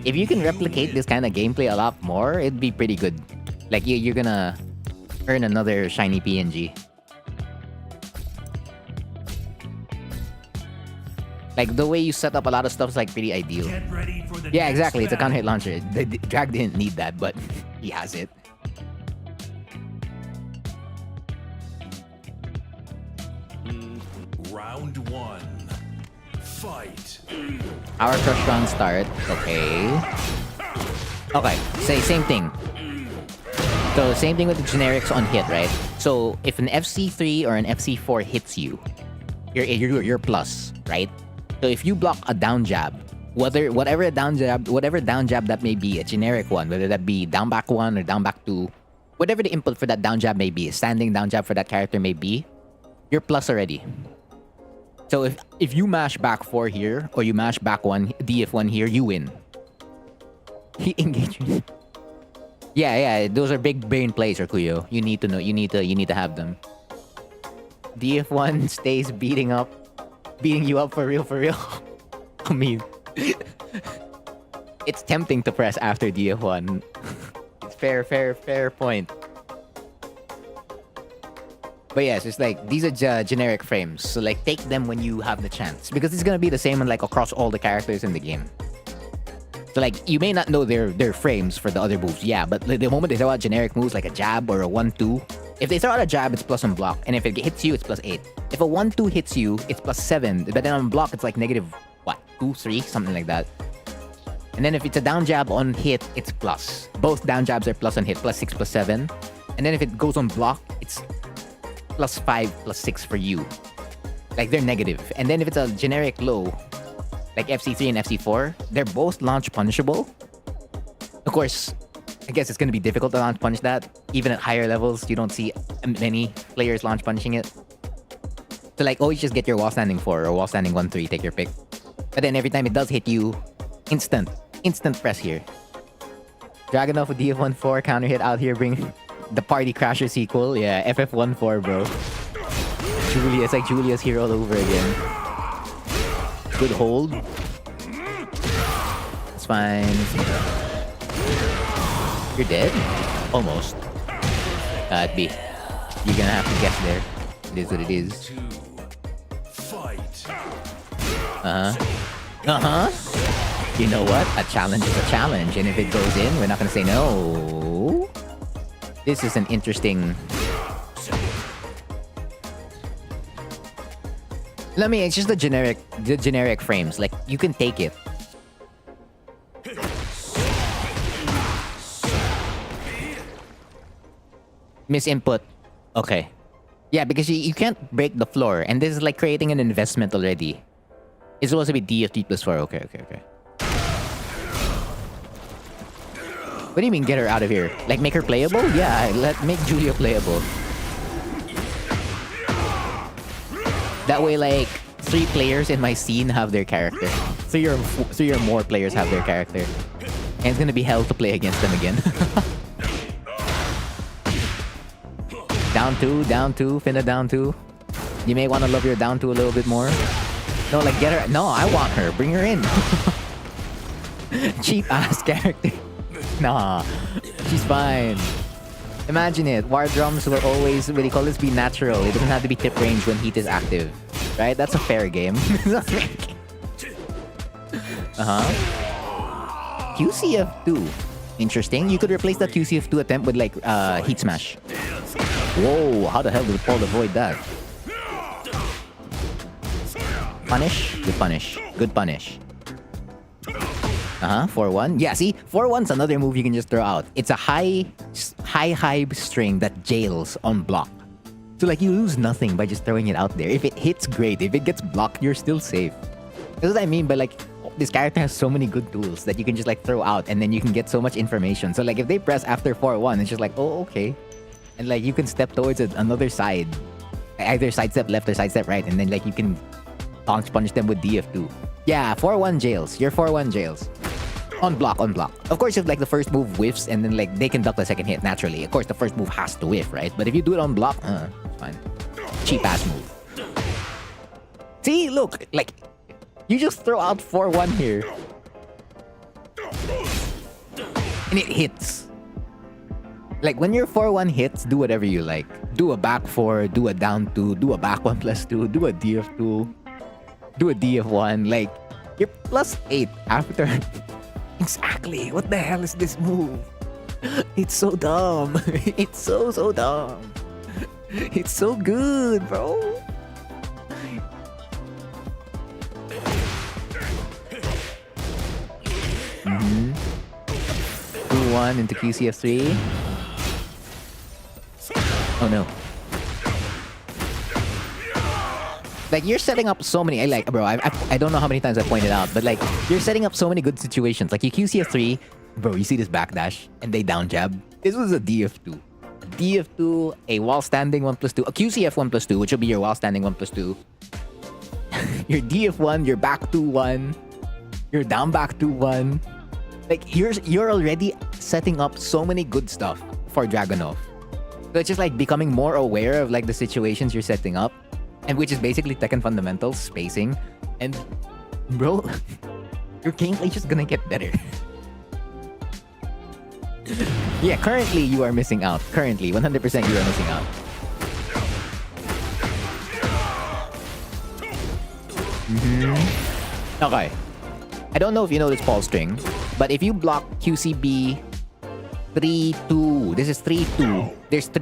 If you can replicate this kind of gameplay a lot more, it'd be pretty good. Like, you're gonna earn another shiny PNG. Like, the way you set up a lot of stuff is, like, pretty ideal. Get ready for the Yeah, next exactly. It's a counter hit battle. launcher. The Drag didn't need that, but he has it. Round 1. Fight. Our crush round start. Okay. Okay. Same thing. So, same thing with the generics on hit, right? So, if an FC3 or an FC4 hits you, you're plus, right? So, if you block a down jab, whatever down jab that may be, a generic one, whether that be down back 1 or down back 2, whatever the input for that down jab may be, a standing down jab for that character may be, you're plus already. So if you mash back 4 here or you mash back 1 DF1 here, you win. He engaged. Yeah, those are big brain plays, Kuyo. You need to know. You need to have them. DF1 stays beating you up for real. I mean, it's tempting to press after DF1. It's fair point. But yes, it's like these are generic frames. So like take them when you have the chance because it's gonna be the same like across all the characters in the game. So like you may not know their frames for the other moves, yeah, but like, the moment they throw out generic moves like a jab or a 1-2, if they throw out a jab, it's plus on block, and if it hits you, it's plus 8. If a 1-2 hits you, it's plus 7, but then on block, it's like negative what 2, 3, something like that. And then if it's a down jab on hit, it's plus. Both down jabs are plus on hit, plus 6, plus 7. And then if it goes on block, it's plus 5, plus 6 for you. Like they're negative. And then if it's a generic low, like FC3 and FC4, they're both launch punishable. Of course, I guess it's going to be difficult to launch punish that. Even at higher levels, you don't see many players launch punishing it. So like always just get your wall standing 4 or wall standing 1-3, take your pick. But then every time it does hit you, instant press here. Dragunov with DF14 counter hit out here, bring the Party Crasher sequel. Yeah, FF14, bro. It's like Julia's here all over again. Good hold. It's fine. You're dead? Almost. Be. You're gonna have to guess there. It is what it is. You know what? A challenge is a challenge, and if it goes in, we're not gonna say no. This is an interesting... I mean, it's just the generic frames. Like, you can take it. Misinput. Okay. Yeah, because you can't break the floor, and this is like creating an investment already. It's supposed to be DFT plus 4. Okay. What do you mean get her out of here? Like make her playable? Yeah, make Julia playable. That way like 3 players in my scene have their character. 3 or more players have their character. And it's gonna be hell to play against them again. Down 2, finna down 2. You may want to love your down 2 a little bit more. No, like get her. No, I want her. Bring her in. Cheap ass character. Nah, she's fine. Imagine it. War drums will always, what do you call this, be natural. It doesn't have to be tip range when heat is active. Right? That's a fair game. QCF2. Interesting. You could replace that QCF2 attempt with like heat smash. Whoa, how the hell did Paul avoid that? Punish? Good punish. Good punish. 4-1. Yeah, see? 4-1's another move you can just throw out. It's a high string that jails on block. So like you lose nothing by just throwing it out there. If it hits, great. If it gets blocked, you're still safe. That's what I mean by like, this character has so many good tools that you can just like throw out and then you can get so much information. So like if they press after 4-1, it's just like, oh, okay. And like you can step towards another side. Either sidestep left or sidestep right. And then like you can launch punish them with DF2. Yeah, 4-1 jails. You're 4-1 jails. On block. Of course, if like the first move whiffs and then like they can duck the second hit naturally. Of course, the first move has to whiff, right? But if you do it on block, it's fine. Cheap ass move. See, look, like you just throw out 4-1 here, and it hits. Like when your 4-1 hits, do whatever you like. Do a back 4, do a down 2, do a back 1+2, do a DF2, do a DF1. Like you're +8 after. Exactly. What the hell is this move? It's so dumb. It's so dumb. It's so good, bro. Mm-hmm. 2-1 into QCF3. Oh no. Like you're setting up so many. I don't know how many times I pointed out, but like you're setting up so many good situations. Like you QCF3, bro. You see this backdash and they down jab. This was a DF2, a wall standing 1+2, a QCF 1+2, which will be your wall standing 1+2. Your DF1, your back 2-1, your down back 2-1. Like you're already setting up so many good stuff for Dragunov. So it's just like becoming more aware of like the situations you're setting up. And which is basically Tekken fundamentals, spacing. And bro, your gameplay is just gonna get better. Yeah, currently you are missing out. Currently, 100% you are missing out. Okay. I don't know if you know this Paul string, but if you block QCB 3-2, this is 3-2.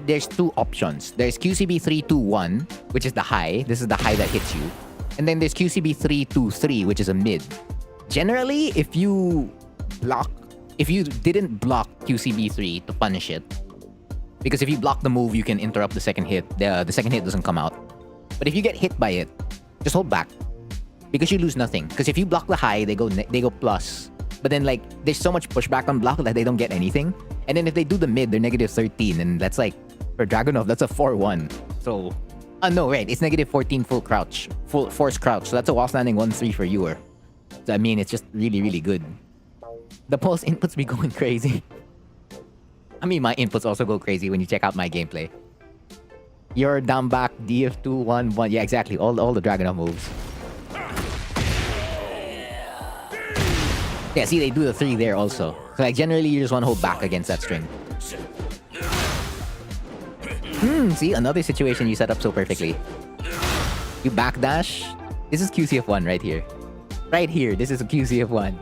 There's two options. There's QCB 3-2-1, which is the high. This is the high that hits you. And then there's QCB 3-2-3, which is a mid. Generally, if you didn't block QCB 3 to punish it, because if you block the move, you can interrupt the second hit. The second hit doesn't come out. But if you get hit by it, just hold back. Because you lose nothing. Because if you block the high, they go plus. But then like there's so much pushback on block that they don't get anything. And then if they do the mid, they're negative 13. And that's like, for Dragunov, that's a 4-1. So, no, right. It's negative 14 full crouch. Full force crouch. So that's a wall standing 1-3 for you. So I mean, it's just really, really good. The pulse inputs be going crazy. I mean, my inputs also go crazy when you check out my gameplay. You're down back, DF2, 1-1. Yeah, exactly. All the Dragunov moves. Yeah, see, they do the 3 there also. So, like, generally, you just want to hold back against that string. See, another situation you set up so perfectly. You backdash. This is QCF1 right here. Right here, this is a QCF1.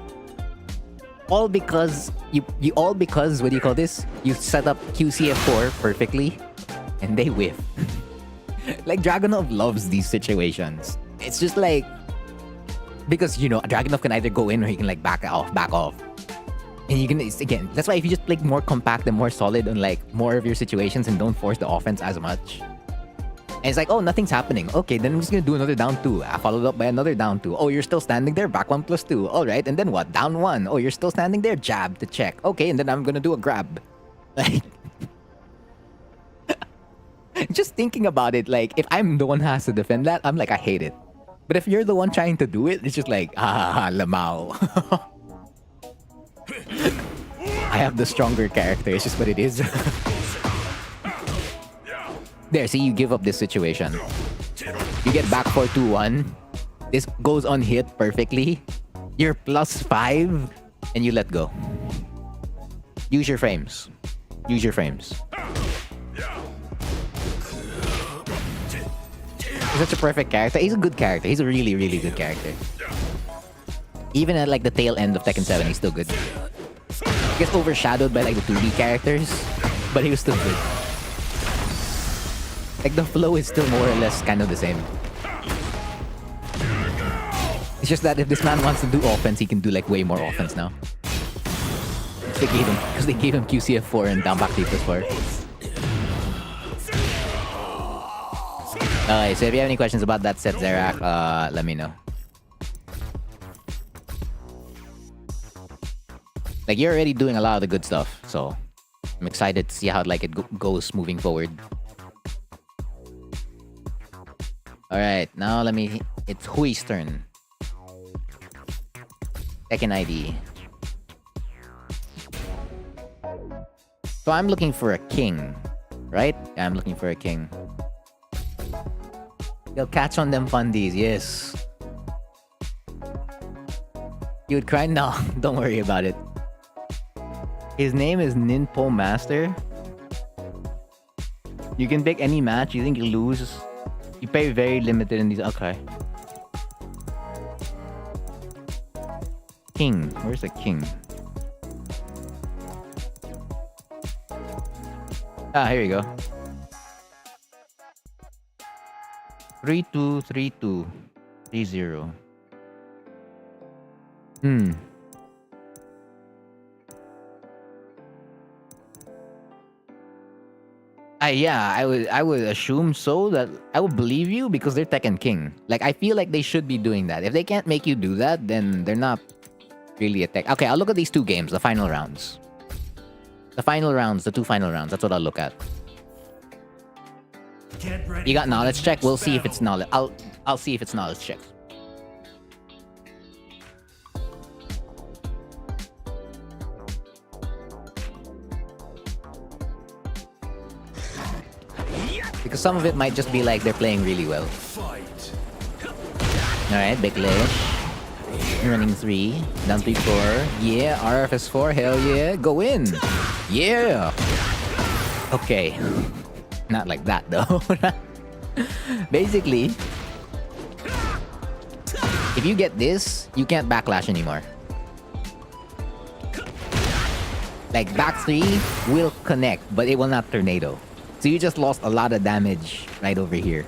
All because, what do you call this? You set up QCF4 perfectly, and they whiff. Like, Dragunov loves these situations. It's just like, because, you know, Dragunov can either go in or he can, like, back off. And you can, again, that's why if you just play more compact and more solid on, like, more of your situations and don't force the offense as much. And it's like, oh, nothing's happening. Okay, then I'm just gonna do another down 2. Followed up by another down 2. Oh, you're still standing there? Back 1+2. Alright, and then what? Down 1. Oh, you're still standing there? Jab to check. Okay, and then I'm gonna do a grab. Like, just thinking about it, like, if I'm the one who has to defend that, I'm like, I hate it. But if you're the one trying to do it, it's just like, lamao. I have the stronger character, it's just what it is. There, see, you give up this situation. You get back 4-2-1. This goes on hit perfectly. You're +5, and you let go. Use your frames. Use your frames. He's such a perfect character. He's a good character. He's a really, really good character. Even at like the tail end of Tekken 7, he's still good. He gets overshadowed by like the 2D characters, but he was still good. Like the flow is still more or less kind of the same. It's just that if this man wants to do offense, he can do like way more offense now. Because they gave him QCF4 and down back T+4. Okay, so if you have any questions about that set, Zerak, let me know. Like, you're already doing a lot of the good stuff, so I'm excited to see how like it goes moving forward. Alright, now it's Hui's turn. Tekken ID. So I'm looking for a king, right? Yeah, I'm looking for a king. You'll catch on them fundies, yes. You would cry? No, don't worry about it. His name is Ninpo Master. You can pick any match. You think you lose. You pay very limited in these. Okay. King. Where's the king? Ah, here you go. 3-2, 3-2, 3-0. Yeah, I would assume so. That I would believe you because they're Tekken King. Like, I feel like they should be doing that. If they can't make you do that, then they're not really a tech. Okay, I'll look at these two games, the final rounds. The final rounds, the two final rounds. That's what I'll look at. You got knowledge check? We'll see if it's knowledge. I'll see if it's knowledge check. Because some of it might just be like they're playing really well. Alright, big lish. Running 3. Down 3-4. Yeah, RFS4. Hell yeah. Go in. Yeah. Okay. Not like that though. Basically, If you get this, you can't backlash anymore. Like, back 3 will connect, but it will not tornado. So you just lost a lot of damage right over here.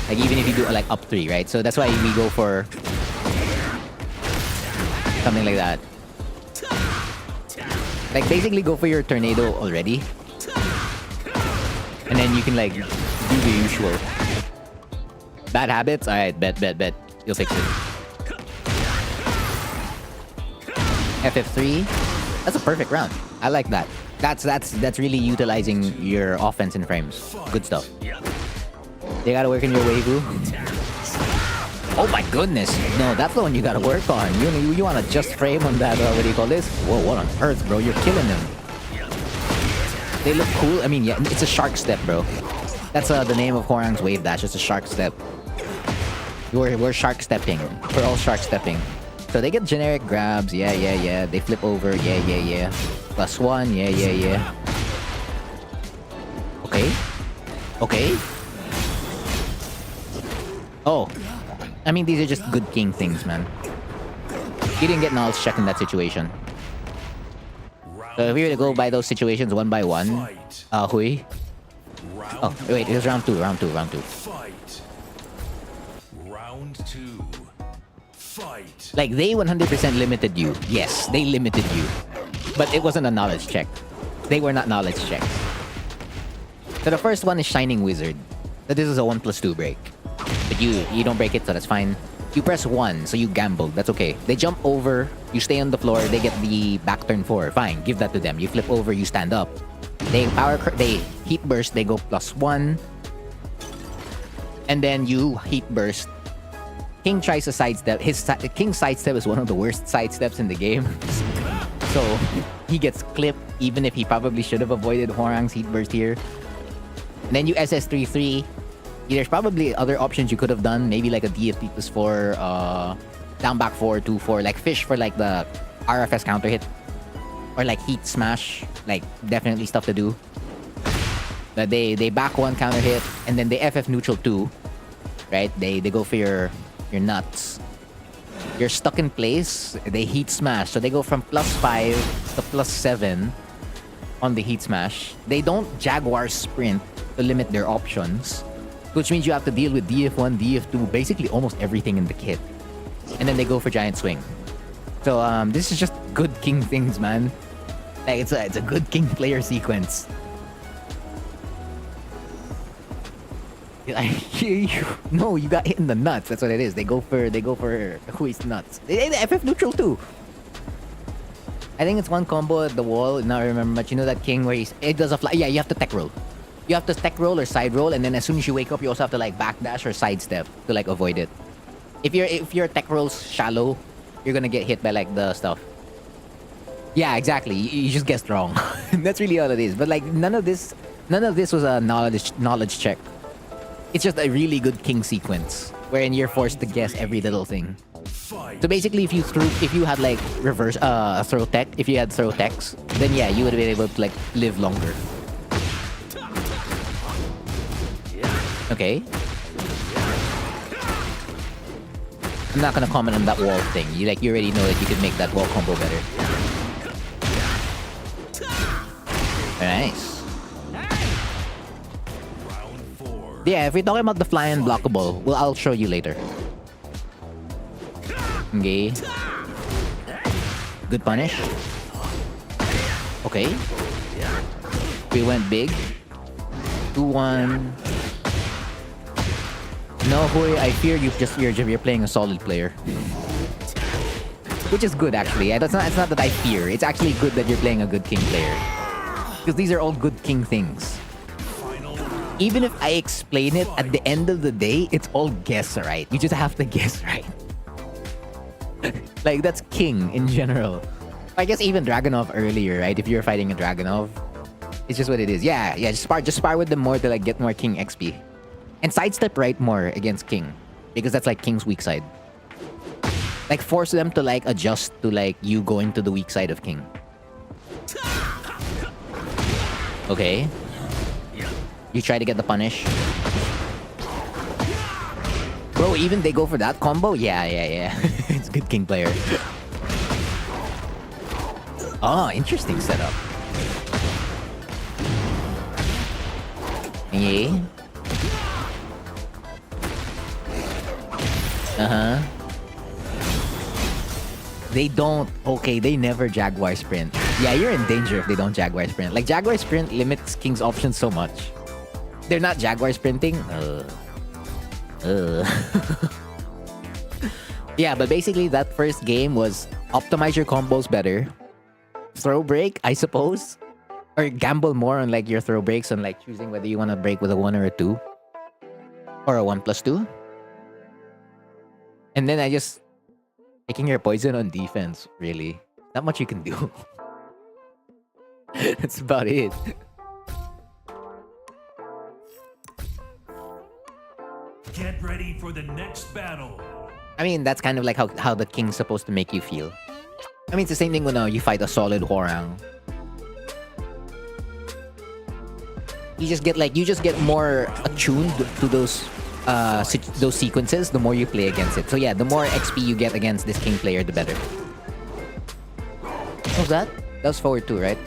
Like, even if you do like up 3, right? So that's why we go for something like that. Like, basically go for your tornado already. And then you can like do the usual. Bad habits? Alright, bet. You'll fix it. FF3. That's a perfect round. I like that. That's really utilizing your offense in frames. Good stuff. They gotta work on your waifu. Oh my goodness. No, that's the one you gotta work on. You wanna just frame on that, what do you call this? Whoa, what on earth, bro? You're killing them. They look cool. I mean, yeah, it's a shark step, bro. That's the name of Horang's wave dash. It's a shark step. We're shark stepping. We're all shark stepping. So they get generic grabs. Yeah. They flip over. Yeah. +1. Yeah. Okay. Oh. I mean, these are just good king things, man. He didn't get knowledge check in that situation. So if we were to go by those situations one by one, Hui. Oh, wait, it was round 2. Fight. Round 2. Fight. Like, they 100% limited you. Yes, they limited you. But it wasn't a knowledge check. They were not knowledge checks. So the first one is Shining Wizard. So this is a 1+2 break. But you don't break it, so that's fine. You press 1, so you gambled. That's okay. They jump over, you stay on the floor, they get the back turn 4. Fine, give that to them. You flip over, you stand up. They heat burst, they go +1. And then you heat burst. King tries to sidestep. King's sidestep is one of the worst sidesteps in the game. So he gets clipped, even if he probably should have avoided Horang's heat burst here. And then you SS3-3. There's probably other options you could have done. Maybe like a DFT +4, down back 4, 2-4, like fish for like the RFS counter hit. Or like heat smash. Like, definitely stuff to do. But they back 1 counter hit, and then they FF neutral 2. Right? They go for your nuts. You're stuck in place. They heat smash. So they go from +5 to +7 on the heat smash. They don't Jaguar sprint to limit their options. Which means you have to deal with DF1, DF2, basically almost everything in the kit. And then they go for Giant Swing. So this is just good king things, man. Like, it's a good king player sequence. No, you got hit in the nuts. That's what it is. They go for Hui's nuts. They FF neutral too. I think it's one combo at the wall. Now I remember much. You know that king where it does a fly. Yeah, you have to tech roll. You have to tech roll or side roll, and then as soon as you wake up, you also have to like backdash or sidestep to like avoid it. If your tech roll's shallow, you're gonna get hit by like the stuff. Yeah, exactly. You just guessed wrong. That's really all it is. But like none of this was a knowledge check. It's just a really good king sequence wherein you're forced to guess every little thing. So basically, if you had like reverse throw tech, if you had throw techs, then yeah, you would have been able to like live longer. Okay. I'm not gonna comment on that wall thing. You already know that you could make that wall combo better. Very nice. Yeah, if we're talking about the fly and blockable, well, I'll show you later. Okay. Good punish. Okay. We went big. 2-1. No, Hui, I fear you're playing a solid player. Which is good, actually. It's not that I fear. It's actually good that you're playing a good king player. Because these are all good king things. Even if I explain it, at the end of the day, it's all guess right. You just have to guess right. Like, that's king in general. I guess even Dragunov earlier, right? If you're fighting a Dragunov, it's just what it is. Yeah, just spar with them more to like get more king XP. And sidestep right more against king. Because that's like king's weak side. Like, force them to like adjust to like you going to the weak side of king. Okay. You try to get the punish. Bro, even they go for that combo? Yeah. It's good king player. Oh, interesting setup. Yeah. Uh-huh. They don't. Okay, they never Jaguar sprint. Yeah, you're in danger if they don't Jaguar sprint. Like, Jaguar sprint limits King's options so much. They're not Jaguar sprinting. Yeah, but basically that first game was optimize your combos better. Throw break, I suppose. Or gamble more on like your throw breaks and like choosing whether you want to break with a 1 or a 2. Or a 1+2. And then I just taking your poison on defense, really. Not much you can do. That's about it. Get ready for the next battle. I mean, that's kind of like how the king's supposed to make you feel. I mean, it's the same thing when you fight a solid Hwoarang. You just get more attuned to those sequences the more you play against it. So yeah, the more XP you get against this king player, the better. What was that? That was forward 2, right?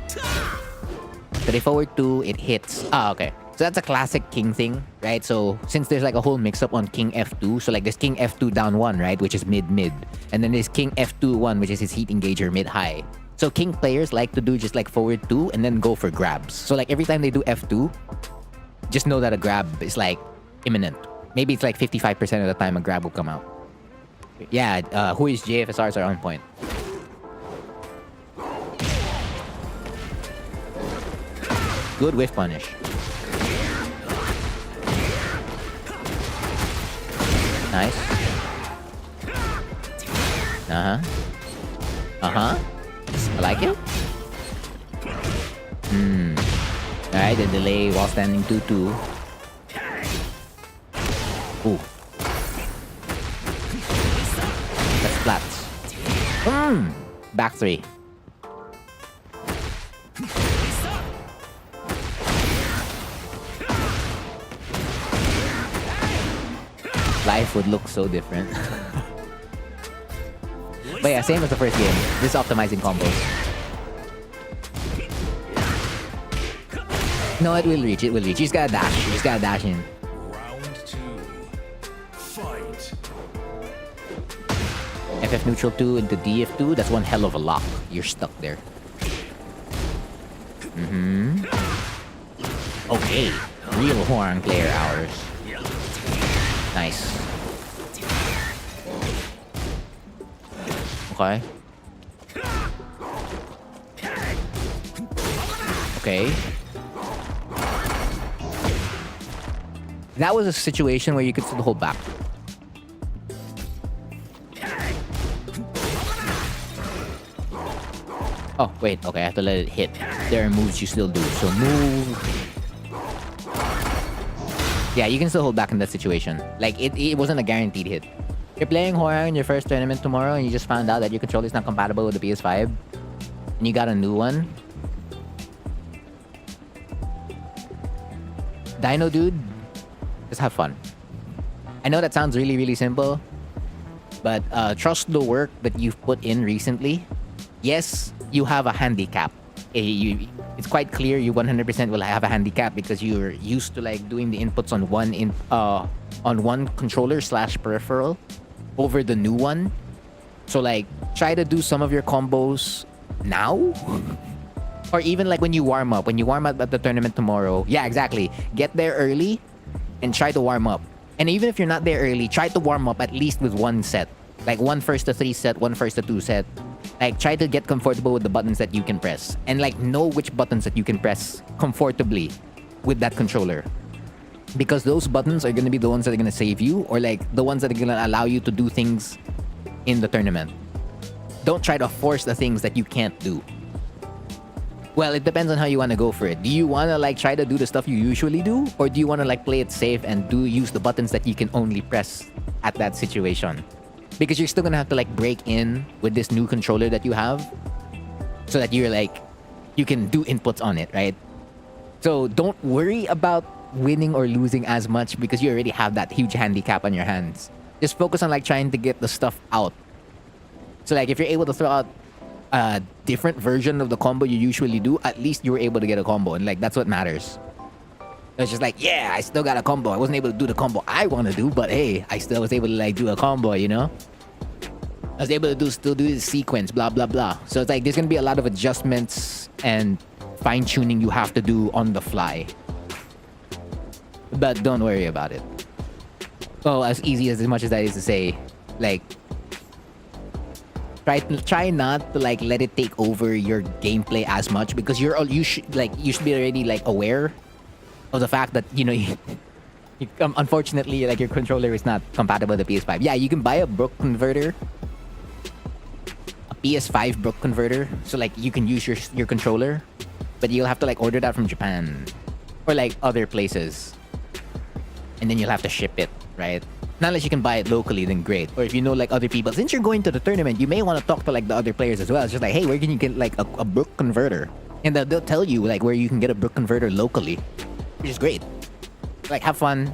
So they forward 2, it hits. Ah, okay. So that's a classic king thing, right? So since there's like a whole mix-up on king F2, so like there's king F2 down 1, right? Which is mid-mid. And then there's king F2 1, which is his heat engager mid-high. So king players like to do just like forward 2 and then go for grabs. So like every time they do F2, just know that a grab is like imminent. Maybe it's like 55% of the time a grab will come out. Yeah, Hui's JFSRs are on point. Good whiff punish. Nice. Uh-huh. Uh-huh. I like it. Alright, the delay while standing 2-2. Ooh. That's flats. Back 3. Life would look so different. But yeah, same as the first game. This is optimizing combos. No, it will reach. It will reach. You just gotta dash. You just gotta dash in. Round 2. Fight. FF neutral 2 into DF2. That's one hell of a lock. You're stuck there. Okay. Real Hwoarang player hours. Nice. Okay. Okay. That was a situation where you could still hold back. Oh, wait. Okay, I have to let it hit. There are moves you still do. So move. Yeah, you can still hold back in that situation. Like, it wasn't a guaranteed hit. You're playing Hwoarang in your first tournament tomorrow and you just found out that your controller is not compatible with the PS5 and you got a new one. Dino dude, just have fun. I know that sounds really, really simple, but trust the work that you've put in recently. Yes, you have a handicap. It's quite clear you 100% will have a handicap because you're used to like doing the inputs on one controller / peripheral over the new one. So like try to do some of your combos now. Or even like when you warm up at the tournament tomorrow. Yeah, exactly. Get there early and try to warm up. And even if you're not there early, try to warm up at least with one set. Like 1 first to 3 set, 1 first to 2 set. Like try to get comfortable with the buttons that you can press. And like know which buttons that you can press comfortably with that controller. Because those buttons are going to be the ones that are going to save you, or like the ones that are going to allow you to do things in the tournament. Don't try to force the things that you can't do. Well, it depends on how you want to go for it. Do you want to like try to do the stuff you usually do? Or do you want to like play it safe and use the buttons that you can only press at that situation? Because you're still going to have to like break in with this new controller that you have. So that you're like, you can do inputs on it, right? So don't worry about winning or losing as much because you already have that huge handicap on your hands. Just focus on like trying to get the stuff out. So like if you're able to throw out a different version of the combo you usually do, at least you were able to get a combo, and like that's what matters. It's just like, yeah, I still got a combo. I wasn't able to do the combo I want to do, but hey, I still was able to like do a combo, you know? I was able to still do the sequence, blah, blah, blah. So it's like there's going to be a lot of adjustments and fine-tuning you have to do on the fly. But don't worry about it. Oh, as easy as much as that is to say, like, try not to like let it take over your gameplay as much because you should be already like aware of the fact that unfortunately like your controller is not compatible with the PS5. Yeah, you can buy a Brook converter, a PS5 Brook converter, so like you can use your controller, but you'll have to like order that from Japan or like other places, and then you'll have to ship it, right? Not unless you can buy it locally, then great. Or if you know like other people, since you're going to the tournament, you may want to talk to like the other players as well. It's just like, hey, where can you get like a Brook converter? And they'll tell you like where you can get a Brook converter locally, which is great. Like have fun,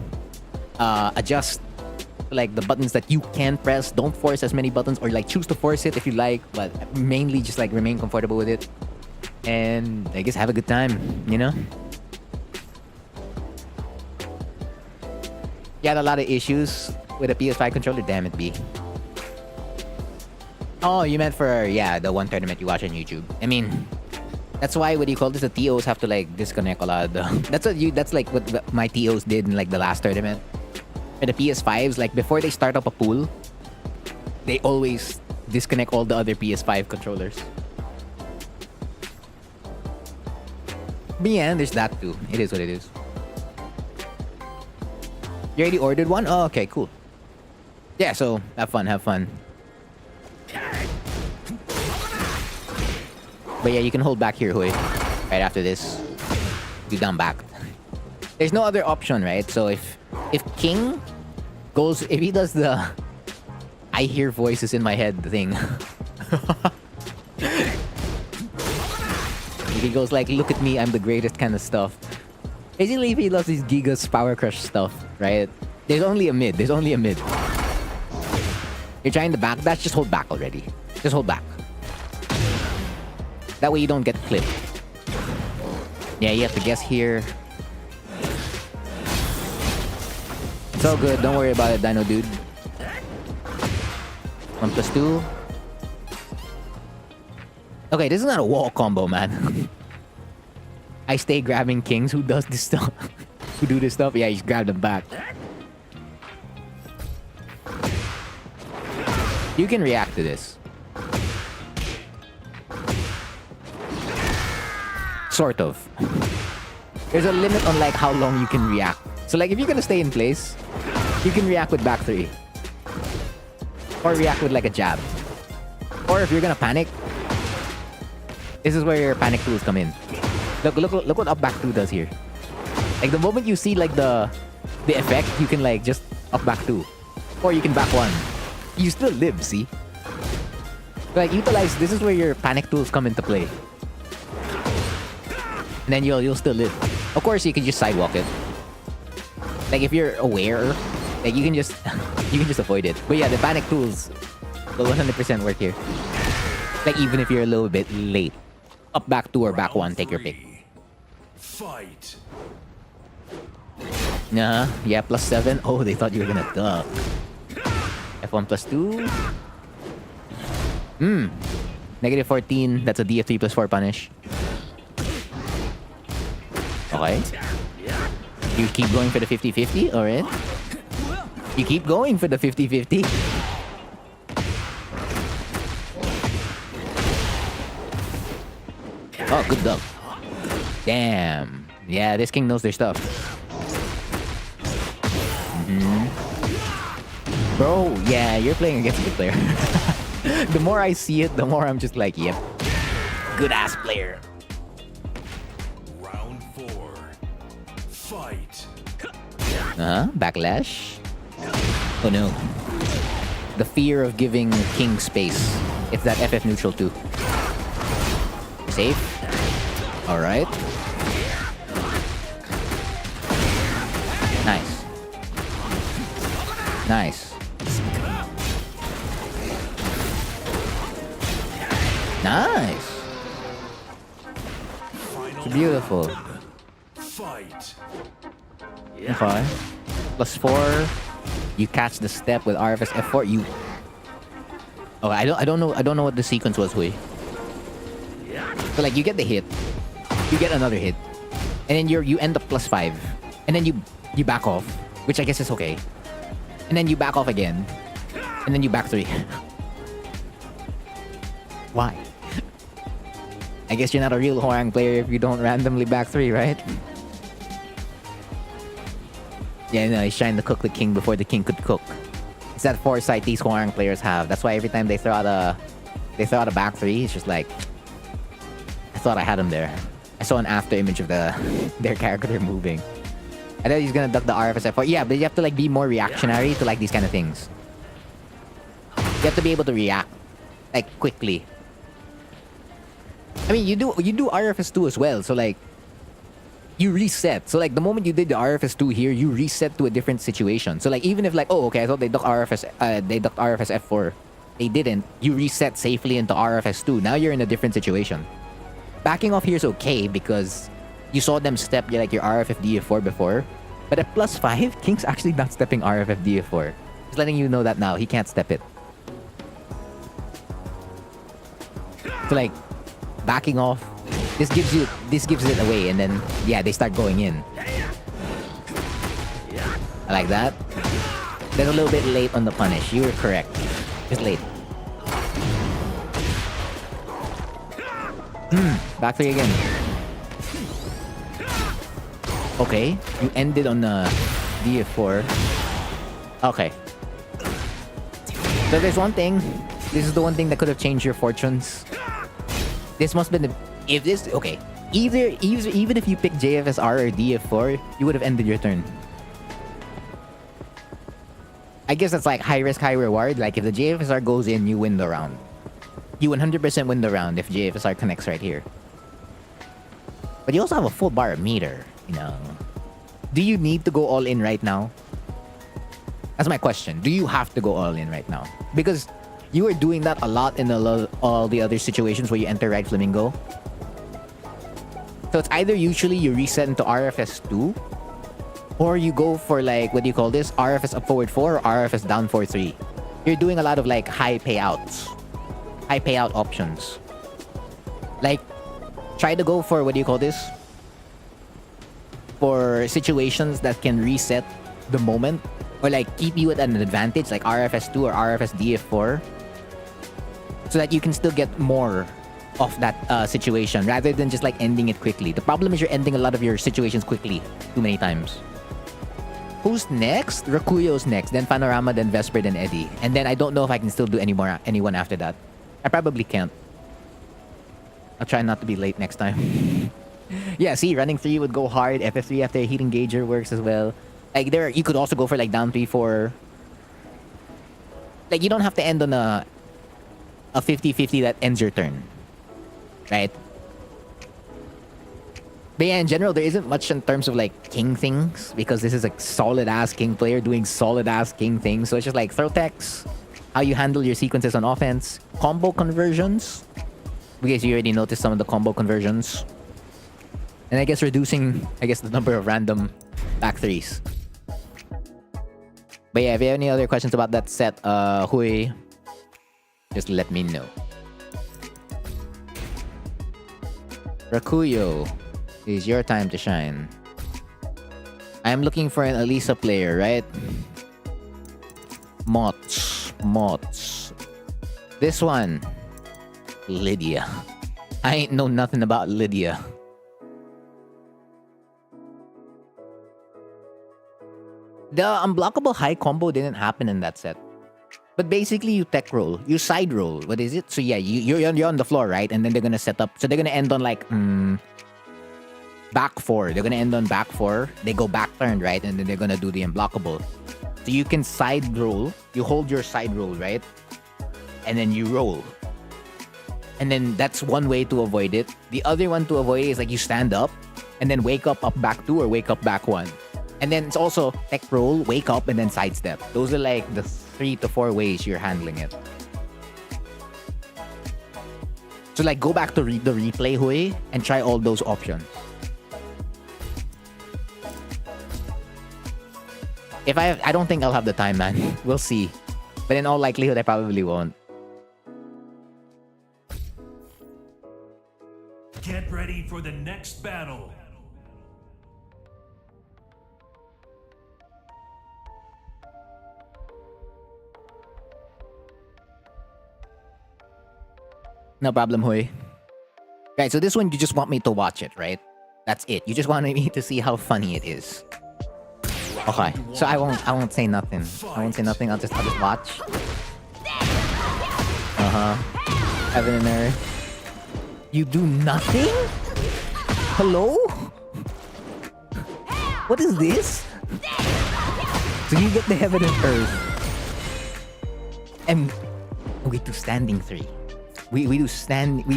adjust like the buttons that you can press. Don't force as many buttons, or like choose to force it if you like, but mainly just like remain comfortable with it. And I guess have a good time, you know? You had a lot of issues with a PS5 controller? Damn it, B. Oh, you meant for, yeah, the one tournament you watch on YouTube. I mean, that's why, what do you call this? The TOs have to like disconnect a lot of the... That's like what my TOs did in like the last tournament. For the PS5s, like before they start up a pool, they always disconnect all the other PS5 controllers. But yeah, there's that too. It is what it is. You already ordered one? Oh, okay, cool. Yeah, so have fun, have fun. But yeah, you can hold back here, Hui. Right after this. You down back. There's no other option, right? So if King goes... If he does the... I hear voices in my head thing. If he goes like, look at me, I'm the greatest kind of stuff. Basically, if he loves these Giga's Power Crush stuff, right? There's only a mid. There's only a mid. You're trying to backdash, just hold back already. Just hold back. That way you don't get clipped. Yeah, you have to guess here. It's all good. Don't worry about it, Dino Dude. 1+2. Okay, this is not a wall combo, man. I stay grabbing kings. Who does this stuff? Who do this stuff? Yeah, you just grab them back. You can react to this. Sort of. There's a limit on like how long you can react. So like if you're gonna stay in place, you can react with back 3. Or react with like a jab. Or if you're gonna panic, this is where your panic tools come in. Look what up back 2 does here. Like the moment you see like the effect, you can like just up back 2. Or you can back 1. You still live, see? Like utilize, this is where your panic tools come into play. And then you'll still live. Of course you can just sidewalk it. Like if you're aware, like you can just avoid it. But yeah, the panic tools will 100% work here. Like even if you're a little bit late. Up back 2 or back 1, take your pick. Fight. Yeah, +7. Oh, they thought you were gonna duck. F1+2. -14. That's a DF3 +4 punish. Okay. You keep going for the 50-50? Alright. You keep going for the 50-50. Oh, good duck. Damn. Yeah, this king knows their stuff. Bro, yeah, you're playing against a good player. The more I see it, the more I'm just like, yep. Good ass player. Round 4. Fight. Backlash. Oh no. The fear of giving king space. It's that FF neutral too. Safe. Alright. Nice. Nice. Final Beautiful. fight. Okay. +4. You catch the step with RFS F4. You. Oh, I don't know what the sequence was, Hui. So like you get the hit, you get another hit, and then you end up +5, and then you back off, which I guess is okay, and then you back off again, and then you back 3. Why? I guess you're not a real Hwoarang player if you don't randomly back 3, right? Yeah, no, he's trying to cook the king before the king could cook. It's that foresight these Hwoarang players have. That's why every time they throw out a back 3, it's just like, I thought I had him there. I saw an after image of their character moving. I thought he's gonna duck the RFS F4. Yeah, but you have to like be more reactionary to like these kind of things. You have to be able to react like quickly. I mean, you do RFS 2 as well, so like you reset. So like the moment you did the RFS 2 here, you reset to a different situation. So like even if like, oh okay, I thought they ducked RFS F4. They didn't. You reset safely into RFS 2. Now you're in a different situation. Backing off here is okay because you saw them step like your RFF DF4 before. But at +5, King's actually not stepping RFF DF4. Just letting you know that now. He can't step it. So like backing off, this gives it away, and then yeah, they start going in. I like that. That's a little bit late on the punish. You were correct. Just late. Back 3 again. Okay, you ended on the DF4. Okay. So there's one thing. This is the one thing that could have changed your fortunes. This must have been okay. Even if you pick JFSR or DF4, you would have ended your turn. I guess that's like high risk, high reward. Like if the JFSR goes in, you win the round. You 100% win the round if JFSR connects right here. But you also have a full bar of meter, you know. Do you need to go all in right now? That's my question. Do you have to go all in right now? Because you were doing that a lot in all the other situations where you enter right flamingo. So it's either usually you reset into RFS 2, or you go for like, what do you call this? RFS up forward 4 or RFS down 4-3. You're doing a lot of like high payouts. High payout options. Like, try to go for, what do you call this? For situations that can reset the moment, or like keep you at an advantage, like RFS 2 or RFS DF4, so that you can still get more of that situation rather than just like ending it quickly. The problem is you're ending a lot of your situations quickly too many times. Who's next? Rakuyo's next, then Panorama, then Vesper, then Eddie, and then I don't know if I can still do anyone after that. I probably can't. I'll try not to be late next time. Yeah, see, running 3 would go hard. FF3 after a heat engager works as well. Like there, you could also go for like down 3-4. Like you don't have to end on a 50-50 that ends your turn, right? But yeah, in general, there isn't much in terms of like king things because this is a solid ass king player doing solid ass king things. So it's just like throw techs, how you handle your sequences on offense, combo conversions, because you already noticed some of the combo conversions, and I guess reducing the number of random back 3s. But yeah, if you have any other questions about that set, Hui, just let me know. Rakuyo, it is your time to shine. I am looking for an Elisa player, right? Mots. This one. Lydia. I ain't know nothing about Lydia. The unblockable high combo didn't happen in that set. But basically, you tech roll. You side roll. What is it? So yeah, you're on the floor, right? And then they're gonna set up. So they're gonna end on like back 4. They're gonna end on back 4. They go back turn, right? And then they're gonna do the unblockable. So you can side roll. You hold your side roll, right? And then you roll. And then that's one way to avoid it. The other one to avoid is like you stand up and then wake up back 2 or wake up back 1. And then it's also tech roll, wake up, and then sidestep. Those are like the 3 to 4 ways you're handling it. So like go back to the replay, Hui, and try all those options. If I don't think I'll have the time, man. We'll see. But in all likelihood, I probably won't. Get ready for the next battle. No problem, Hui. Right, so this one, you just want me to watch it, right? That's it. You just want me to see how funny it is. Okay, so I won't say nothing. I won't say nothing. I'll just watch. Heaven and earth. You do nothing? Hello? What is this? So you get the heaven and earth. And we do standing 3. We do standing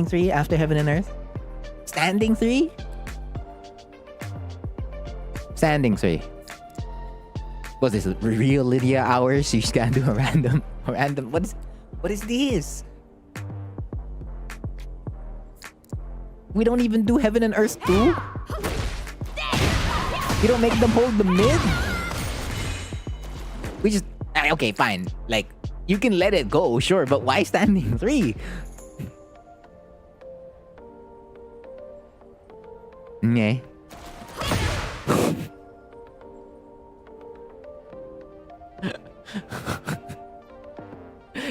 3 after heaven and earth? Standing 3? Standing 3. What's this? Real Lydia hours? You just gotta do a random. What is this? We don't even do heaven and earth too? You don't make them hold the mid? We just... Okay, fine. Like, you can let it go, sure, but why standing 3? Okay.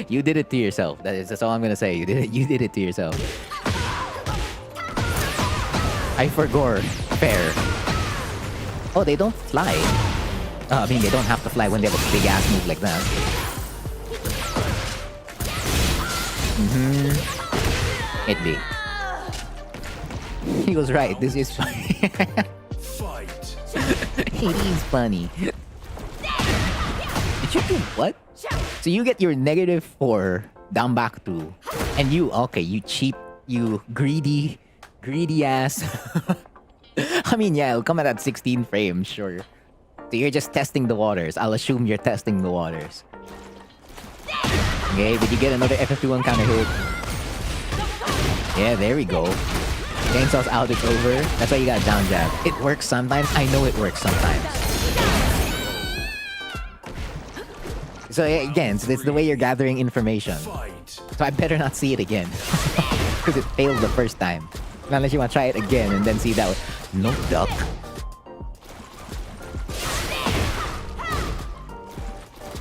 You did it to yourself. That's all I'm gonna say. You did it to yourself. I forgot. Fair. Oh, they don't fly. I mean, they don't have to fly when they have a big ass move like that. It be. He was right. This is funny. Fight. It is funny. Did you do what? So you get your -4 down back 2, and you cheap, you greedy ass. I mean, yeah, it'll come at that 16 frames, sure. So you're just testing the waters. I'll assume you're testing the waters. Okay, but you get another FF21 counter hit. Yeah, there we go. Chainsaw's out, it's over. That's why you got down jab. It works sometimes. I know it works sometimes. So again, so it's the way you're gathering information. So I better not see it again. Because it failed the first time. Unless you want to try it again and then see that one. No duck.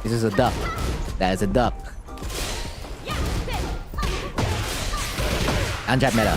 This is a duck. That is a duck. Down jab meta.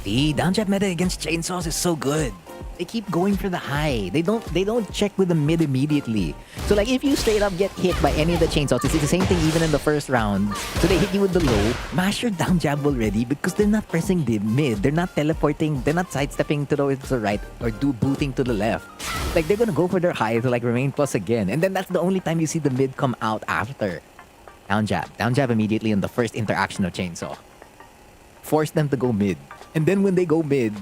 See, down jab meta against chainsaws is so good. They keep going for the high. They don't check with the mid immediately. So like if you straight up get hit by any of the chainsaws, it's the same thing even in the first round. So they hit you with the low, mash your down jab already because they're not pressing the mid. They're not teleporting. They're not sidestepping to the right or booting to the left. Like they're gonna go for their high to like remain plus again. And then that's the only time you see the mid come out after. Down jab immediately in the first interaction of chainsaw. Force them to go mid. And then when they go mid,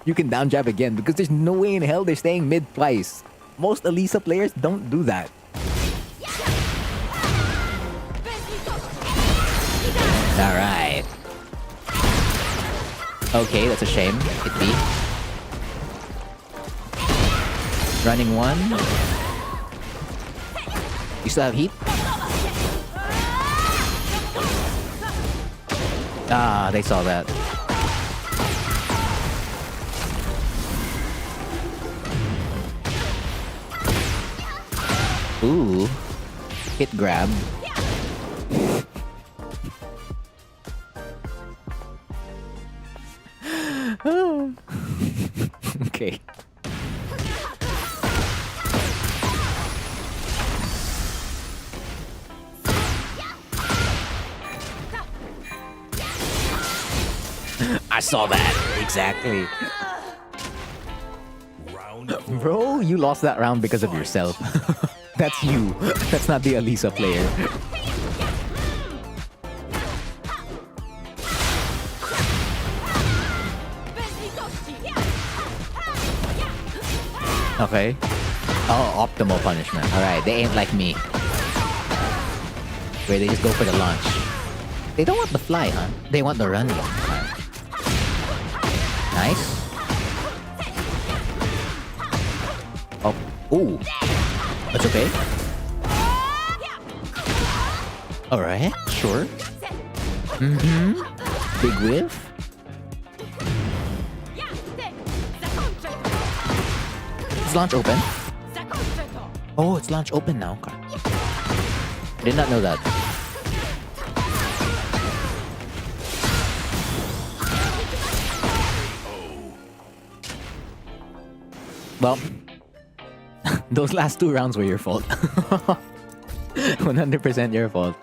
you can down jab again because there's no way in hell they're staying mid twice. Most Elisa players don't do that. Alright. Okay, that's a shame. Hit B. Running 1. You still have heat? Ah, they saw that. Ooh. Hit grab. Okay. I saw that. Exactly. Bro, you lost that round because of yourself. That's you. That's not the Elisa player. Okay. Oh, optimal punishment. Alright, they ain't like me. Where they just go for the launch. They don't want the fly, huh? They want the run. Nice. Oh, ooh. That's okay. Alright, sure. Mm-hmm. Big whiff. Is launch open? Oh, it's launch open now. Okay. Did not know that. Well, those last 2 rounds were your fault. 100% your fault.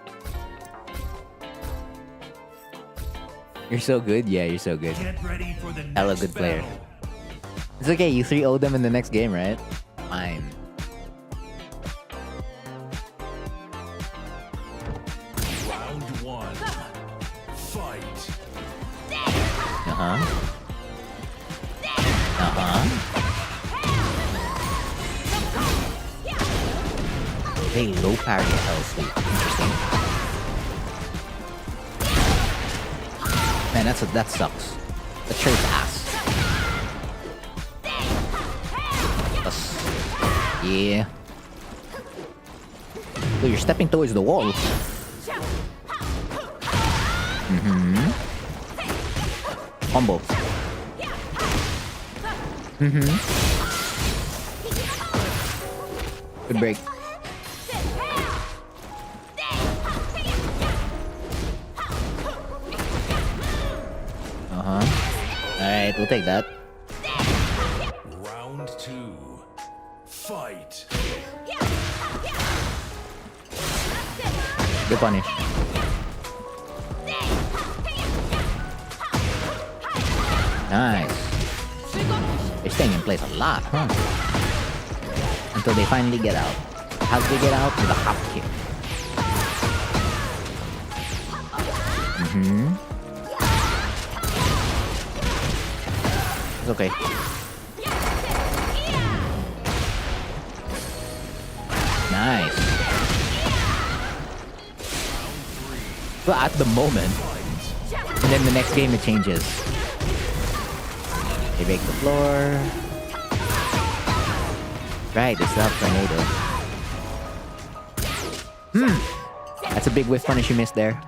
You're so good. Yeah, you're so good. Get ready for the Hella next good player. battle. It's okay. You 3-0 them in the next game, right? Fine. Round 1. Fight. Uh-huh. Uh-huh. They low parry health. Interesting. Man, that sucks. That sure is ass. Yeah. So you're stepping towards the wall. Mm-hmm. Combo. Mm-hmm. Good break. Uh-huh. Alright, we'll take that. Round 2. Fight. Good punish. Nice. They're staying in place a lot, huh? Until they finally get out. How do they get out? With a hop kick. Mm-hmm. It's okay. Nice. But at the moment, and then the next game it changes. They break the floor. Right, they still have tornado. That's a big whiff punish you missed there.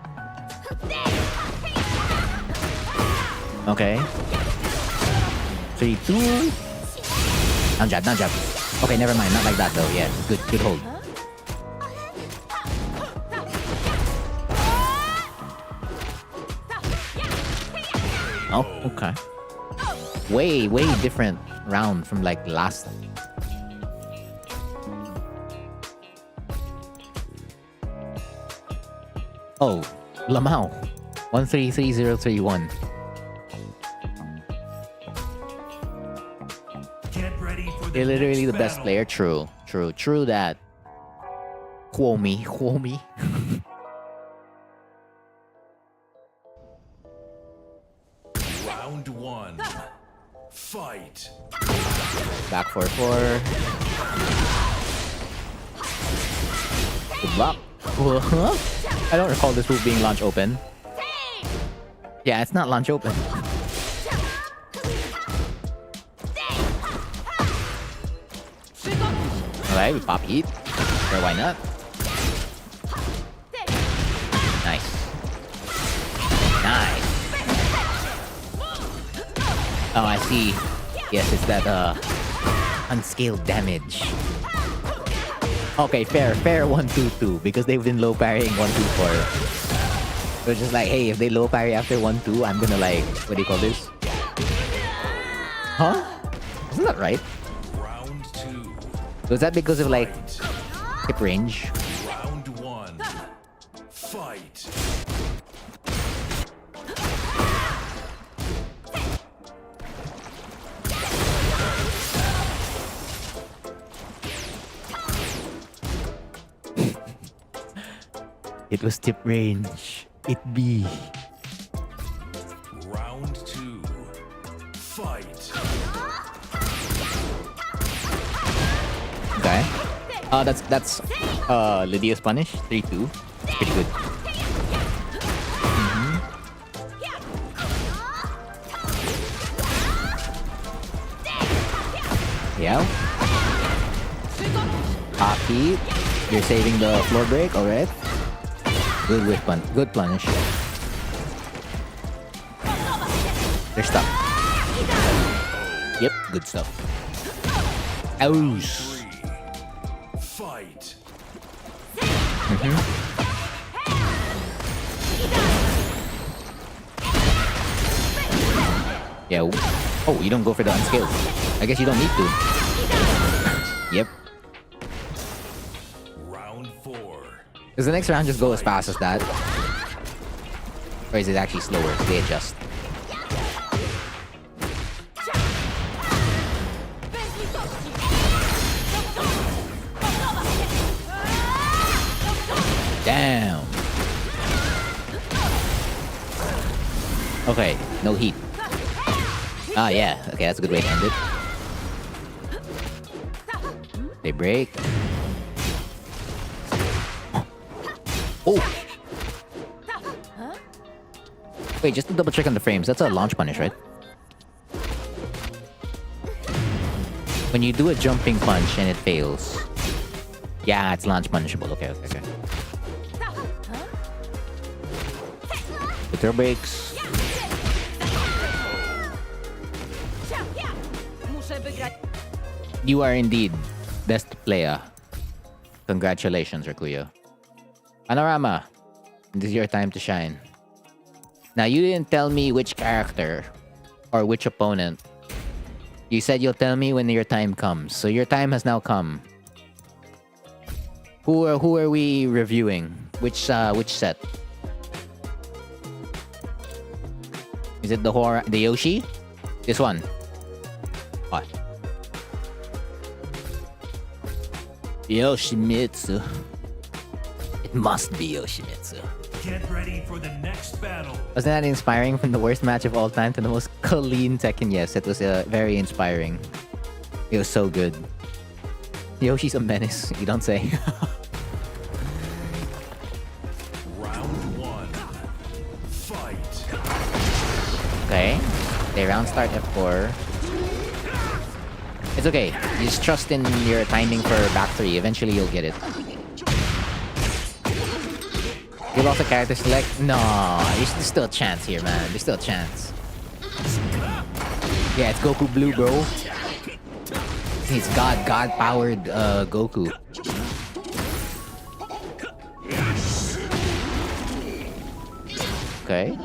Okay. 3, 2. Down jab, down jab. Okay, never mind. Not like that though. Yeah, good hold. Oh, okay. Way different round from like last. Oh, Lamau. 133031. Get ready for the They're literally next the best battle. player. True that. Quomi. Round 1. Fight. Back 4-4. Good luck. I don't recall this move being launch open. Yeah, it's not launch open. Alright, we pop heat. Sure, why not? Nice. Oh, I see. Yes, it's that unscaled damage. Okay, fair 1-2-2 because they've been low parrying 1-2-4. So it's just like, hey, if they low parry after 1-2, I'm gonna like, what do you call this? Huh? Isn't that right? Round 2. Was that because of like hip range? Round 1. Fight. It was tip range. It be. Round 2. Fight. Okay. That's Lydia's punish. 3-2. Pretty good. Yeah. Hockey. You're saving the floor break, alright. Good whiff pun. Good punish. They're stuck. Yep, good stuff. Ouch. Fight. Yeah. Oh, you don't go for the unscaled. I guess you don't need to. Yep. Round 4. Does the next round just go as fast as that? Or is it actually slower? They adjust. Damn. Okay, no heat. Ah, yeah. Okay, that's a good way to end it. They break. Oh! Wait, just to double check on the frames. That's a launch punish, right? When you do a jumping punch and it fails. Yeah, it's launch punishable. Okay. The throw breaks. You are indeed best player. Congratulations, Rakuyo. Panorama, this is your time to shine. Now, you didn't tell me which character or which opponent. You said you'll tell me when your time comes. So your time has now come. Who are we reviewing? Which set? Is it the Yoshi? This one. What? Yoshimitsu. It must be Yoshimitsu. Get ready for the next battle. Wasn't that inspiring from the worst match of all time to the most clean Tekken? Yes, it was very inspiring. It was so good. Yoshi's a menace, you don't say. Round 1. Fight. Okay. Okay, round start F4. It's okay. You just trust in your timing for back 3. Eventually you'll get it. You lost a character select? No, there's still a chance here, man. There's still a chance. Yeah, it's Goku Blue, bro. It's God-powered Goku. Okay.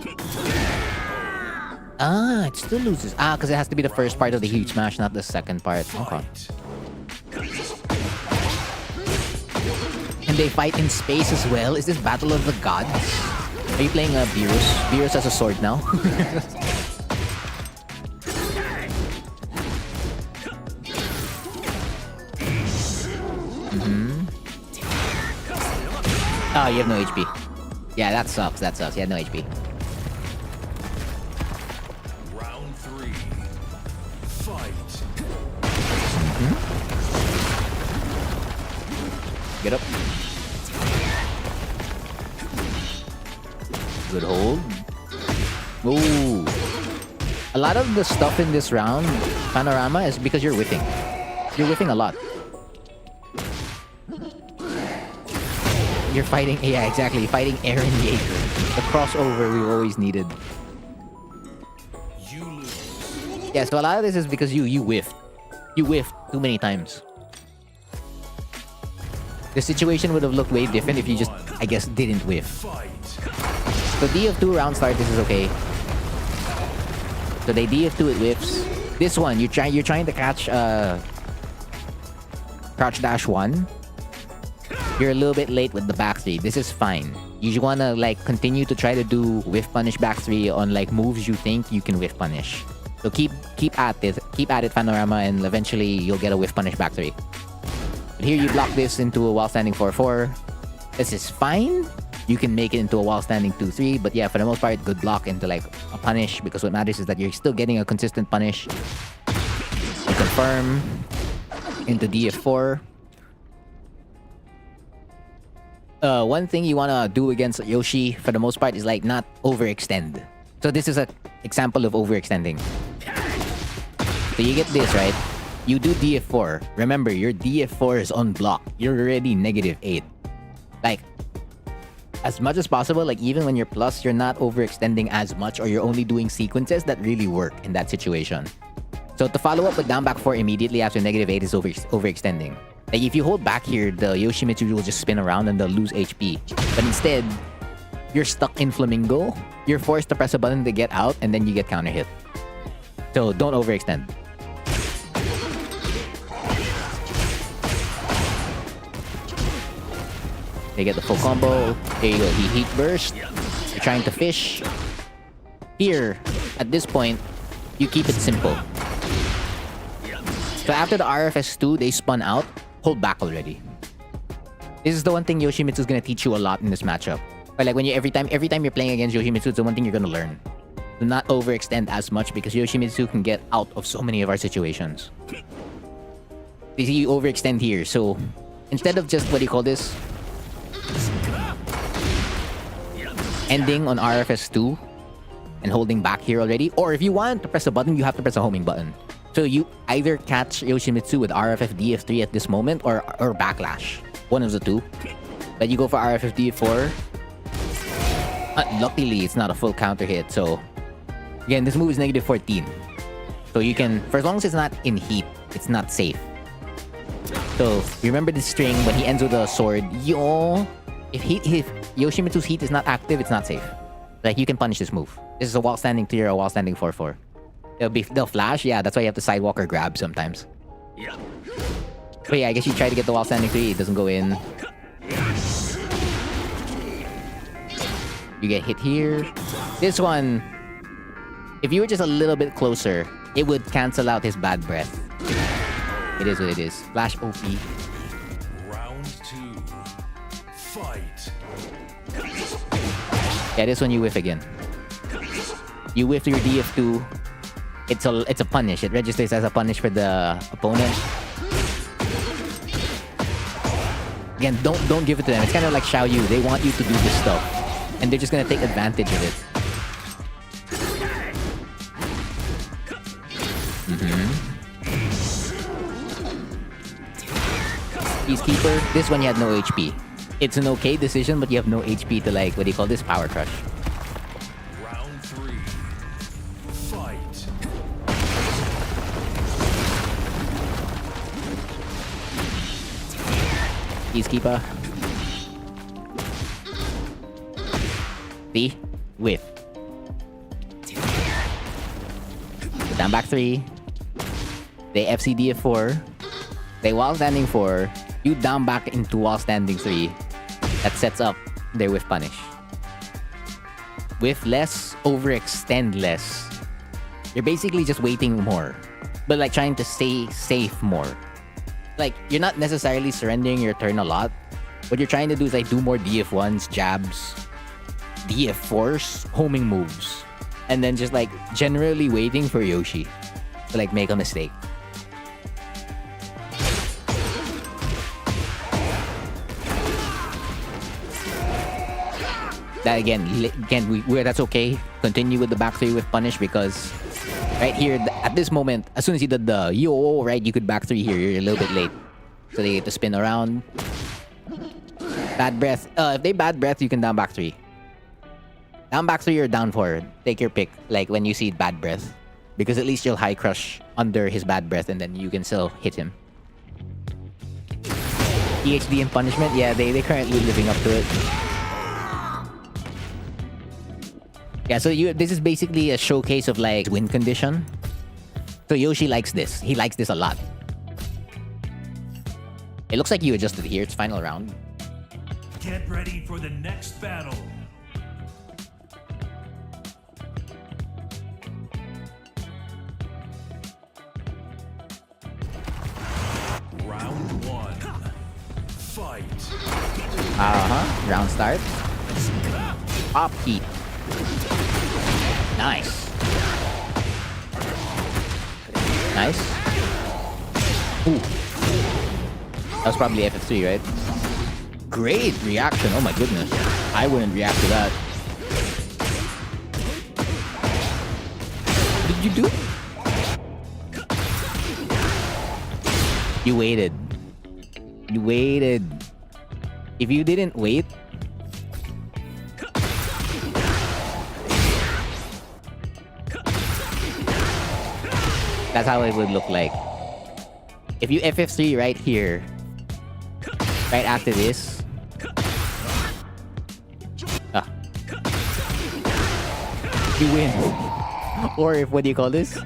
Ah, it still loses. Ah, because it has to be the first part of the huge smash, not the second part. Okay. And they fight in space as well? Is this Battle of the Gods? Are you playing Beerus? Beerus has a sword now? Oh, you have no HP. Yeah, that sucks. You had no HP. Round 3. Fight. Get up. Good hold. Ooh. A lot of the stuff in this round, Panorama, is because you're whiffing. You're whiffing a lot. You're fighting... Yeah, exactly. Fighting Eren Yeager. The crossover we've always needed. You lose. Yeah, so a lot of this is because you whiffed. You whiffed too many times. The situation would have looked way different if you just, I guess, didn't whiff. Fight. So DF2 round start, this is okay. So they DF2 it whiffs. This one, you're trying to catch crouch dash 1. You're a little bit late with the back 3. This is fine. You just wanna like continue to try to do whiff punish back 3 on like moves you think you can whiff punish. So keep at it, Panorama, and eventually you'll get a whiff punish back 3. But here you block this into a while standing 4-4. This is fine. You can make it into a while standing 2-3, but yeah, for the most part, good block into like a punish, because what matters is that you're still getting a consistent punish. You confirm into DF4. one thing you want to do against Yoshi for the most part is like not overextend. So this is a example of overextending. So you get this, right? You do DF4. Remember, your DF4 is on block. You're already -8. Like, as much as possible, like even when you're plus, you're not overextending as much, or you're only doing sequences that really work in that situation. So to follow up with down back 4 immediately after -8 is overextending. Like if you hold back here, the Yoshimitsu will just spin around and they'll lose HP. But instead, you're stuck in Flamingo. You're forced to press a button to get out, and then you get counter hit. So don't overextend. They get the full combo. There you go. He heat burst. You're trying to fish. Here, at this point, you keep it simple. So after the RFS2, they spun out. Hold back already. This is the one thing Yoshimitsu is gonna teach you a lot in this matchup. But like when you every time you're playing against Yoshimitsu, it's the one thing you're gonna learn. Do not overextend as much because Yoshimitsu can get out of so many of our situations. You see, you overextend here. So instead of just what do you call this? Ending on RFS2 and holding back here already. Or if you want to press a button, you have to press a homing button. So you either catch Yoshimitsu with RFF DF3 at this moment or backlash. One of the two. But you go for RFF DF4. Luckily, it's not a full counter hit. So again, this move is -14. So you can, for as long as it's not in heat, it's not safe. So remember this string when he ends with a sword. If Yoshimitsu's heat is not active, it's not safe. Like you can punish this move. This is a while standing 3 or a while standing 4/4. They'll flash. Yeah, that's why you have to sidewalk or grab sometimes. But yeah, I guess you try to get the while standing 3. It doesn't go in. You get hit here. This one, if you were just a little bit closer, it would cancel out his bad breath. It is what it is. Flash OP. Round 2. Fight. Yeah, this one you whiff again. You whiff your DF2. It's a punish. It registers as a punish for the opponent. Again, don't give it to them. It's kind of like Xiao Yu. They want you to do this stuff, and they're just gonna take advantage of it. Peacekeeper. This one you had no HP. It's an okay decision, but you have no HP to like, what do you call this? Power crush. Round 3. Fight. Peacekeeper. See? Whiff. Down back 3. They FCD at 4. They while standing 4. You down back into while standing 3. That sets up their whiff punish. Whiff less, overextend less. You're basically just waiting more, but like trying to stay safe more. Like you're not necessarily surrendering your turn a lot. What you're trying to do is like do more DF1s, jabs, DF4s, homing moves, and then just like generally waiting for Yoshi to like make a mistake. That again, that's okay. Continue with the back 3 with punish because right here, at this moment, as soon as you did the yo, right, you could back 3 here. You're a little bit late. So they get to spin around. Bad breath. If they bad breath, you can down back 3. Down back 3 or down 4. Take your pick, like when you see bad breath. Because at least you'll high crush under his bad breath and then you can still hit him. PhD and punishment, yeah, they currently living up to it. Yeah, so this is basically a showcase of like win condition. So Yoshi likes this. He likes this a lot. It looks like you adjusted here. It's final round. Get ready for the next battle. Round 1. Fight. Round start. Pop heat. Nice. Nice. Ooh. That was probably FF3, right? great reaction. Oh my goodness. I wouldn't react to that. What did you do? You waited. You waited. If you didn't wait, that's how it would look like. If you FF3 right here, right after this, you win. Or if, what do you call this?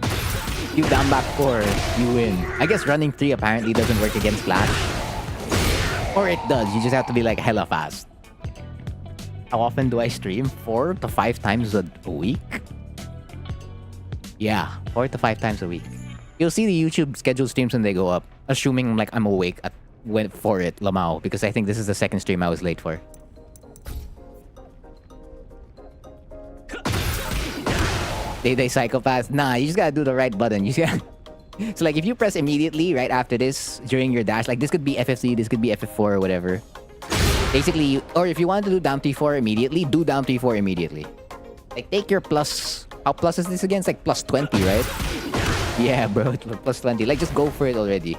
You down back 4, you win. I guess running 3 apparently doesn't work against Flash. Or it does, you just have to be like hella fast. How often do I stream? 4 to 5 times a week? Yeah, 4 to 5 times a week. You'll see the YouTube scheduled streams when they go up. Assuming like I'm awake for it, Lamau. Because I think this is the second stream I was late for. They psychopaths. Nah, you just gotta do the right button. You just gotta... So like if you press immediately right after this during your dash, like this could be FF3, this could be FF4 or whatever. Basically, or if you want to do down 3-4 immediately, do down 3-4 immediately. Like take your plus... How plus is this again? It's like plus 20, right? Yeah, bro, it's plus 20. Like just go for it already.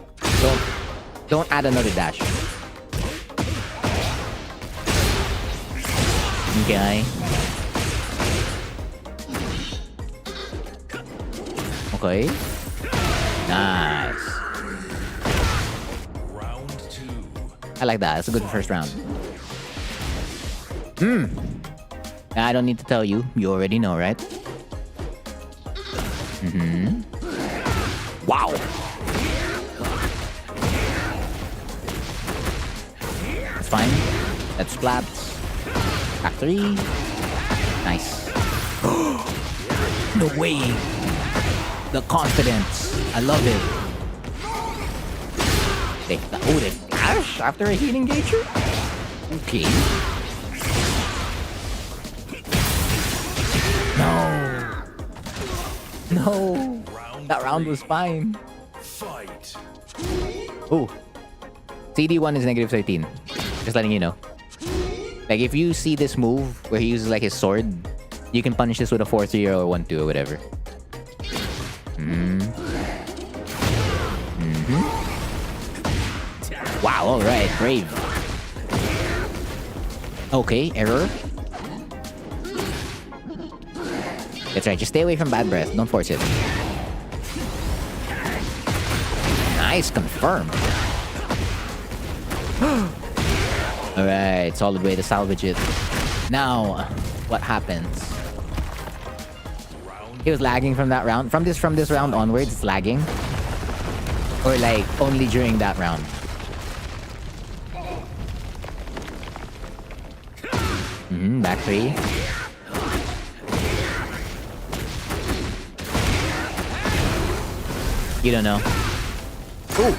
Don't add another dash. Okay. Okay. Nice. Round 2. I like that. That's a good first round. I don't need to tell you. You already know, right? Wow. That's fine. That's splats. Back 3. Nice. No way. The confidence. I love it. They flash after a heat engager? Okay. No. That round was fine. Fight. Ooh. CD1 is negative 13. Just letting you know. Like if you see this move where he uses like his sword, you can punish this with a 4-3 or a 1-2 or whatever. Wow, alright, brave. Okay, error. That's right, just stay away from bad breath. Don't force it. Nice, confirmed. Alright, solid way to salvage it. Now, what happens? He was lagging from that round. From this round onwards, it's lagging. Or like, only during that round. Back 3. You don't know. Ooh.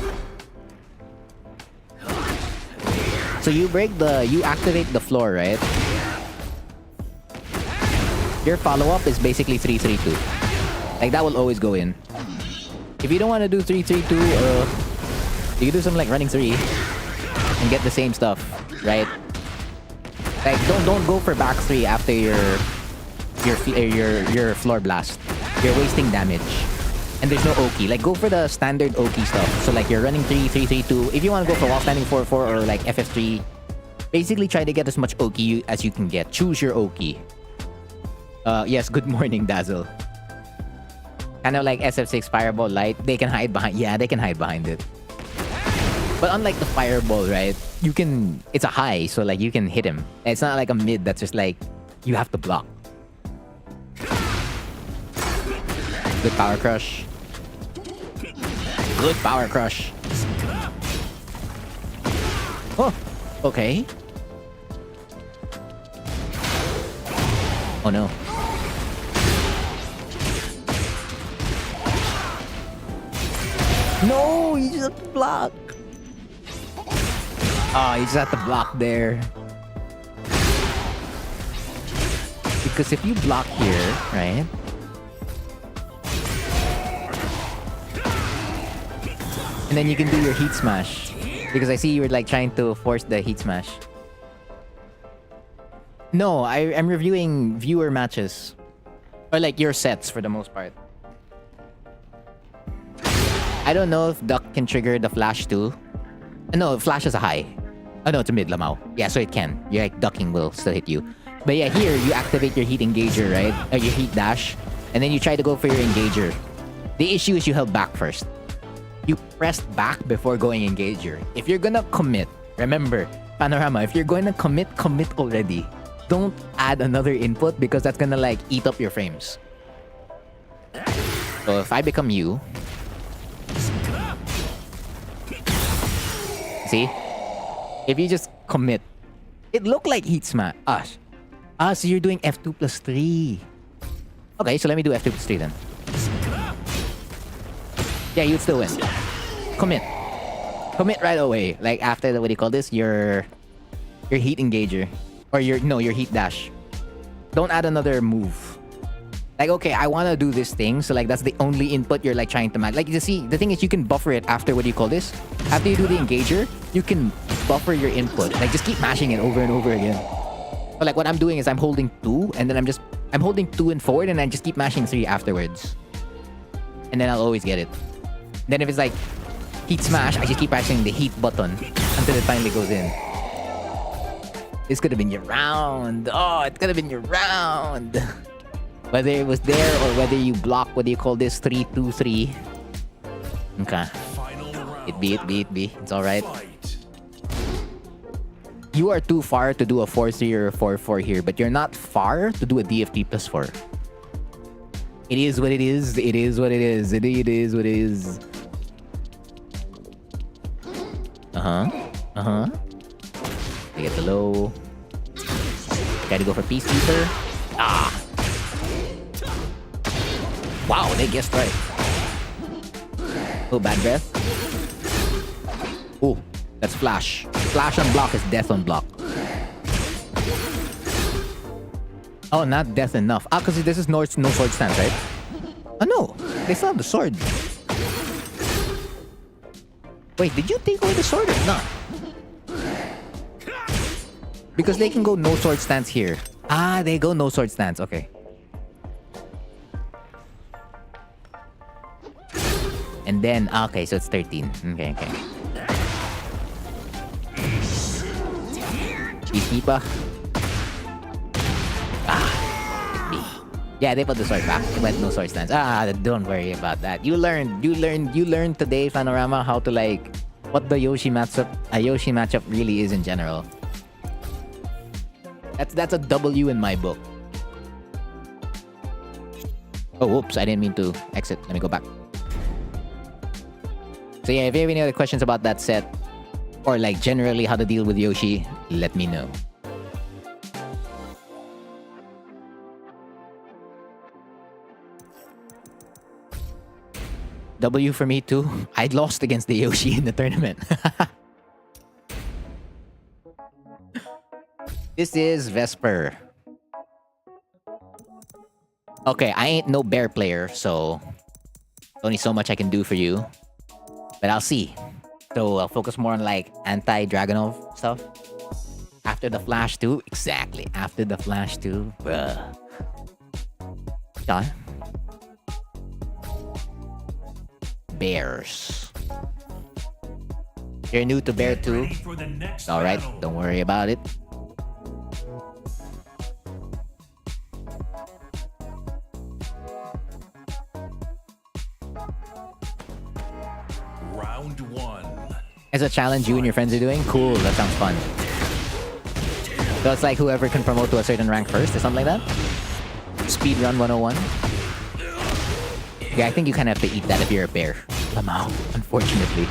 So you activate the floor, right? Your follow-up is basically 3-3-2. Like that will always go in. If you don't want to do 3-3-2, you can do something like running 3 and get the same stuff, right? Like don't go for back 3 after your floor blast. You're wasting damage. And there's no Oki. Like go for the standard Oki stuff. So like you're running 3-3-3-2. If you want to go for wall standing 4-4 or like FF3, basically try to get as much Oki as you can get. Choose your Oki. Yes, good morning, Dazzle. Kind of like SF6 Fireball Light. They can hide behind... Yeah, they can hide behind it. But unlike the Fireball, right? You can... It's a high, so like you can hit him. It's not like a mid that's just like... You have to block. Good power crush. Good power crush. Oh, okay. Oh no. No, you just have to block. Oh, you just have to block there. Because if you block here, right? And then you can do your heat smash. Because I see you were like trying to force the heat smash. No, I'm reviewing viewer matches. Or like your sets for the most part. I don't know if Duck can trigger the flash too. No, flash is a high. Oh no, it's a mid, Lamau. Yeah, so it can. You're like ducking will still hit you. But yeah, here you activate your heat engager, right? Or your heat dash. And then you try to go for your engager. The issue is you held back first. You pressed back before going engager. If you're gonna commit, remember, Panorama, if you're going to commit already. Don't add another input because that's gonna like eat up your frames. So if I become you, see? If you just commit, it looked like heat smash. So you're doing F2 plus 3. Okay, so let me do F2 plus 3 then. Yeah, you'd still win. Commit. Commit right away. Like after the, what do you call this? Your heat engager. Or your heat dash. Don't add another move. Like, okay, I want to do this thing. So like that's the only input you're like trying to match. Like you see, the thing is you can buffer it after, what do you call this? After you do the engager, you can buffer your input. Like just keep mashing it over and over again. But like what I'm doing is I'm holding 2 and then I'm holding 2 and forward and I just keep mashing 3 afterwards. And then I'll always get it. Then if it's like heat smash, I just keep pressing the heat button until it finally goes in. This could have been your round. Oh, it could have been your round. Whether it was there or whether you block, what do you call this? 3-2-3. Okay. It be. It's alright. You are too far to do a 4-3 or a 4-4 here, but you're not far to do a DFT plus 4. It is what it is. It is what it is. It is what it is. They get the low. Try to go for Peacekeeper. Wow, they guessed right. Oh, bad breath. Oh, that's flash. Flash on block is death on block. Oh, not death enough. Because this is no sword stance, right? Oh, no. They still have the sword. Wait, did you take away the sword or not? Because they can go no sword stance here. They go no sword stance. Okay. And then, okay, so it's 13. Okay. Peacekeeper. Yeah, they put the sword back. They went no sword stance. Don't worry about that. You learned today, Panorama, how to like what the Yoshi matchup really is in general. That's a W in my book. Oh, whoops! I didn't mean to exit. Let me go back. So yeah, if you have any other questions about that set, or like generally how to deal with Yoshi, let me know. W for me too. I lost against the Yoshi in the tournament. This is Vesper. Okay, I ain't no bear player, so only so much I can do for you. But I'll see. So I'll focus more on like anti-Dragonov stuff. After the flash too? Exactly. After the flash too. Bruh. Done. Bears. You're new to bear too? Alright, don't worry about it. Round 1. As a challenge you and your friends are doing? Cool, that sounds fun. So it's like whoever can promote to a certain rank first or something like that? Speedrun 101? Yeah, I think you kind of have to eat that if you're a bear. Somehow, unfortunately.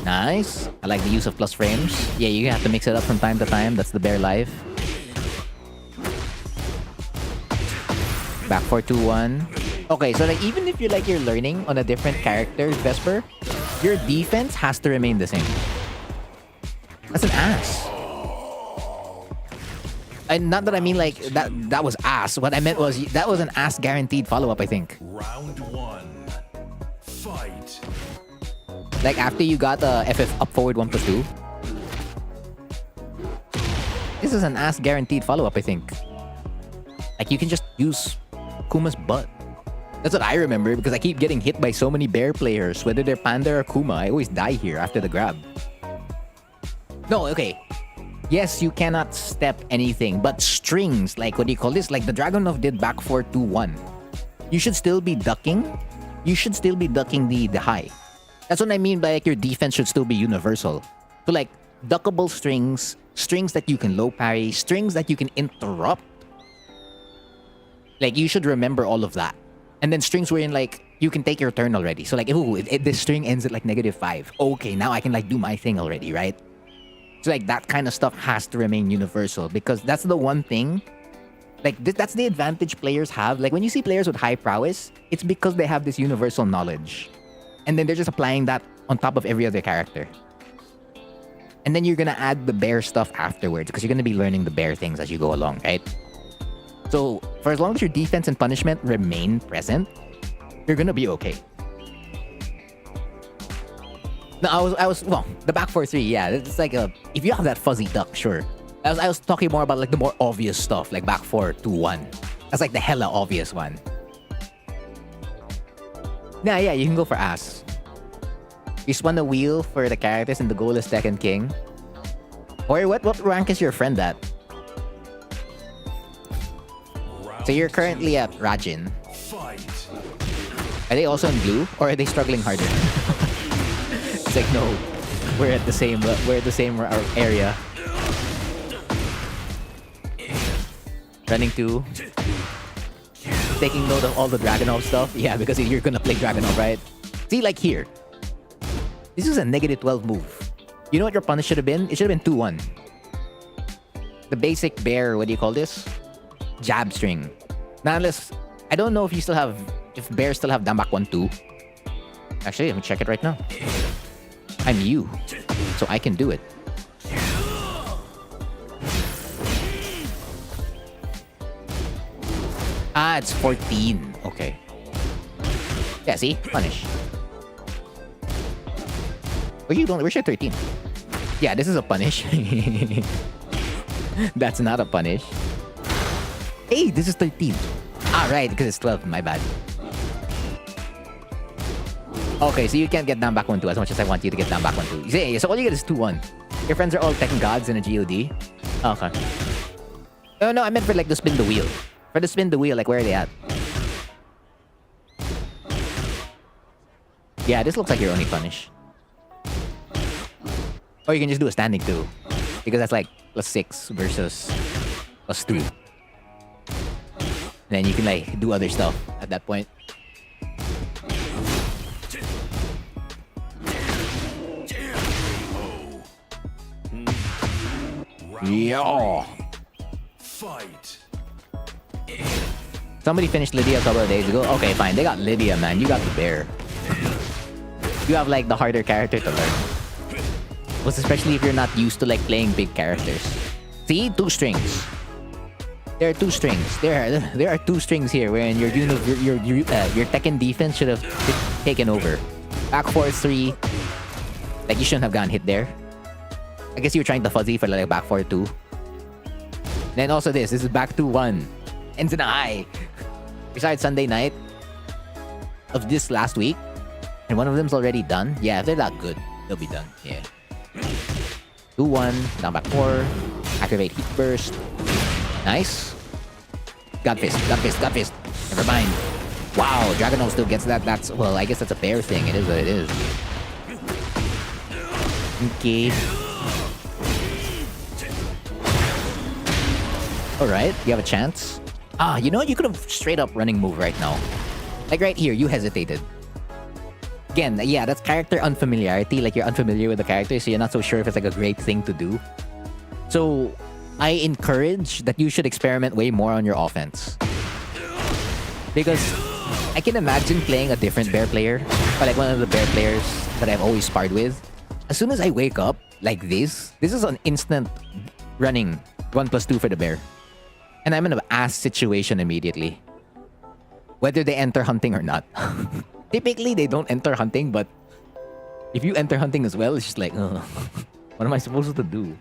Nice. I like the use of plus frames. Yeah, you have to mix it up from time to time. That's the bear life. Back 4-2-1. Okay, so like even if you're learning on a different character, Vesper, your defense has to remain the same. That's an ass. And not that I mean like that was ass. What I meant was that was an ass guaranteed follow-up, I think. Round 1. Fight. Like after you got the FF up forward 1+2, this is an ass guaranteed follow-up, I think. Like, you can just use Kuma's butt. That's what I remember because I keep getting hit by so many bear players, whether they're Panda or Kuma. I always die here after the grab. No, okay. Yes, you cannot step anything, but strings, like, what do you call this? Like the Dragunov did back 4-2-1. You should still be ducking. You should still be ducking the high. That's what I mean by like your defense should still be universal. So like duckable strings, strings that you can low parry, strings that you can interrupt. Like you should remember all of that. And then strings wherein like you can take your turn already. So like, ooh, this string ends at like -5. Okay, now I can like do my thing already, right? So like that kind of stuff has to remain universal because that's the one thing. Like that's the advantage players have. Like when you see players with high prowess, it's because they have this universal knowledge. And then they're just applying that on top of every other character. And then you're gonna add the bear stuff afterwards because you're gonna be learning the bear things as you go along, right? So for as long as your defense and punishment remain present, you're gonna be okay. No, I was well, the back 4-3, yeah. It's like if you have that fuzzy duck, sure. I was talking more about like the more obvious stuff, like back 4-2-1. That's like the hella obvious one. Nah, yeah, you can go for ass. You spun the wheel for the characters and the goal is Tekken King. Or what rank is your friend at? So you're currently at Rajin. Are they also in blue? Or are they struggling harder? It's like, no, we're at the same area. Running to, taking note of all the Dragunov stuff. Yeah, because you're gonna play Dragunov, right? See, like here, this is a -12 move. You know what your punish should have been? It should have been 2-1. The basic bear, what do you call this? Jab string. Now, unless I don't know if bears still have Dambak 1-2. Actually, let me check it right now. I'm you, so I can do it. Ah, it's 14. Okay. Yeah, see? Punish. Where's your 13? Yeah, this is a punish. That's not a punish. Hey, this is 13. Ah, right, because it's 12. My bad. Okay, so you can't get down back 1-2 as much as I want you to get down back 1-2. So all you get is 2-1. Your friends are all Tekken gods in a GOD? Okay. No, I meant for like the spin the wheel. For the spin the wheel, like where are they at? Yeah, this looks like your only punish. Or you can just do a standing 2. Because that's like +6 versus +2. Then you can like do other stuff at that point. Yo! Fight. Somebody finished Lydia a couple of days ago. Okay, fine. They got Lydia, man. You got the bear. You have like the harder character to learn. Most especially if you're not used to like playing big characters. See? 2 strings. There are 2 strings. There are 2 strings here wherein your Tekken defense should have taken over. Back 4-3. Like you shouldn't have gotten hit there. I guess you were trying to fuzzy for like back 4-2. Then also this is back 2-1. Ends in a high. Besides Sunday night of this last week. And one of them's already done. Yeah, if they're that good, they'll be done. Yeah. 2-1. Down back 4. Activate Heat Burst. Nice. Gut fist. Never mind. Wow, Dragunov still gets that. Well, I guess that's a bear thing. It is what it is. Okay. Alright, you have a chance. Ah, you know what? You could have straight up running move right now. Like right here, you hesitated. Again, yeah, that's character unfamiliarity. Like you're unfamiliar with the character, so you're not so sure if it's like a great thing to do. So, I encourage that you should experiment way more on your offense. Because I can imagine playing a different bear player, or like one of the bear players that I've always sparred with. As soon as I wake up like this is an instant running 1+2 for the bear. And I'm in an ass situation immediately. Whether they enter hunting or not. Typically, they don't enter hunting, but if you enter hunting as well, it's just like, what am I supposed to do?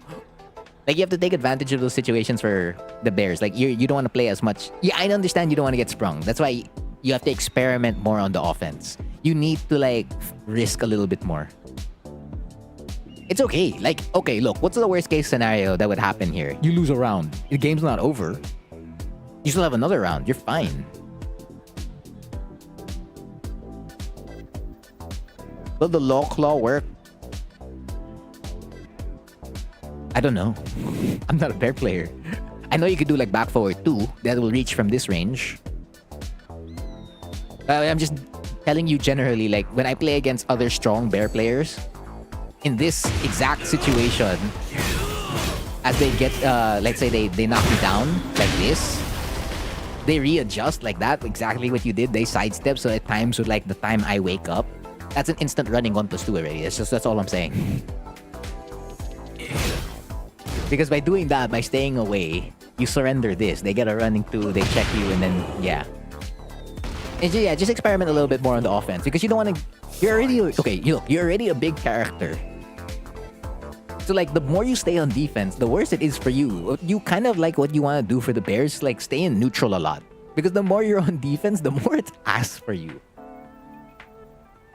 Like, you have to take advantage of those situations for the bears. Like, you don't want to play as much. Yeah, I understand you don't want to get sprung. That's why you have to experiment more on the offense. You need to, like, risk a little bit more. It's okay. Like, okay, look, what's the worst case scenario that would happen here? You lose a round. The game's not over. You still have another round. You're fine. Will the law claw work? I don't know. I'm not a bear player. I know you could do like back forward 2 that will reach from this range. I'm just telling you generally, like, when I play against other strong bear players, in this exact situation, as they get, let's say they knock me down like this, they readjust like that, exactly what you did. They sidestep, so at times with like the time I wake up, that's an instant running 1+2 already. That's all I'm saying. Because by doing that, by staying away, you surrender this. They get a running 2, they check you, and then, yeah. And yeah, just experiment a little bit more on the offense. Because you don't want to... You're already... Okay, you're already a big character. So, like, the more you stay on defense, the worse it is for you. You kind of like what you want to do for the Bears, like, stay in neutral a lot. Because the more you're on defense, the more it's ass for you.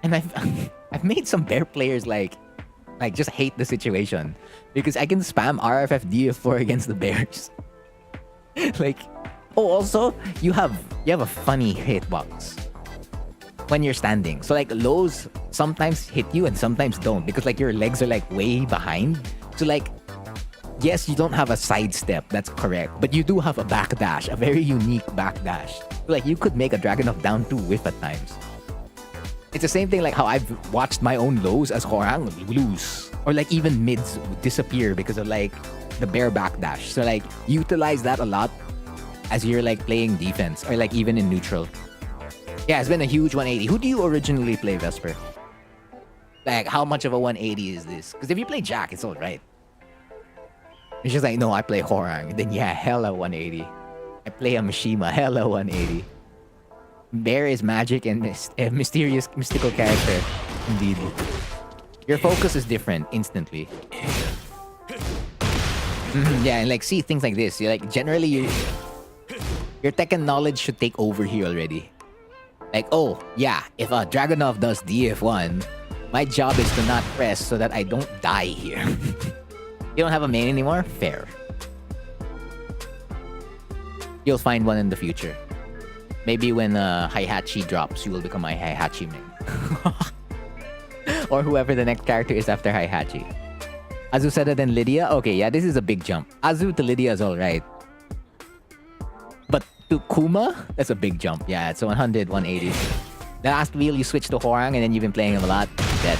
And I've made some Bear players, like just hate the situation. Because I can spam RFF DF4 against the Bears. Like, oh, also, you have a funny hitbox when you're standing. So, like, lows sometimes hit you and sometimes don't. Because, like, your legs are, like, way behind. So, like, yes, you don't have a sidestep. That's correct. But you do have a backdash. A very unique backdash. So, like, you could make a Dragon of Down 2 whiff at times. It's the same thing like how I've watched my own lows as Horang lose. Or like even mids disappear because of like the bear backdash. So like utilize that a lot as you're like playing defense or like even in neutral. Yeah, it's been a huge 180. Who do you originally play, Vesper? Like how much of a 180 is this? Because if you play Jack, it's alright. It's just like, no, I play Horang. Then yeah, hella 180. I play a Mishima, hella 180. Bear is magic and mysterious, mystical character. Indeed. Your focus is different instantly. Yeah, and like, see, things like this. You're like, generally, your Tekken knowledge should take over here already. Like, oh, yeah, if Dragunov does DF1, my job is to not press so that I don't die here. You don't have a main anymore? Fair. You'll find one in the future. Maybe when Heihachi drops, you will become my Heihachi main. Or whoever the next character is after Heihachi. Azusada then Lydia? Okay, yeah, this is a big jump. Azu to Lydia is alright. But to Kuma? That's a big jump. Yeah, it's 100, 180. The last wheel, you switch to Horang and then you've been playing him a lot. Bet.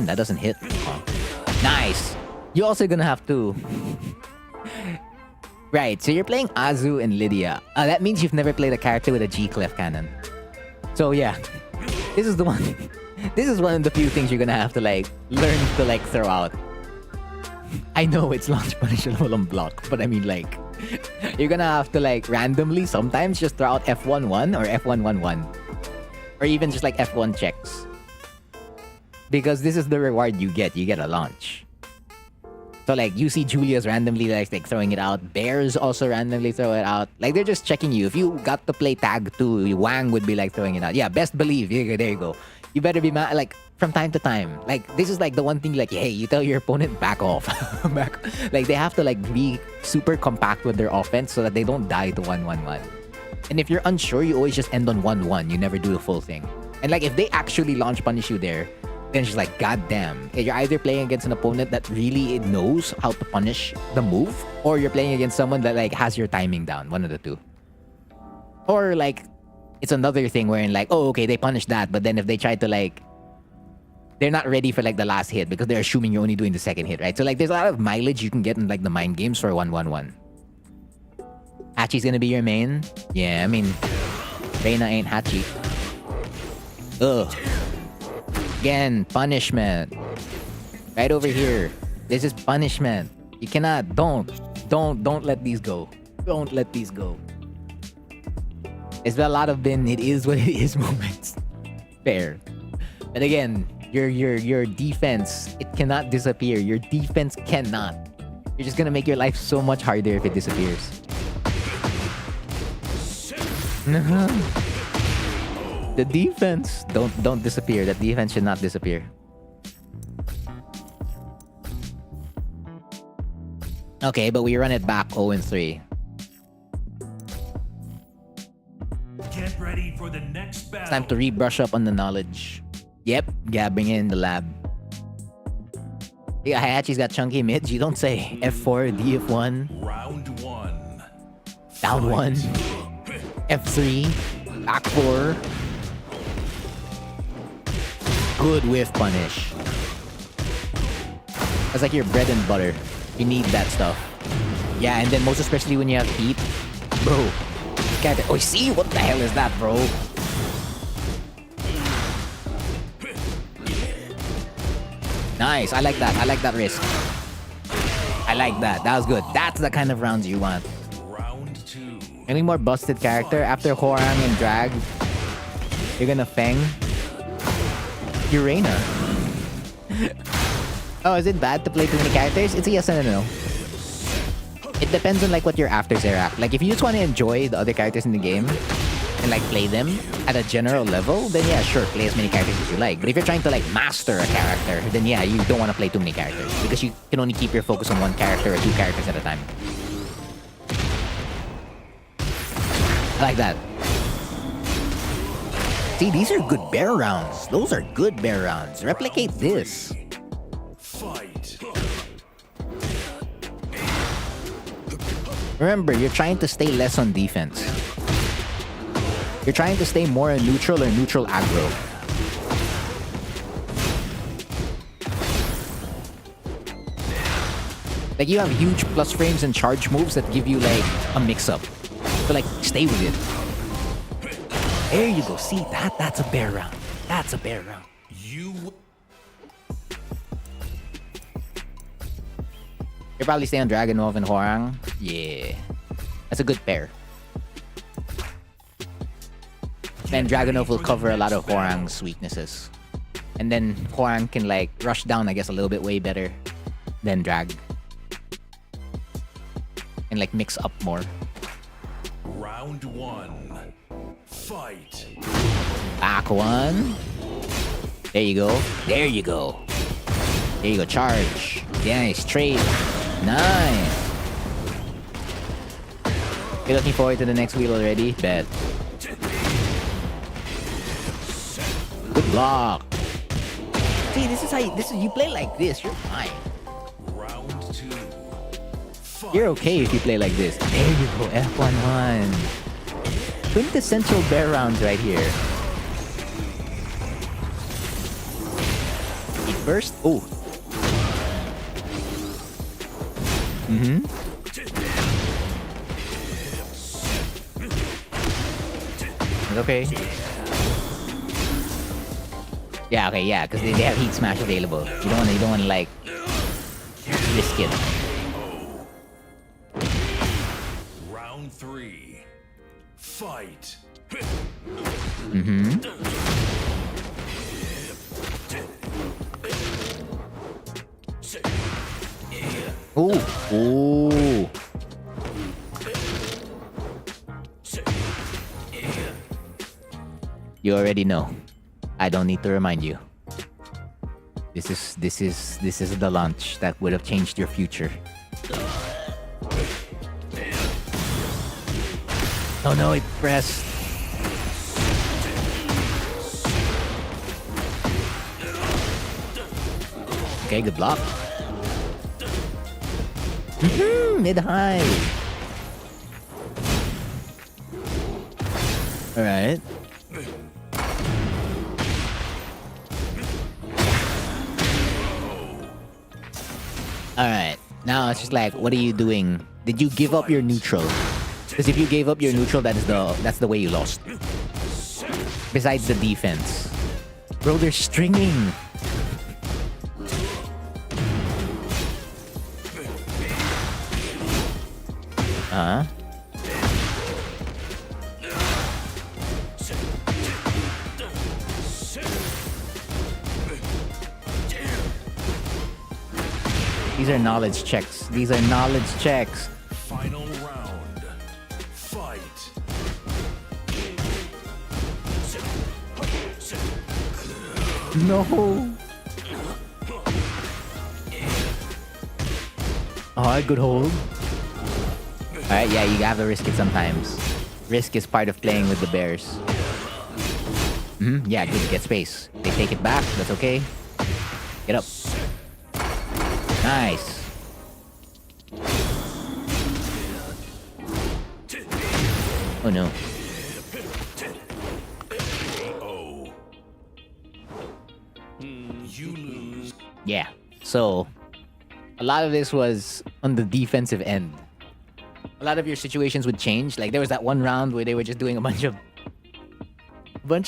That doesn't hit. Oh. Nice. You're also gonna have to... Right, so you're playing Azu and Lydia. That means you've never played a character with a G-Clef cannon. So yeah, this is the one... This is one of the few things you're gonna have to like learn to like throw out. I know it's launch punishable on block, but I mean like... You're gonna have to like randomly sometimes just throw out F11 or F111. Or even just like F1 checks. Because this is the reward you get. You get a launch. So like you see Julia's randomly like throwing it out. Bears also randomly throw it out. Like they're just checking you. If you got to play tag 2, Wang would be like throwing it out. Yeah, best believe. There you go. You better be like from time to time. Like this is like the one thing like, hey, you tell your opponent back off. Like they have to like be super compact with their offense so that they don't die to 1-1-1. And if you're unsure, you always just end on 1-1. You never do the full thing. And like if they actually launch punish you there, then it's like, goddamn. You're either playing against an opponent that really knows how to punish the move, or you're playing against someone that like has your timing down. One of the two. Or like, it's another thing wherein like, oh, okay, they punish that, but then if they try to like, they're not ready for like the last hit because they're assuming you're only doing the second hit, right? So like, there's a lot of mileage you can get in like the mind games for 1-1-1. Hachi's gonna be your main? Yeah, I mean, Reina ain't Hachi. Ugh. Again, punishment. Right over here. This is punishment. You cannot, don't let these go. Don't let these go. It's been a lot of it is what it is moments. Fair. But again, your defense, it cannot disappear. Your defense cannot. You're just gonna make your life so much harder if it disappears. The defense, don't disappear. That defense should not disappear. Okay, but we run it back 0-3. Get ready for the next battle. It's time to rebrush up on the knowledge. Yep, gabbing in the lab. Yeah, Hayachi's got chunky mids. You don't say. F4, DF1. Round 1. Down 1. F3. Back 4. Good whiff punish. That's like your bread and butter. You need that stuff. Yeah, and then most especially when you have heat. Bro. Oh, see? What the hell is that, bro? Nice. I like that. I like that risk. I like that. That was good. That's the kind of rounds you want. Round 2. Any more busted character? After Horang and Drag, you're gonna Feng Urena. Oh, is it bad to play too many characters? It's a yes and a no. It depends on like what you're after, Zerak. Like if you just want to enjoy the other characters in the game and like play them at a general level, then yeah, sure, play as many characters as you like. But if you're trying to like master a character, then yeah, you don't want to play too many characters because you can only keep your focus on one character or two characters at a time. I like that. See, these are good bear rounds. Those are good bear rounds. Replicate this. Fight. Remember, you're trying to stay less on defense. You're trying to stay more in neutral or neutral aggro. Like you have huge plus frames and charge moves that give you like a mix-up. So like, stay with it. There you go. See, that's a bear round. That's a bear round. You You'll probably stay on Dragunov and Horang. Yeah. That's a good pair. Then Dragunov will cover a lot of Horang's weaknesses. And then Horang can like rush down, I guess, a little bit way better than Drag. And like mix up more. Round 1. Fight. Back 1. There you go. There you go. There you go. Charge. Nice. Trade. Nice. You're looking forward to the next wheel already? Bet. Good block. See, this is how you play like this. You're fine. Round 2. Fight. You're okay if you play like this. There you go. F11. Quintessential bear rounds right here. Feet first. Oh. Mm-hmm. Okay. Yeah, okay, yeah, because they have heat smash available. You don't want to like risk it. Round 3. Fight. Mm-hmm. Ooh. Ooh. You already know. I don't need to remind you. This is the launch that would have changed your future. Oh no, it pressed. Okay, good block. Mid-high. Alright. Alright. Now it's just like, what are you doing? Did you give up your neutral? Because if you gave up your neutral, that's the way you lost. Besides the defense. Bro, they're stringing. Uh-huh. These are knowledge checks. These are knowledge checks. Final round. Fight. No. Oh, good hold. Alright, yeah, you have to risk it sometimes. Risk is part of playing with the bears. Yeah, good. Get space. They take it back. That's okay. Get up. Nice. Oh no. You lose. Yeah. So, a lot of this was on the defensive end. A lot of your situations would change. Like there was that one round where they were just doing a bunch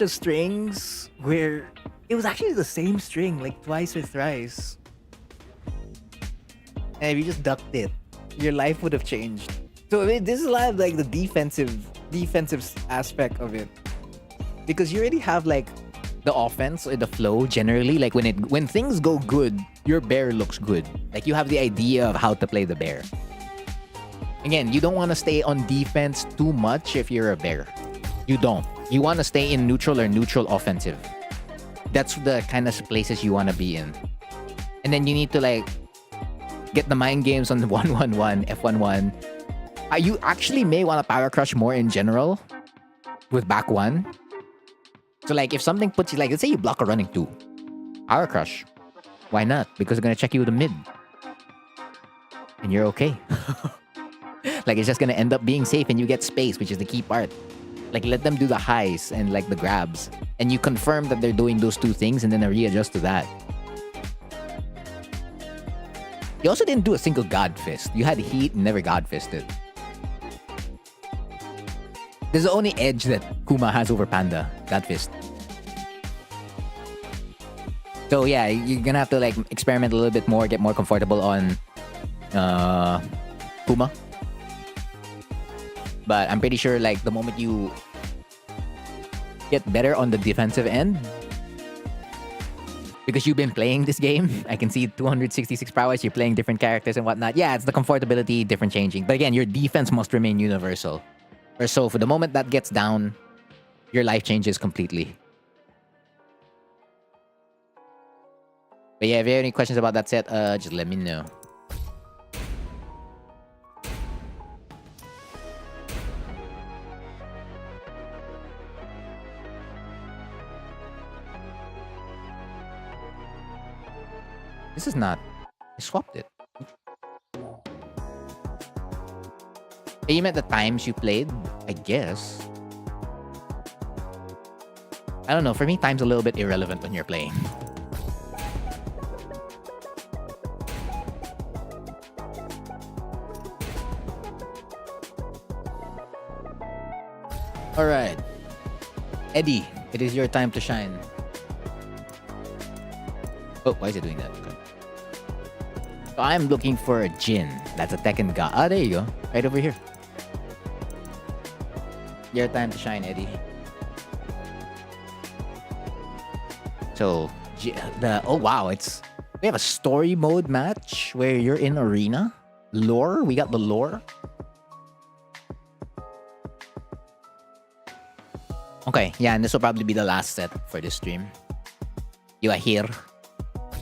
of strings where it was actually the same string like twice or thrice. And if you just ducked it, your life would have changed. So I mean, this is a lot of like the defensive aspect of it, because you already have like the offense or the flow generally. Like when things go good, your bear looks good. Like you have the idea of how to play the bear. Again, you don't want to stay on defense too much if you're a bear. You don't. You want to stay in neutral or neutral offensive. That's the kind of places you want to be in. And then you need to like get the mind games on the 1-1-1, F1-1. You actually may want to power crush more in general with back one. So like if something puts you, like let's say you block a running 2. Power crush. Why not? Because they're going to check you with a mid. And you're okay. Like it's just going to end up being safe and you get space, which is the key part. Like let them do the highs and like the grabs. And you confirm that they're doing those two things and then they readjust to that. You also didn't do a single God Fist. You had heat and never God Fisted. This is the only edge that Kuma has over Panda. God Fist. So yeah, you're gonna have to like experiment a little bit more, get more comfortable on Kuma. But I'm pretty sure like the moment you get better on the defensive end, because you've been playing this game, I can see 266 prowess, you're playing different characters and whatnot. Yeah, it's the comfortability, different changing. But again, your defense must remain universal. Or so for the moment that gets down, your life changes completely. But yeah, if you have any questions about that set, just let me know. This is not... I swapped it. You meant the times you played? I guess. I don't know. For me, time's a little bit irrelevant when you're playing. Alright. Eddie, it is your time to shine. Oh, why is it doing that? Okay. So I'm looking for a Jin. That's a Tekken guy. Ah, there you go. Right over here. Your time to shine, Eddie. So, oh wow, we have a story mode match where you're in arena. Lore, we got the lore. Okay, yeah, and this will probably be the last set for this stream. You are here.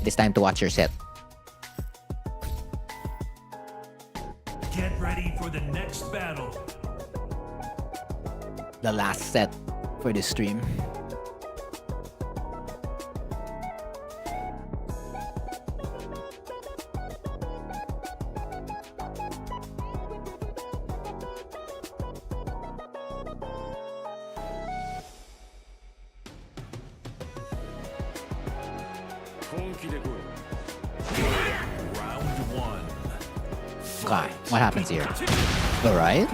It is time to watch your set. Get ready for the next battle. The last set for this stream. Round 1. Okay, what happens here? Alright.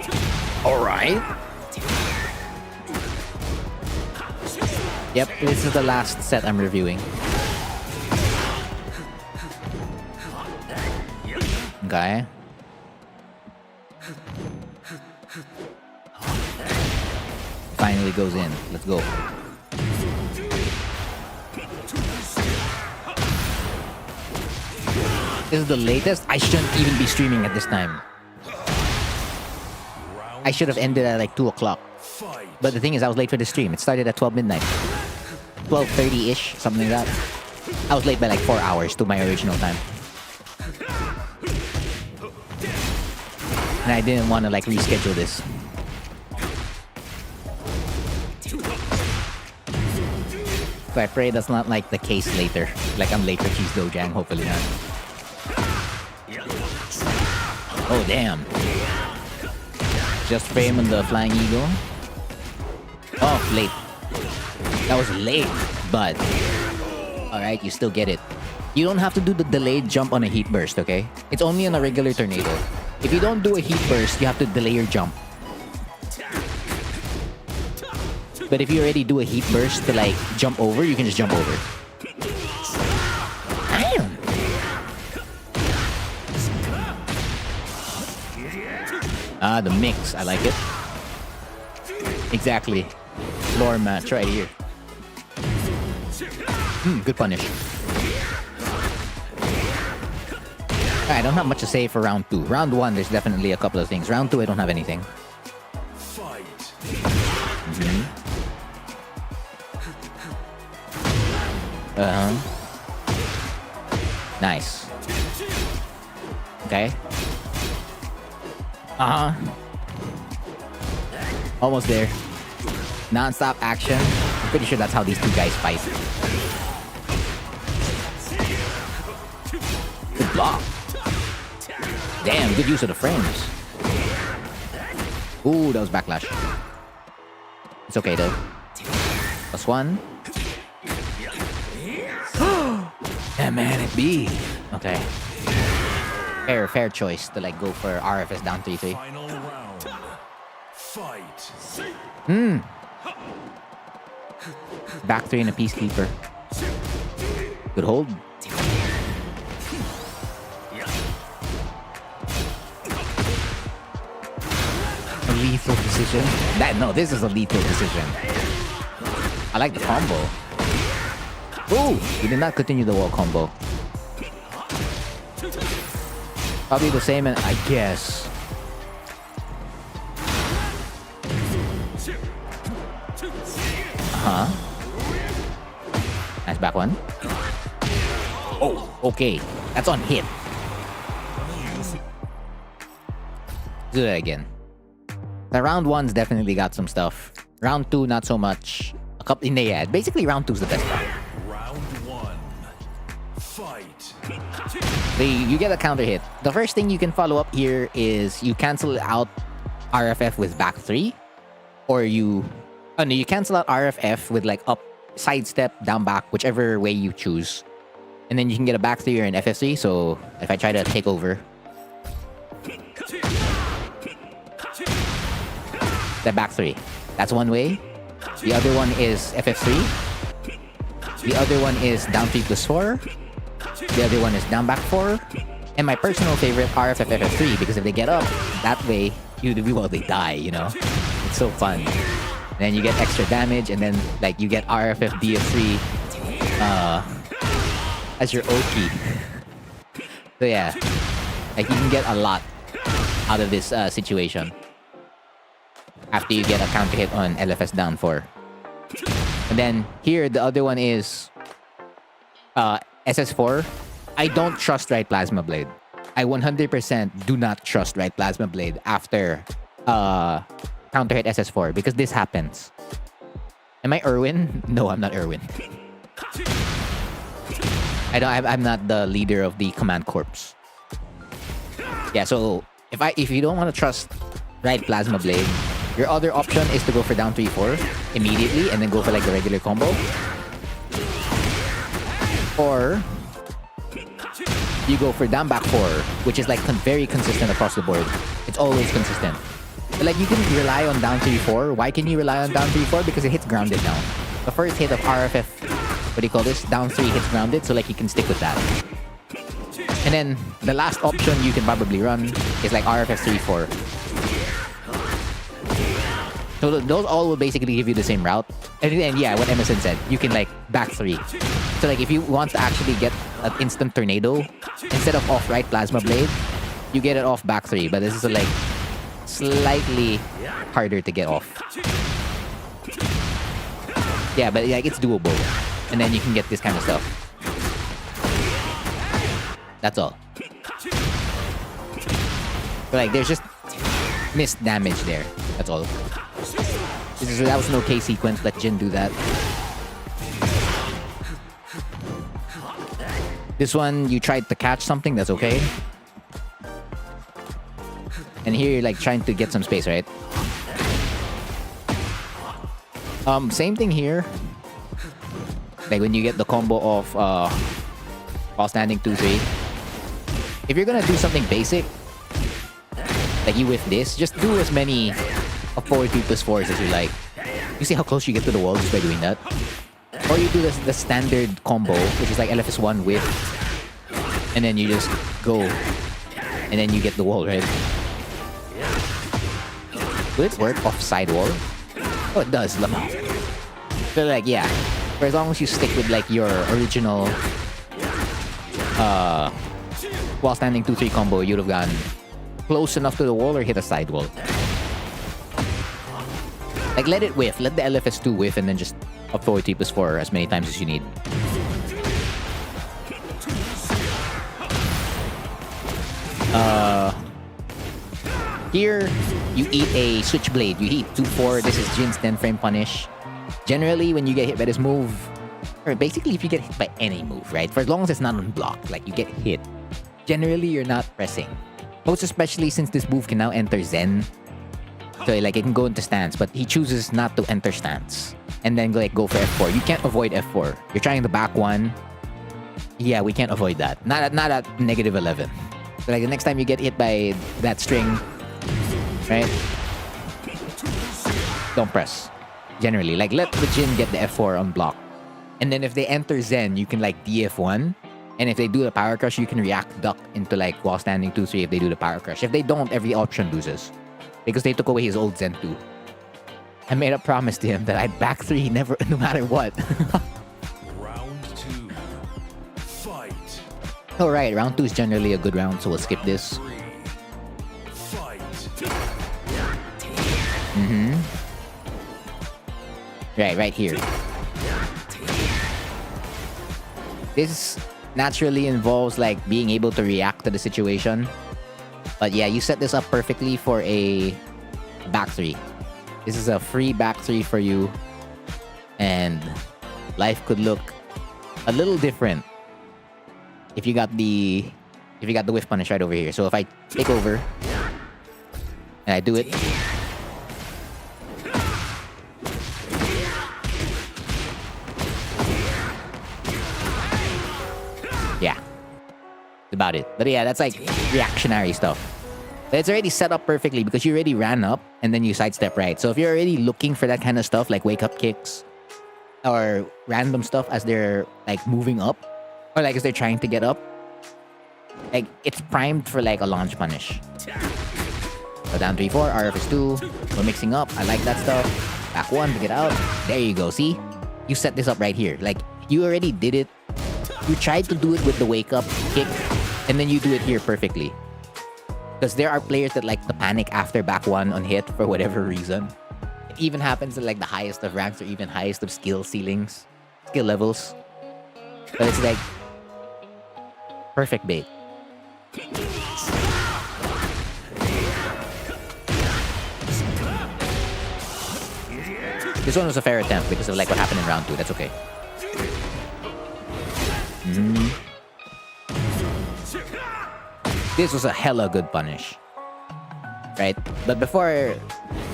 Alright. Yep, this is the last set I'm reviewing. Okay. Finally goes in. Let's go. This is the latest. I shouldn't even be streaming at this time. I should have ended at like 2 o'clock. Fight. But the thing is, I was late for the stream. It started at 12 midnight. 12:30-ish, something like that. I was late by like 4 hours to my original time. And I didn't want to like reschedule this. So I pray that's not like the case later. Like I'm late for Cheese Dojang, hopefully not. Oh damn. Just frame on the Flying Eagle. Oh, late. That was late, but alright, you still get it. You don't have to do the delayed jump on a heat burst, okay? It's only on a regular tornado. If you don't do a heat burst, you have to delay your jump. But if you already do a heat burst to like jump over, you can just jump over. Damn! Ah, the mix. I like it. Exactly. Floor match right here. Good punish. I don't have much to say for round 2. Round 1, there's definitely a couple of things. Round 2, I don't have anything. Nice. Okay. Almost there. Non-stop action. I'm pretty sure that's how these two guys fight. Good block. Damn, good use of the frames. Ooh, that was backlash. It's okay though. +1. Yeah, man, it be. Okay. Fair choice to like go for RFS down 3-3. Final round. Fight. Back 3 and a Peacekeeper. Good hold. A lethal decision. No, this is a lethal decision. I like the combo. Ooh, he did not continue the wall combo. Probably the same, and I guess. Nice back one. Oh, okay. That's on hit. Do that again. The round 1's definitely got some stuff. Round 2, not so much. A couple. Yeah, basically round 2's the best round. Round 1. Fight. You get a counter hit. The first thing you can follow up here is you cancel out RFF with back 3, or you cancel out RFF with like up, sidestep, down back, whichever way you choose, and then you can get a back 3 or an FF3. So if I try to take over, the back 3, that's one way. The other one is FF3. The other one is down 3 +4. The other one is down back 4. And my personal favorite, RFF FF3, because if they get up, that way, they die, you know? It's so fun. Then you get extra damage, and then like you get RFF DF3 as your Oki. So yeah, like you can get a lot out of this situation after you get a counter hit on LFS down 4. And then here, the other one is SS4. I don't trust Right Plasma Blade. I 100% do not trust Right Plasma Blade after counter hit SS4 because this happens. Am I Erwin? No, I'm not Erwin. I'm not the leader of the command corps. Yeah, so if you don't want to trust Right Plasma Blade, your other option is to go for down 3-4 immediately and then go for like the regular combo. Or you go for down back 4, which is like very consistent across the board. It's always consistent. But like you can rely on down 3-4. Why can you rely on down 3-4? Because it hits grounded now. The first hit of RFF, what do you call this? Down 3 hits grounded, so like you can stick with that. And then the last option you can probably run is like RFF 3-4. So those all will basically give you the same route. And yeah, what Emerson said, you can like back 3. So like if you want to actually get an instant tornado instead of off right plasma blade, you get it off back 3. But this is like slightly harder to get off. Yeah, but like it's doable. And then you can get this kind of stuff. That's all. But like there's just missed damage there. That's all. That was an okay sequence. Let Jin do that. This one, you tried to catch something. That's okay. And here you're like trying to get some space, right? Same thing here. Like when you get the combo of while standing 2-3. If you're gonna do something basic, like you whiff this, just do as many of forward 3+4s as you like. You see how close you get to the wall just by doing that? Or you do the standard combo, which is like LFS1 whiff, and then you just go, and then you get the wall, right? Will it work off side wall? Oh, it does. So like, yeah, for as long as you stick with like your original while standing 2-3 combo, you'd have gotten close enough to the wall or hit a side wall. Like let it whiff, let the LFS2 whiff, and then just up forward 3+4 as many times as you need. Here, you eat a switchblade. You hit 2-4. This is Jin's 10-frame punish. Generally, when you get hit by this move, or basically if you get hit by any move, right? For as long as it's not on block, like you get hit, generally you're not pressing. Most especially since this move can now enter Zen. So like it can go into stance, but he chooses not to enter stance. And then like go for F4. You can't avoid F4. You're trying the back one. Yeah, we can't avoid that. Not at -11. So like the next time you get hit by that string, right? Don't press. Generally, like let the Jin get the F4 on block. And then if they enter Zen, you can like DF1. And if they do the power crush, you can react duck into like while standing 2-3 if they do the power crush. If they don't, every option loses. Because they took away his old Zen 2. I made a promise to him that I'd back 3 never, no matter what. Round 2. Fight. Alright, round 2 is generally a good round, so we'll skip this. Fight. Right here. This naturally involves like being able to react to the situation. But yeah, you set this up perfectly for a back 3. This is a free back 3 for you. And life could look a little different if you got the whiff punish right over here. So if I take over and I do it, yeah, that's about it. But yeah, that's like reactionary stuff. But it's already set up perfectly because you already ran up and then you sidestep right. So if you're already looking for that kind of stuff, like wake up kicks or random stuff as they're like moving up, or like as they're trying to get up, like it's primed for like a launch punish. So down 3-4, RFS2, we're mixing up. I like that stuff. Back 1 to get out. There you go. See? You set this up right here. Like you already did it. You tried to do it with the wake up kick, and then you do it here perfectly. Because there are players that like to panic after back 1 on hit for whatever reason. It even happens at like the highest of ranks or even highest of skill ceilings, skill levels. But it's like perfect bait. This one was a fair attempt because of like what happened in round 2. That's okay. This was a hella good punish, right? But before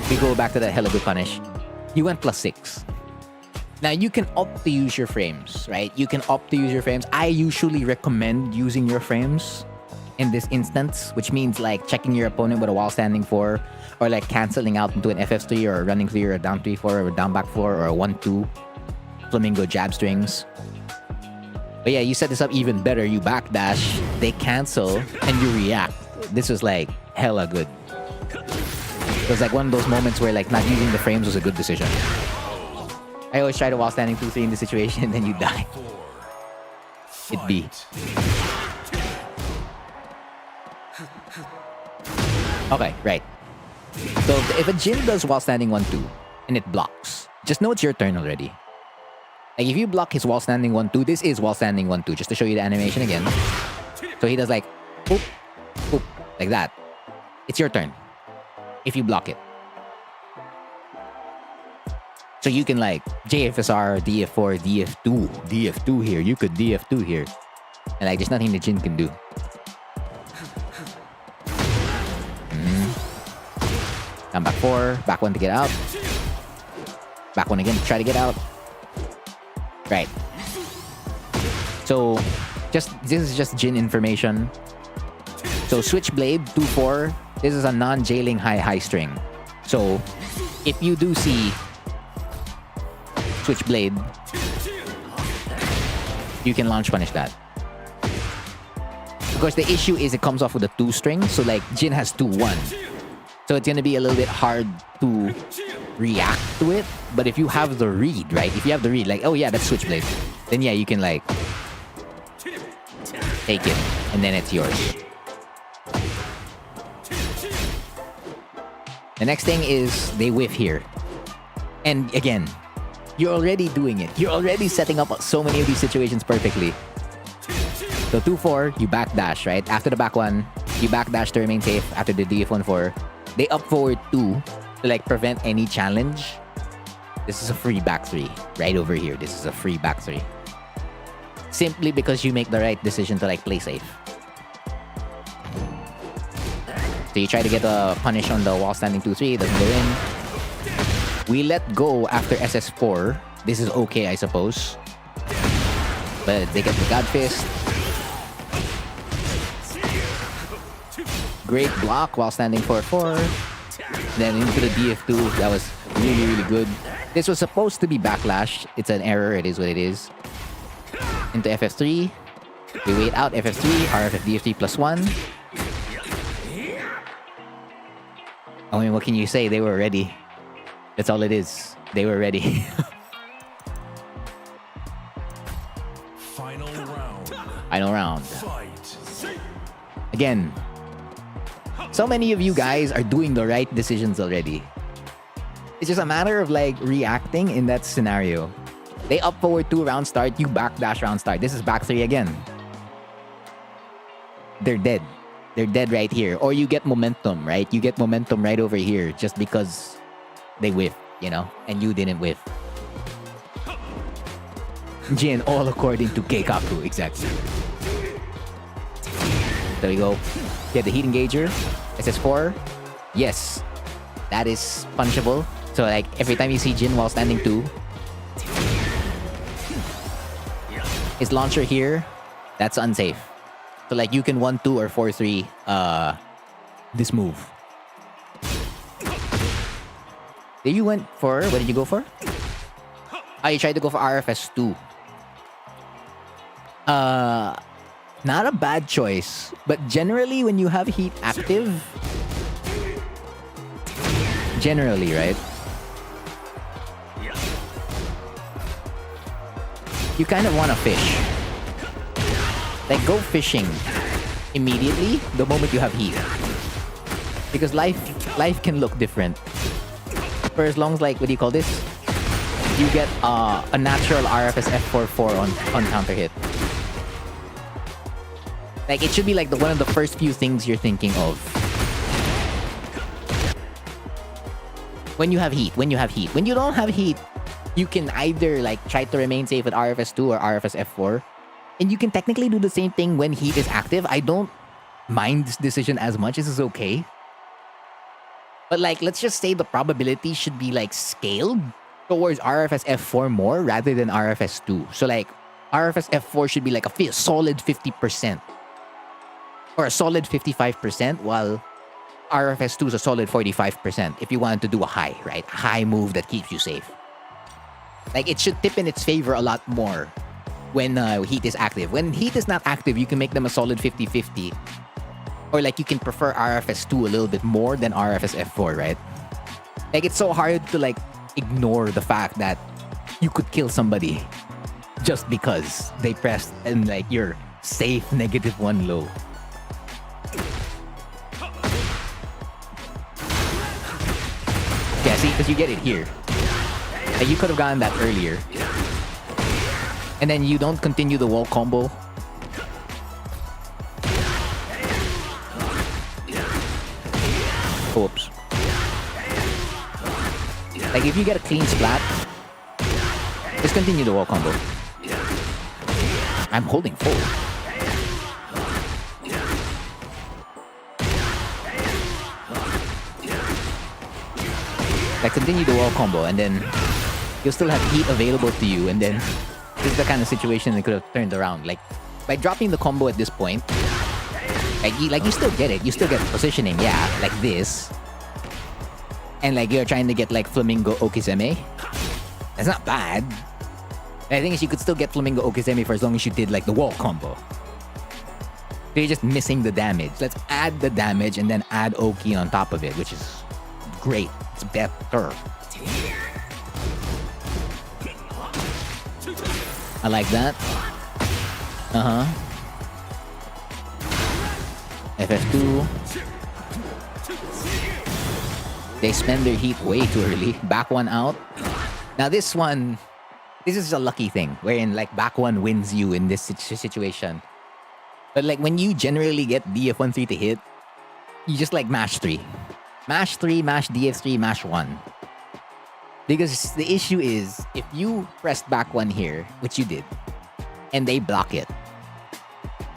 we go back to that hella good punish, you went +6. Now you can opt to use your frames, right? You can opt to use your frames. I usually recommend using your frames in this instance, which means like checking your opponent with a while standing 4, or like canceling out into an FF3 or a running 3 or a down 3-4 or a down back 4 or a 1-2 flamingo jab strings. But yeah, you set this up even better. You backdash, they cancel, and you react. This was like hella good. It was like one of those moments where like not using the frames was a good decision. I always try to while standing 2-3 in this situation and then you die. It be. Okay, right. So if a Jin does while standing 1-2 and it blocks, just know it's your turn already. Like if you block his while standing 1-2, this is while standing 1-2, just to show you the animation again. So he does like, boop, boop, like that. It's your turn if you block it. So you can like JFSR, DF4, DF2, DF2 here. You could DF2 here. And like there's nothing the Jin can do. Come back 4, back 1 to get out. Back 1 again to try to get out. Right. So this is just Jin information. So Switchblade 2-4. This is a non-jailing high string. So if you do see Switchblade, you can launch punish that. Of course, the issue is it comes off with a 2 string. So like Jin has 2-1. So it's going to be a little bit hard to react to it. But if you have the read, right? If you have the read, like, oh yeah, that's Switchblade. Then yeah, you can like take it. And then it's yours. The next thing is they whiff here. And again, you're already doing it. You're already setting up so many of these situations perfectly. So 2-4, you backdash, right? After the back 1, you backdash to remain safe after the DF1-4. They up forward 2 to like prevent any challenge. This is a free back 3 right over here. This is a free back 3. Simply because you make the right decision to like play safe. So you try to get a punish on the wall standing 2-3, doesn't go in. We let go after SS4. This is okay, I suppose. But they get the God Fist. Great block while standing 4-4. Then into the DF2. That was really, really good. This was supposed to be backlash. It's an error. It is what it is. Into FF3. We wait out FF3. RFF DF3 +1. I mean, what can you say? They were ready. That's all it is. They were ready. Final round. Final round. Fight. Again, so many of you guys are doing the right decisions already. It's just a matter of like reacting in that scenario. They up forward 2 round start, you backdash round start. This is back 3 again. They're dead. They're dead right here. Or you get momentum, right? You get momentum right over here just because they whiff, you know? And you didn't whiff. Jin, all according to Keikaku, exactly. There we go. Get the heat engager. SS4. Yes. That is punchable. So like every time you see Jin while standing 2, his launcher here, that's unsafe. So like you can 1-2 or 4-3 this move. Did you went for, what did you go for? Oh, you tried to go for RFS 2. Not a bad choice, but generally when you have heat active, generally, right? You kind of want to fish. Like go fishing immediately the moment you have heat. Because life can look different. For as long as like, what do you call this? You get a natural RFS F44 on counter hit. Like it should be like one of the first few things you're thinking of. When you have heat. When you don't have heat, you can either like try to remain safe with RFS 2 or RFS F4. And you can technically do the same thing when heat is active. I don't mind this decision as much. This is okay. But like, let's just say the probability should be like scaled towards RFS F4 more rather than RFS 2. So like, RFS F4 should be like a solid 50%. Or a solid 55%, while RFS 2 is a solid 45% if you wanted to do a high, right? A high move that keeps you safe. Like, it should tip in its favor a lot more when heat is active. When heat is not active, you can make them a solid 50-50. Or like, you can prefer RFS 2 a little bit more than RFS F4, right? Like, it's so hard to like ignore the fact that you could kill somebody just because they pressed and like you're safe -1 low. see, because you get it here. Like, you could have gotten that earlier. And then you don't continue the wall combo. Oops. Like, if you get a clean splat, just continue the wall combo. I'm holding full. Like, continue the wall combo, and then you'll still have heat available to you, and then this is the kind of situation that could have turned around. Like, by dropping the combo at this point, like you still get it. You still get positioning, yeah, like this. And like you're trying to get like Flamingo Okizeme. That's not bad. The thing is, you could still get Flamingo Okizeme for as long as you did like the wall combo. You're just missing the damage. Let's add the damage and then add Oki on top of it, which is great. It's better. I like that. FF2. They spend their heat way too early. Back one out. Now this one, this is a lucky thing, wherein like back one wins you in this situation. But like when you generally get DF13 to hit, you just like mash 3. Mash 3, mash DF3, mash 1. Because the issue is, if you pressed back 1 here, which you did, and they block it.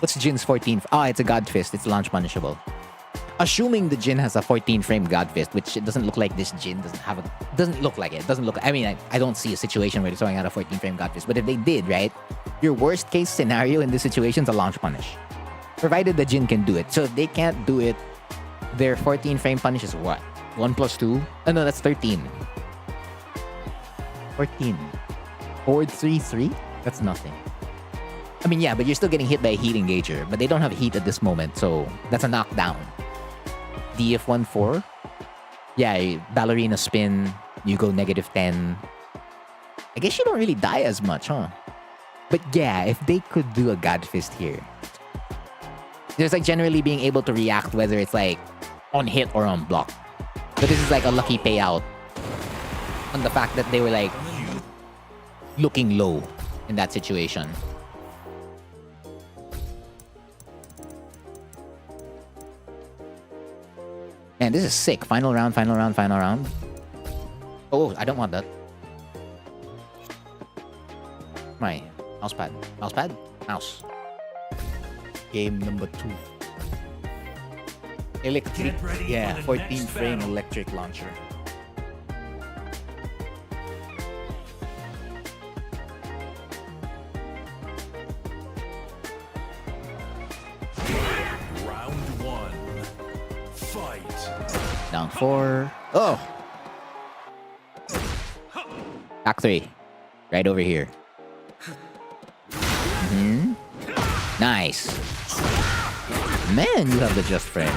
What's Jin's 14? Oh, it's a God Fist. It's launch punishable. Assuming the Jin has a 14 frame God Fist, which it doesn't look like this Jin doesn't have a... Doesn't look like it. Doesn't look... I mean, I don't see a situation where they're throwing out a 14 frame God Fist. But if they did, right? Your worst case scenario in this situation is a launch punish. Provided the Jin can do it. So if they can't do it, their 14 frame punish is what? 1 plus 2? Oh, no, that's 13. 14. Forward 3, 3? That's nothing. I mean, yeah, but you're still getting hit by a heat engager. But they don't have heat at this moment, so that's a knockdown. DF1, 4? Yeah, ballerina spin. You go -10. I guess you don't really die as much, huh? But yeah, if they could do a God Fist here. There's like generally being able to react whether it's like on hit or on block. But this is like a lucky payout on the fact that they were like looking low in that situation. Man, this is sick. Final round, final round, final round. Oh, I don't want that. My mousepad. Mousepad? Mouse. Game number 2. Electric. Yeah, 14 frame electric launcher. Round 1. Fight. Down 4. Oh! Back 3. Right over here. Nice. Man, you have the just frame.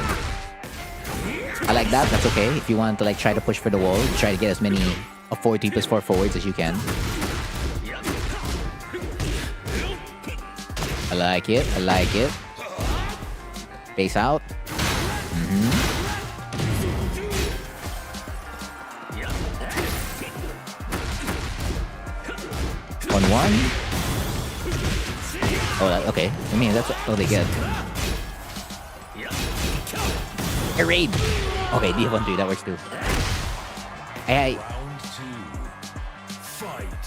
I like that. That's okay. If you want to like try to push for the wall, try to get as many of 4 plus 4 forwards as you can. I like it. I like it. Face out. On 1. Oh, okay. I mean, that's all they get. A raid. Okay, DF13, that works too. Hey, Round 2. Fight.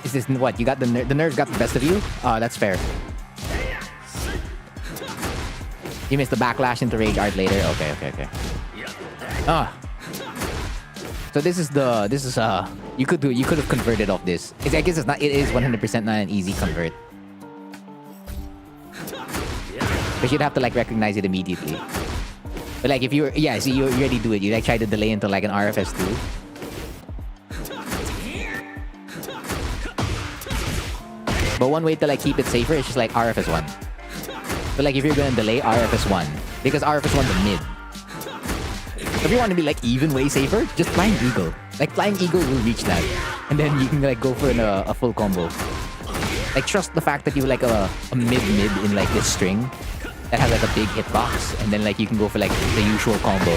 is this what? You got the nerves got the best of you? Oh, that's fair. You missed the backlash into rage art later. Okay. Ah. So this is you could have converted off this. I guess it's not. It is 100% not an easy convert. But you'd have to like recognize it immediately. But like if you already do it. You like try to delay into like an RFS2. But one way to like keep it safer is just like RFS1. But like if you're gonna delay RFS1, because RFS1's a mid. If you want to be like even way safer, just Flying Eagle. Like Flying Eagle will reach that, and then you can like go for a full combo. Like trust the fact that you have like a mid in like this string that has like a big hitbox, and then like you can go for like the usual combo.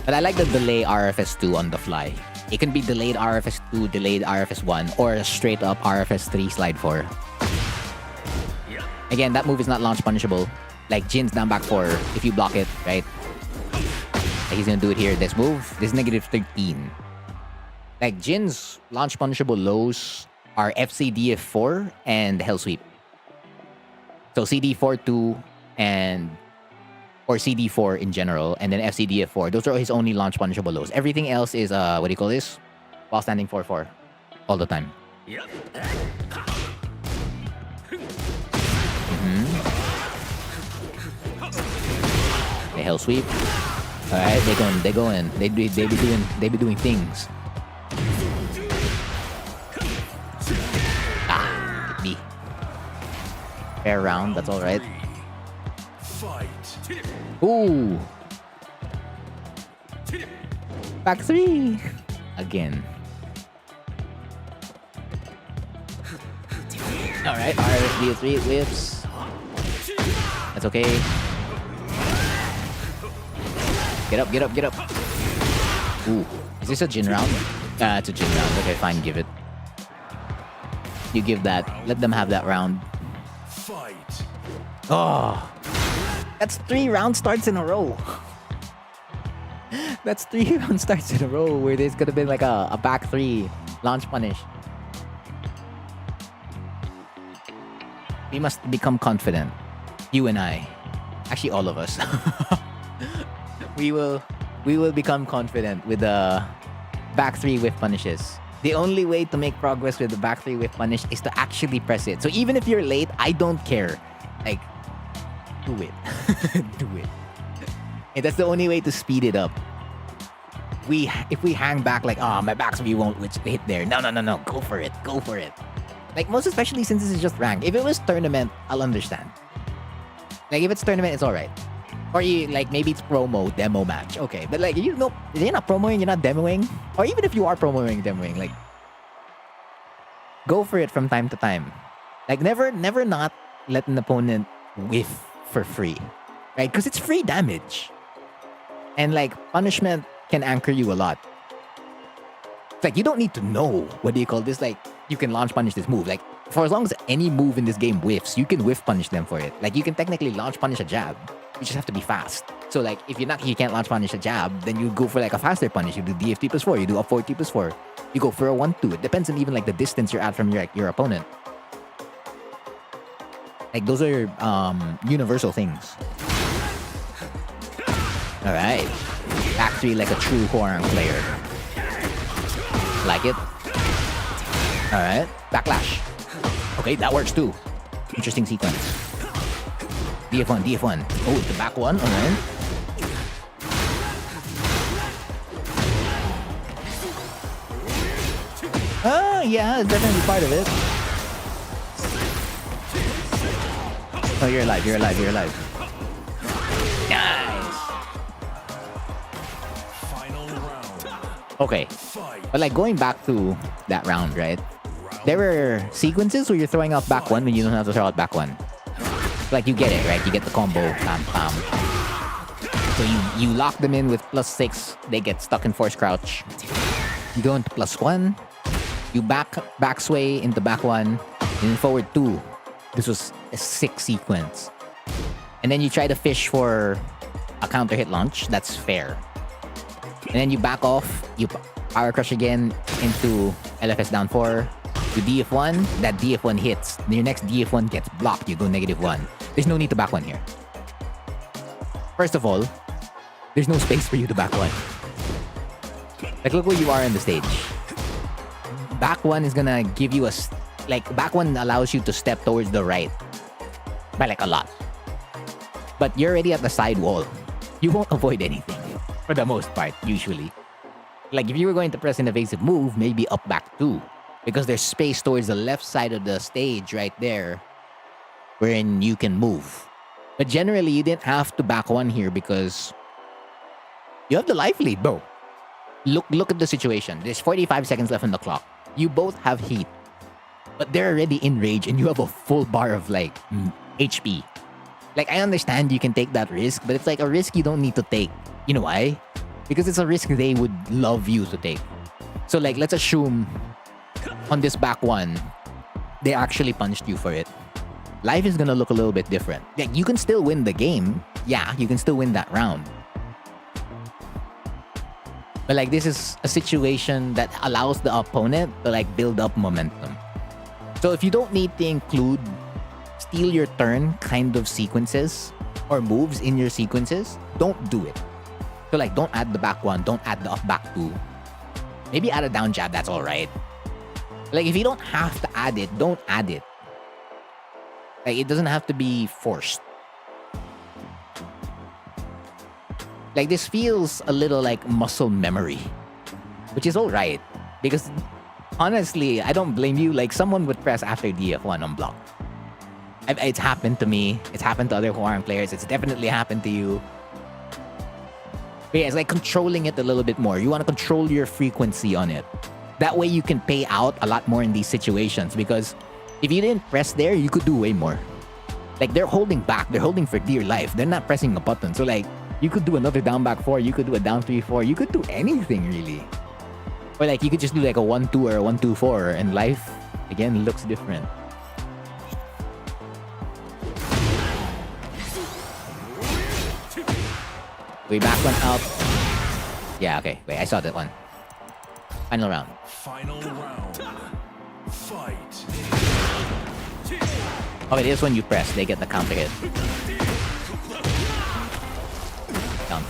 But I like the delay RFS2 on the fly. It can be delayed RFS2, delayed RFS1, or a straight up RFS3 slide 4. Again, that move is not launch punishable. Like Jin's down back 4, if you block it, right? Like he's gonna do it here. This move, this is negative 13. Like Jin's launch punishable lows are FCDF4 and Hell Sweep. So CD4-2 or CD4 in general, and then FCDF4. Those are his only launch punishable lows. Everything else is what do you call this? While standing 4-4 all the time. They Hell Sweep. All right, they go in. They be doing things. Hit me. Fair round. That's all right. Ooh. Back 3 again. All right, RSD3 whips. That's okay. Get up, get up, get up. Ooh, is this a Jin round? It's a Jin round. Okay, fine, give it. You give that. Let them have that round. Oh, that's 3 round starts in a row. That's 3 round starts in a row where there's gonna be like a back 3 launch punish. We must become confident. You and I. Actually, all of us. We will become confident with the back 3 whiff punishes. The only way to make progress with the back 3 whiff punish is to actually press it. So even if you're late, I don't care. Like, do it. Do it. And that's the only way to speed it up. If we hang back like, oh, my back 3 won't hit there. No. Go for it. Go for it. Like, most especially since this is just ranked. If it was tournament, I'll understand. Like, if it's tournament, it's alright. Or you, like, maybe it's promo, demo match. Okay, but like, you're not promoing, you're not demoing. Or even if you are promoing, demoing, like, go for it from time to time. Like, never not let an opponent whiff for free. Right? Because it's free damage. And like, punishment can anchor you a lot. It's like, you don't need to know, what do you call this? Like, you can launch punish this move. Like, for as long as any move in this game whiffs, you can whiff punish them for it. Like, you can technically launch punish a jab. You just have to be fast. So like, if you can't launch punish a jab, then you go for like a faster punish. You do DFT plus 4, you do up 4T plus 4. You go for a 1-2. It depends on even like the distance you're at from your opponent. Like, those are universal things. Alright. Back 3 like a true Hwoarang player. Like it. Alright. Backlash. Okay, that works too. Interesting sequence. DF1. Oh, the back 1. Alright. Oh, yeah, it's definitely part of it. Oh, you're alive. Nice. Okay. But like, going back to that round, right? There were sequences where you're throwing out back 1 when you don't have to throw out back 1. Like, you get it, right? You get the combo. Bam, bam. So you lock them in with +6. They get stuck in force crouch. You go into +1. You back sway into back 1. And then forward 2. This was a 6 sequence. And then you try to fish for a counter hit launch. That's fair. And then you back off. You power crush again into LFS down 4. You DF1. That DF1 hits. Then your next DF1 gets blocked. You go -1. There's no need to back 1 here. First of all, there's no space for you to back 1. Like, look where you are in the stage. Back 1 is gonna give you back 1 allows you to step towards the right by like a lot. But you're already at the side wall. You won't avoid anything for the most part, usually. Like, if you were going to press an evasive move, maybe up back 2. Because there's space towards the left side of the stage right there wherein you can move. But generally, you didn't have to back 1 here because you have the life lead, bro. Look at the situation. There's 45 seconds left on the clock. You both have heat. But they're already in rage and you have a full bar of like HP. Like, I understand you can take that risk, but it's like a risk you don't need to take. You know why? because it's a risk they would love you to take. So like, let's assume on this back one, they actually punished you for it. Life is gonna look a little bit different. Like, you can still win the game. Yeah, you can still win that round. But like, this is a situation that allows the opponent to like build up momentum. So if you don't need to include steal your turn kind of sequences or moves in your sequences, don't do it. So like, don't add the back one, don't add the up back two. Maybe add a down jab, that's alright. Like, if you don't have to add it, don't add it. Like, it doesn't have to be forced. Like, this feels a little like muscle memory, which is alright. Because honestly, I don't blame you. Like, someone would press after DF1 on block. It's happened to me. It's happened to other Huarang players. It's definitely happened to you. But yeah, it's like controlling it a little bit more. You want to control your frequency on it. That way you can pay out a lot more in these situations. Because if you didn't press there, you could do way more. Like, they're holding back. They're holding for dear life. They're not pressing a button. So like, you could do another down back 4. You could do a down 3-4. You could do anything really. Or like, you could just do like a 1-2 or a 1-2-4. And life, again, looks different. We back one out. Yeah, okay. Wait, I saw that one. Final round. Final round. Fight. Okay, this one you press. They get the counter hit. Down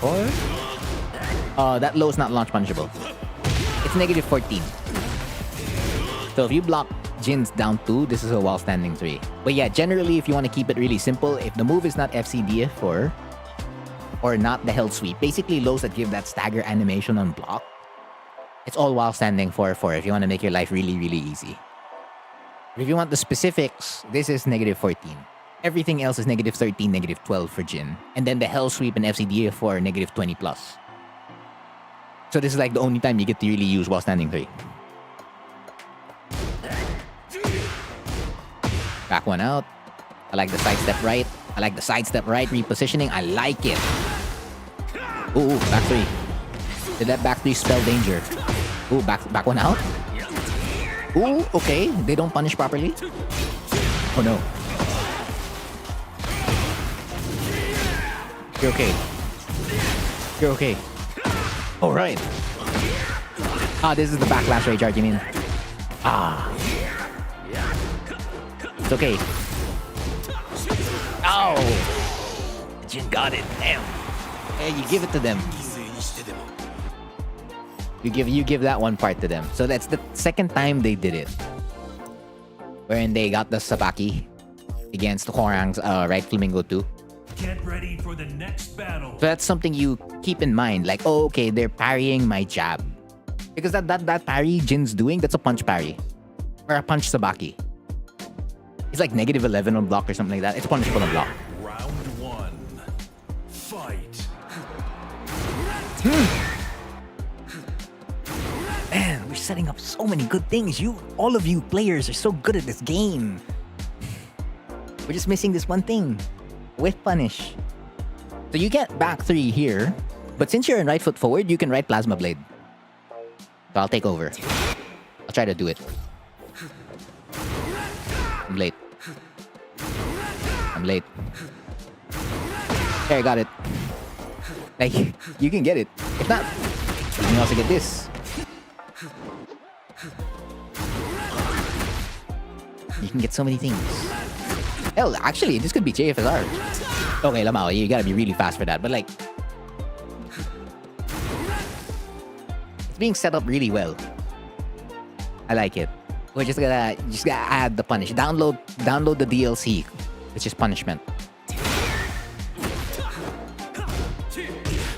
4. That low is not launch punishable. It's negative 14. So if you block Jin's down 2, this is a while standing 3. But yeah, generally, if you want to keep it really simple, if the move is not FCDF4, or not the held sweep, basically lows that give that stagger animation on block, it's all while standing 4-4 if you want to make your life really, really easy. But if you want the specifics, this is negative 14. Everything else is negative 13, negative 12 for Jin. And then the held sweep and FCDF4 are negative 20 plus. So this is like the only time you get to really use while standing 3. Back one out. I like the sidestep right. I like the sidestep right repositioning. I like it. Ooh, back 3. Did that back 3 spell danger? Ooh, back one out. Ooh, okay. They don't punish properly. Oh no. You're okay. You're okay. Alright. Ah, this is the backlash rage charge, you mean? Ah. It's okay. Oh! Jin got it. Damn. Hey, you give it to them. You give that one part to them. So that's the second time they did it. Wherein they got the Sabaki against Huarang's right Flamingo 2. Get ready for the next battle. So that's something you keep in mind. Like, oh, okay, they're parrying my jab. Because that parry Jin's doing, that's a punch parry. Or a punch Sabaki. It's like negative 11 on block or something like that. It's punishable on block. Round 1. Fight. Man, we're setting up so many good things. All of you players are so good at this game. We're just missing this one thing. Whiff punish. So you get back 3 here. But since you're in right foot forward, you can right Plasma Blade. So I'll take over. I'll try to do it. I'm late. I'm late. There, I got it. Like, you can get it. If not, you can also get this. You can get so many things. Hell, actually, this could be JFSR. Okay, Lamao, you gotta be really fast for that. But like, it's being set up really well. I like it. We're just gonna add the punish. Download the DLC, which is punishment.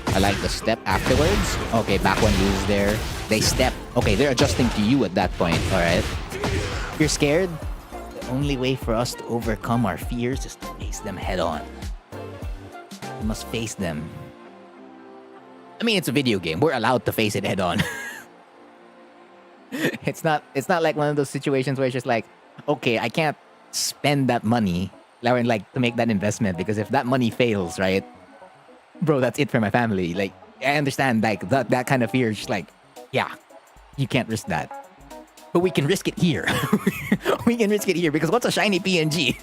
I like the step afterwards. Okay, back one loses there. They step. Okay, they're adjusting to you at that point. All right. If you're scared, the only way for us to overcome our fears is to face them head on. We must face them. I mean, it's a video game. We're allowed to face it head on. It's not like one of those situations where it's just like, okay, I can't spend that money like to make that investment, because if that money fails, right, bro, that's it for my family. Like, I understand, like, that kind of fear is just like, yeah, you can't risk that. But we can risk it here. We can risk it here because what's a shiny PNG?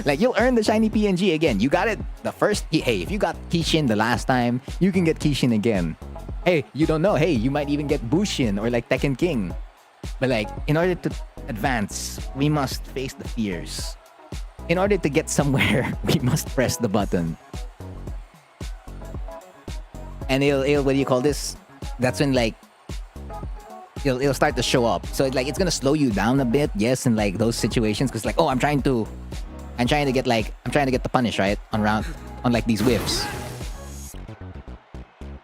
Like, you'll earn the shiny PNG again. You got it the first... Hey, if you got Kishin the last time, you can get Kishin again. Hey, you don't know. Hey, you might even get Bushin or like Tekken King. But like, in order to advance, we must face the fears. In order to get somewhere, we must press the button. And it'll what do you call this? That's when like it'll start to show up. So like it's gonna slow you down a bit, yes, in like those situations, because like, oh, I'm trying to get the punish right on like these whiffs.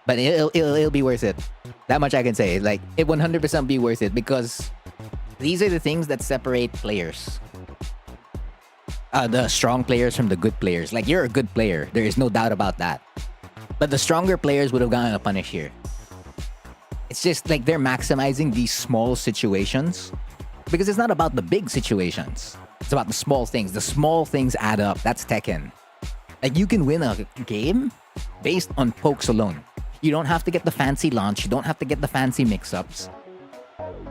But it'll be worth it. That much I can say. Like, it 100% be worth it because these are the things that separate players. The strong players from the good players. Like, you're a good player. There is no doubt about that. But the stronger players would have gotten a punish here. It's just like they're maximizing these small situations because it's not about the big situations. It's about the small things. The small things add up. That's Tekken. Like, you can win a game based on pokes alone. You don't have to get the fancy launch. You don't have to get the fancy mix-ups.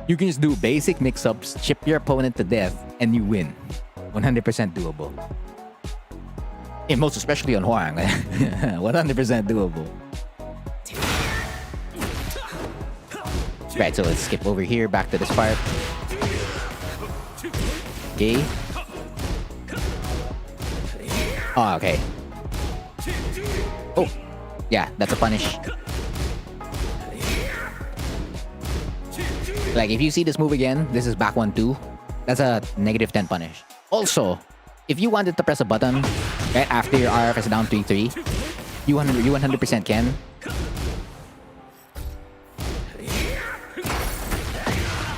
You can just do basic mix-ups, chip your opponent to death, and you win. 100% doable. And most especially on Huang. 100% doable. Right, so let's skip over here, back to this part. Okay. Oh, okay. Oh, yeah, that's a punish. Like, if you see this move again, this is back 1-2. That's a -10 punish. Also, if you wanted to press a button right after your RF is down 3-3, you 100% can.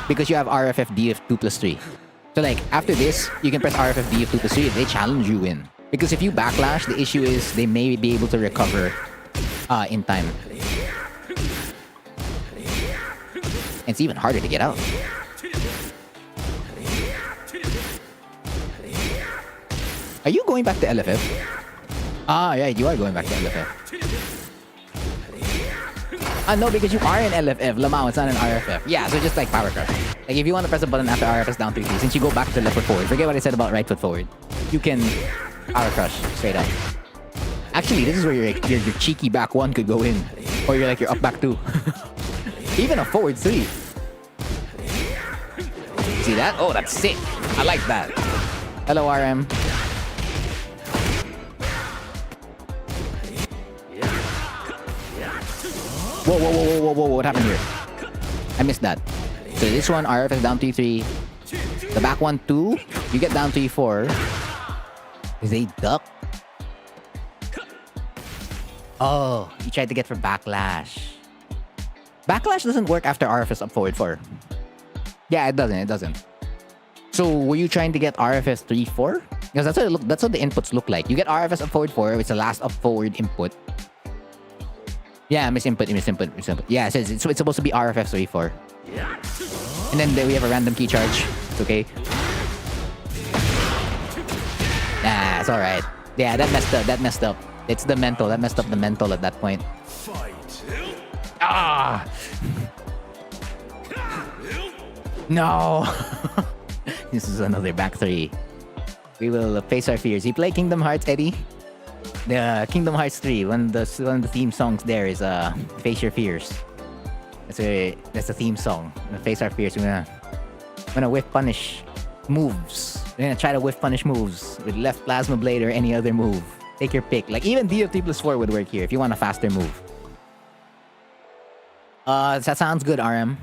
Because you have RFFD of 2+3. So like, after this, you can press RFFD of 2+3. If they challenge, you win. Because if you backlash, the issue is they may be able to recover in time. And it's even harder to get out. Are you going back to LFF? Ah, right, you are going back to LFF. No, because you are in LFF. Lamau, it's not an RFF. Yeah, so just like Power Crush. Like, if you want to press a button after RF is down 3-3, since you go back to left foot forward, forget what I said about right foot forward. You can Power Crush straight up. Actually, this is where your cheeky back 1 could go in. Or you're like your up back 2. Even a forward 3. See that? Oh, that's sick. I like that. Hello, RM. Whoa, what happened here? I missed that. So this one, RF is down 3-3. The back 1-2, you get down 3-4. Is they duck? Oh, you tried to get for backlash. Backlash doesn't work after RF is up forward 4. Yeah, it doesn't. So were you trying to get RFS 3-4? Because that's what the inputs look like. You get RFS up forward 4, it's the last up forward input. Yeah, misinput. Yeah, it's supposed to be RFF 3-4. And then we have a random key charge. It's okay. Nah, it's alright. Yeah, that messed up. It's the mental. That messed up the mental at that point. Ah! No! This is another back 3. We will face our fears. You play Kingdom Hearts, Eddie? The Kingdom Hearts 3, one of the theme songs there is Face Your Fears. That's the theme song. Face Our Fears. We're gonna whiff punish moves. We're gonna try to whiff punish moves with left plasma blade or any other move. Take your pick. Like, even DFT+4 would work here if you want a faster move. That sounds good, RM.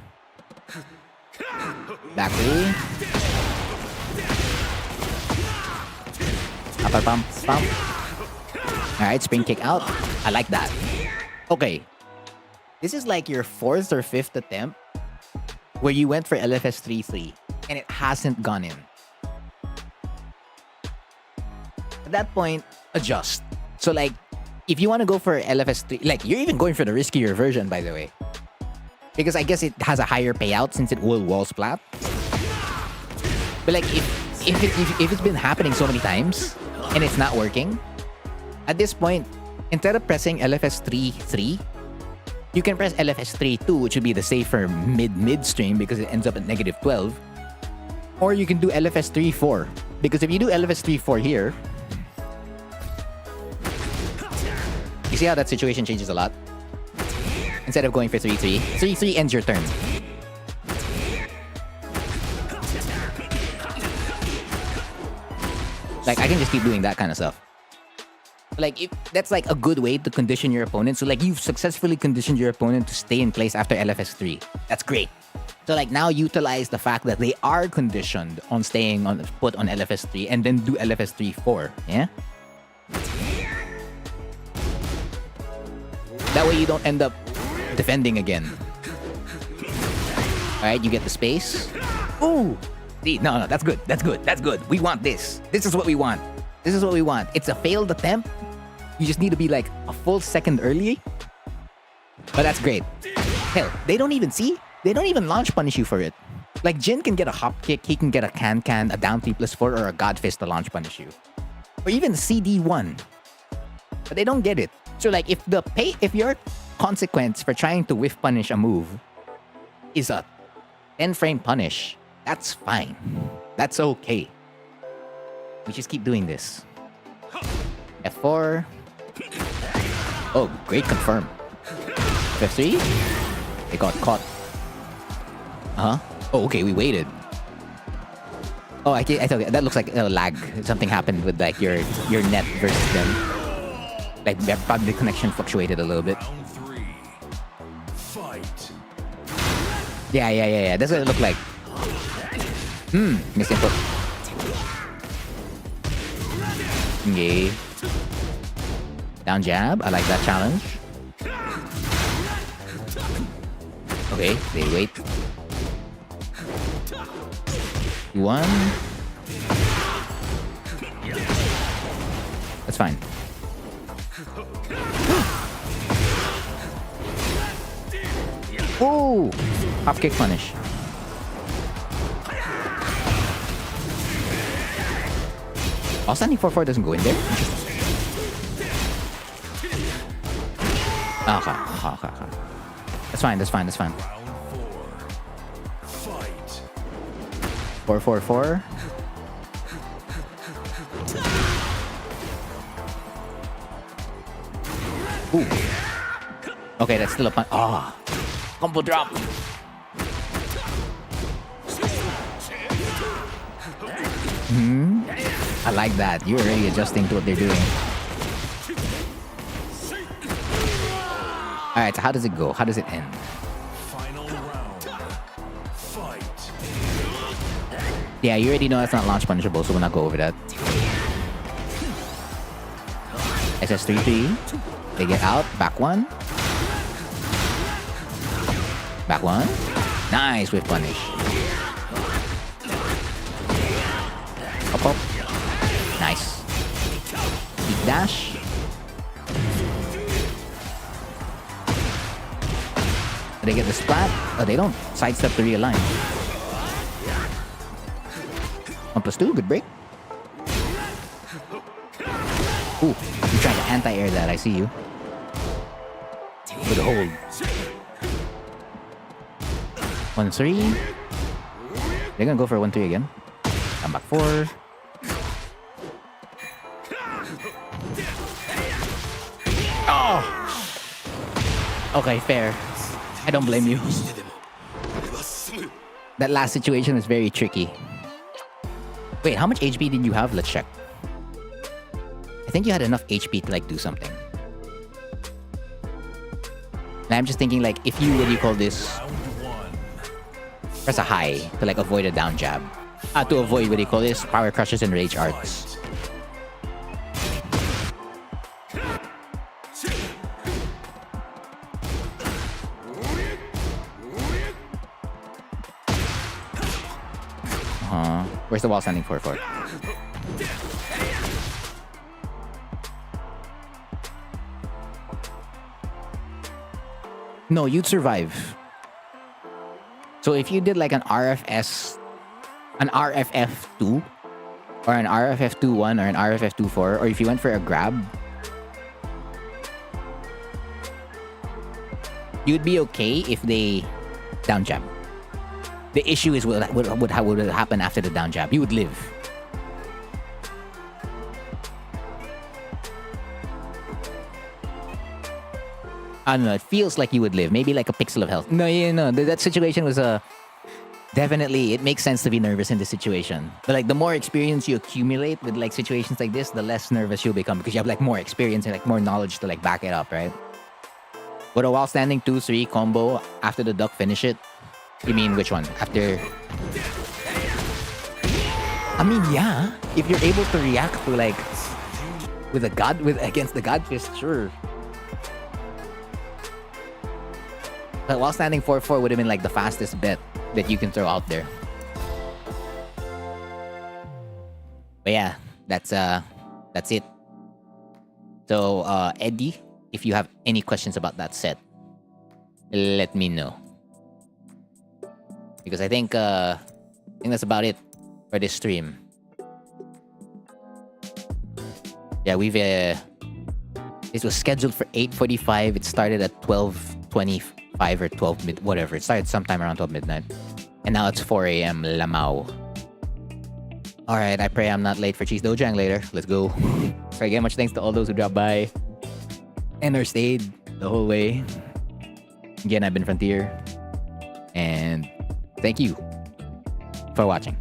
Back 3. Upper pump. Alright, spring kick out. I like that. Okay. This is like your 4th or 5th attempt where you went for LFS 3-3 and it hasn't gone in. At that point, adjust. So like, if you want to go for LFS 3, like, you're even going for the riskier version, by the way. Because I guess it has a higher payout since it will wall splat. But like, if it's been happening so many times and it's not working, at this point, instead of pressing LFS 3-3, you can press LFS 3-2, which would be the safer mid-stream because it ends up at negative 12. Or you can do LFS 3-4. Because if you do LFS 3-4 here, you see how that situation changes a lot? Instead of going for 3-3, 3-3 ends your turn. Like, I can just keep doing that kind of stuff. Like, that's like a good way to condition your opponent. So, like, you've successfully conditioned your opponent to stay in place after LFS 3. That's great. So, like, now utilize the fact that they are conditioned on staying put on LFS 3 and then do LFS 3-4. Yeah? That way you don't end up defending again. Alright, you get the space. Ooh! See, no, that's good. That's good. That's good. We want this. This is what we want. This is what we want. It's a failed attempt. You just need to be like a full second early. But that's great. Hell, they don't even launch punish you for it. Like, Jin can get a hop kick, he can get a can, a down 3+4, or a god fist to launch punish you. Or even CD1. But they don't get it. So like, if your consequence for trying to whiff punish a move is a 10-frame punish, that's fine. That's okay. We just keep doing this. F4. Oh, great confirm. F3. They got caught. Uh-huh. Oh, okay, we waited. Oh, I thought that looks like a lag. Something happened with like your net versus them. Like, probably the connection fluctuated a little bit. Round 3. Fight. Yeah. That's what it looked like. Missed input. Okay. Down jab. I like that challenge. Okay, they wait. 1. That's fine. Whoa! Hop kick punish. Standing 4-4 doesn't go in there. Okay. That's fine. Round 4. Fight. 4-4-4. Ooh. Okay, that's still a punch. Combo drop. I like that. You're already adjusting to what they're doing. Alright, so how does it go? How does it end? Final round. Fight. Yeah, you already know that's not launch punishable, so we'll not go over that. SS3-3. They get out. Back 1. Back 1. Nice with punish. Up. Nice. Deep dash. They get the splat. Oh, they don't. Sidestep to realign. 1+2. Good break. Ooh, you're trying to anti-air that. I see you. Good hold. 1-3. They're gonna go for 1-3 again. Come back 4. Oh! Okay, fair. I don't blame you. That last situation is very tricky. Wait, how much HP did you have? Let's check. I think you had enough HP to like do something. And I'm just thinking like, if you, what do you call this? Press a high to like avoid a down jab. To avoid, what do you call this? Power crushes and rage arts. Where's the wall standing 4-4? No, you'd survive. So if you did like an RFF2, or an RFF21, or an RFF24, or if you went for a grab, You'd be okay if they down jab. The issue is what would happen after the down jab. You would live. I don't know. It feels like you would live. Maybe like a pixel of health. No, that situation was definitely. It makes sense to be nervous in this situation. But like the more experience you accumulate with like situations like this, the less nervous you'll become because you have like more experience and like more knowledge to like back it up, right? But a while standing 2-3 combo after the duck finish it. You mean which one? After? I mean, yeah. If you're able to react to like against the God Fist, sure. But while standing 4-4 would have been like the fastest bet that you can throw out there. But yeah, that's it. So Eddie, if you have any questions about that set, let me know. Because I think that's about it for this stream. Yeah, we've this was scheduled for 8:45. It started at 12:25 or 12 mid whatever. It started sometime around 12 midnight. And now it's 4 a.m. Lamau. Alright, I pray I'm not late for Cheese Dojang later. Let's go. So again, much thanks to all those who dropped by and or stayed the whole way. Again, I've been Frontier. And thank you for watching.